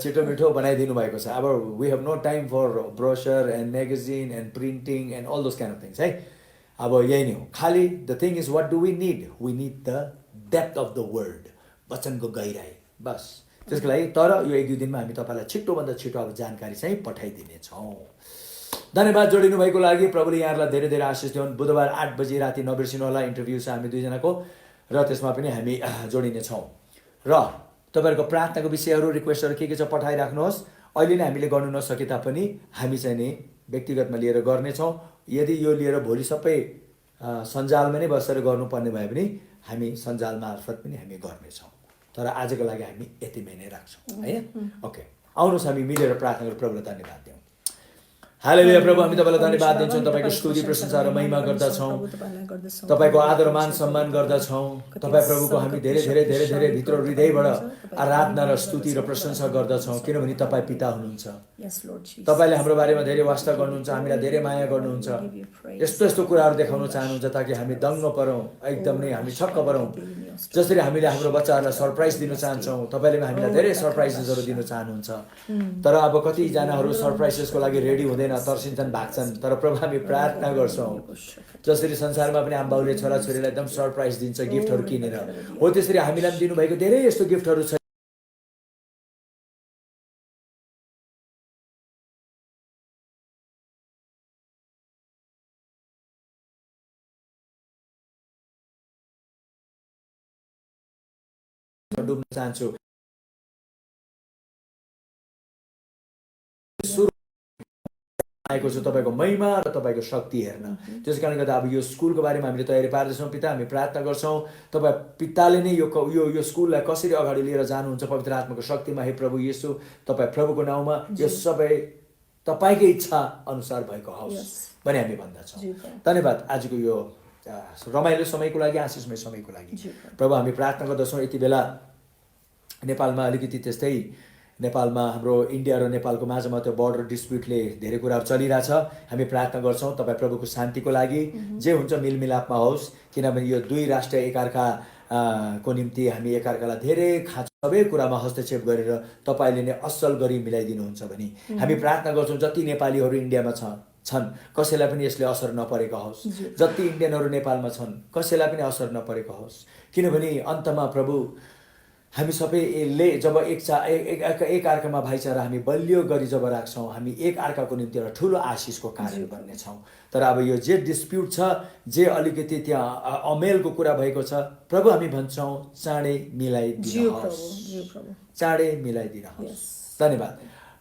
छिटो मिठो बनाइदिनु भएको छ। अब we have no time for brochure and magazine and printing and all those kind of things है। अब यही नै हो, खालि the thing is what do we need the depth of the word, वचनको गहिराई, बस। त्यसको लागि तर यो 1-2 दिनमा हामी तपाईँलाई छिटोभन्दा छिटो अब जानकारी चाहिँ पठाइदिनेछौँ। धन्यवाद जोडिनु भएको लागि। प्रभुले यहाँहरूलाई धेरै धेरै आशिष दिउन्। बुधबार 8 बजी राति नबिर्सिनु होला, इन्टरभ्यू छ हामी दुईजनाको, र त्यसमा पनि हामी जोडिनेछौँ। र तपाईँहरूको प्रार्थनाको विषयहरू, रिक्वेस्टहरू के छ पठाइराख्नुहोस्। अहिले नै हामीले गर्नु नसके तापनि हामी चाहिँ नि व्यक्तिगतमा लिएर गर्नेछौँ। यदि यो लिएर भोलि सबै सञ्जालमा नै बसेर गर्नुपर्ने भयो भने हामी सञ्जाल मार्फत पनि हामी गर्नेछौँ। तर आजको लागि हामी यतिमै नै राख्छौँ है। ओके, आउनुहोस् हामी मिलेर प्रार्थना गरेर प्रभुलाई धन्यवाद दिउँ। हालेलुया। प्रभु, हामी तपाईँलाई धन्यवाद दिन्छौँ, तपाईँको स्तुति प्रशंसा र महिमा गर्दछौँ, तपाईँको आदर मान सम्मान गर्दछौँ। तपाईँ प्रभुको हामी धेरै धेरै धेरै धेरै भित्र हृदयबाट आराधना र स्तुति र प्रशंसा गर्दछौँ, किनभने तपाईँ पिता हुनुहुन्छ। तपाईँले हाम्रो बारेमा धेरै वास्ता गर्नुहुन्छ, हामीलाई धेरै माया गर्नुहुन्छ, यस्तो यस्तो कुराहरू देखाउन चाहनुहुन्छ ताकि हामी दङ्ग परौँ, एकदम नै हामी छक्क परौँ। जसरी हामीले हाम्रो बच्चाहरूलाई सरप्राइज दिन चाहन्छौँ, तपाईँले हामीलाई धेरै सरप्राइजेसहरू दिन चाहनुहुन्छ। तर अब कतिजनाहरू सरप्राइजेसको लागि रेडी हुँदैन, तर्सिन्छन्, भाग्छन्। तर प्रभु, हामी प्रार्थना गर्छौँ जसरी संसारमा पनि आमाबाउले छोराछोरीलाई एकदम सरप्राइज दिन्छ गिफ्टहरू किनेर, हो त्यसरी हामीलाई पनि दिनुभएको धेरै यस्तो गिफ्टहरू छ। डुब्न चाहन्छु, आएको छु तपाईँको महिमा र तपाईँको शक्ति हेर्न। त्यस कारणले गर्दा अब यो स्कुलको बारेमा हामीले तयारी पार्दैछौँ। पिता, हामी प्रार्थना गर्छौँ तपाईँ पिताले नै यो स्कुललाई कसरी अगाडि लिएर जानुहुन्छ पवित्र आत्माको शक्तिमा। हे प्रभु येशू, तपाईँ प्रभुको नाउँमा यो सबै तपाईँकै इच्छा अनुसार भएको होस् भने हामी भन्दछौँ। धन्यवाद आजको यो रमाइलो समयको लागि, आशिषमय समयको लागि। प्रभु, हामी प्रार्थना गर्दछौँ यति बेला नेपालमा अलिकति त्यस्तै, नेपालमा हाम्रो इन्डिया र नेपालको माझमा त्यो बोर्डर डिस्प्युटले धेरै कुराहरू चलिरहेछ। हामी प्रार्थना गर्छौँ तपाईँ प्रभुको शान्तिको लागि, जे हुन्छ मिलमिलापमा होस्, किनभने यो दुई राष्ट्र एकअर्का को निम्ति हामी एकअर्कालाई धेरै सबै कुरामा हस्तक्षेप गरेर तपाईँले नै असल गरी मिलाइदिनुहुन्छ भने हामी प्रार्थना गर्छौँ जति नेपालीहरू इन्डियामा छन् कसैलाई पनि यसले असर नपरेको होस्, जति इन्डियनहरू नेपालमा छन् कसैलाई पनि असर नपरेको होस्। किनभने अन्तमा प्रभु हामी सबैले जब एक अर्कामा भाइचारा हामी बलियो गरी जब राख्छौँ, हामी एक अर्काको निम्ति एउटा ठुलो आशिषको कारण बन्नेछौँ। तर अब यो जे डिस्प्युट छ, जे अलिकति त्यहाँ अमेलको कुरा भएको छ, प्रभु हामी भन्छौँ चाँडै मिलाइदिनुहोस्, चाँडै मिलाइदिनुहोस्। धन्यवाद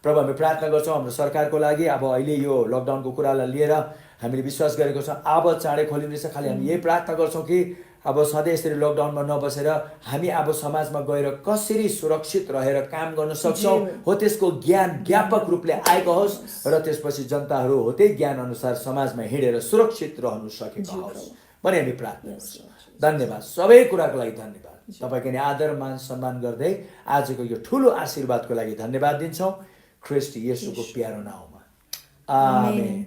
प्रभु, हामी प्रार्थना गर्छौँ हाम्रो सरकारको लागि। अब अहिले यो लकडाउनको कुरालाई लिएर हामीले विश्वास गरेको छौँ अब चाँडै खोलिँदैछ। खालि हामी यही प्रार्थना गर्छौँ कि अब सधैँ यसरी लकडाउनमा नबसेर हामी अब समाजमा गएर कसरी सुरक्षित रहेर काम गर्न सक्छौँ, हो त्यसको ज्ञान व्यापक रूपले आएको होस् र त्यसपछि जनताहरू हो त्यही ज्ञान अनुसार समाजमा हिँडेर सुरक्षित रहनु सकेको होस् भने हामी प्रार्थना गर्छौँ। धन्यवाद, सबै कुराको लागि धन्यवाद। तपाईँको नि आदर मान सम्मान गर्दै आजको यो ठुलो आशीर्वादको लागि धन्यवाद दिन्छौँ ख्रिस्ट येशूको प्यारो नाउँमा आमेन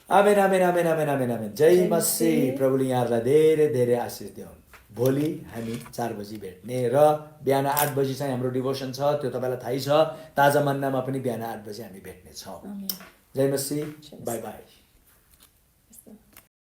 आमेन आमेन आमेन आमेन आमेन आमेन आमेन जय मसीह प्रभुले यहाँहरूलाई धेरै धेरै आशिष दिउन् भोलि हामी 4 बजी भेट्ने र बिहान 8 बजी चाहिँ हाम्रो डिभोसन छ त्यो तपाईँलाई थाहै छ ताजा मन्नामा पनि बिहान 8 बजी हामी भेट्नेछौँ जय मसीह बाई बाई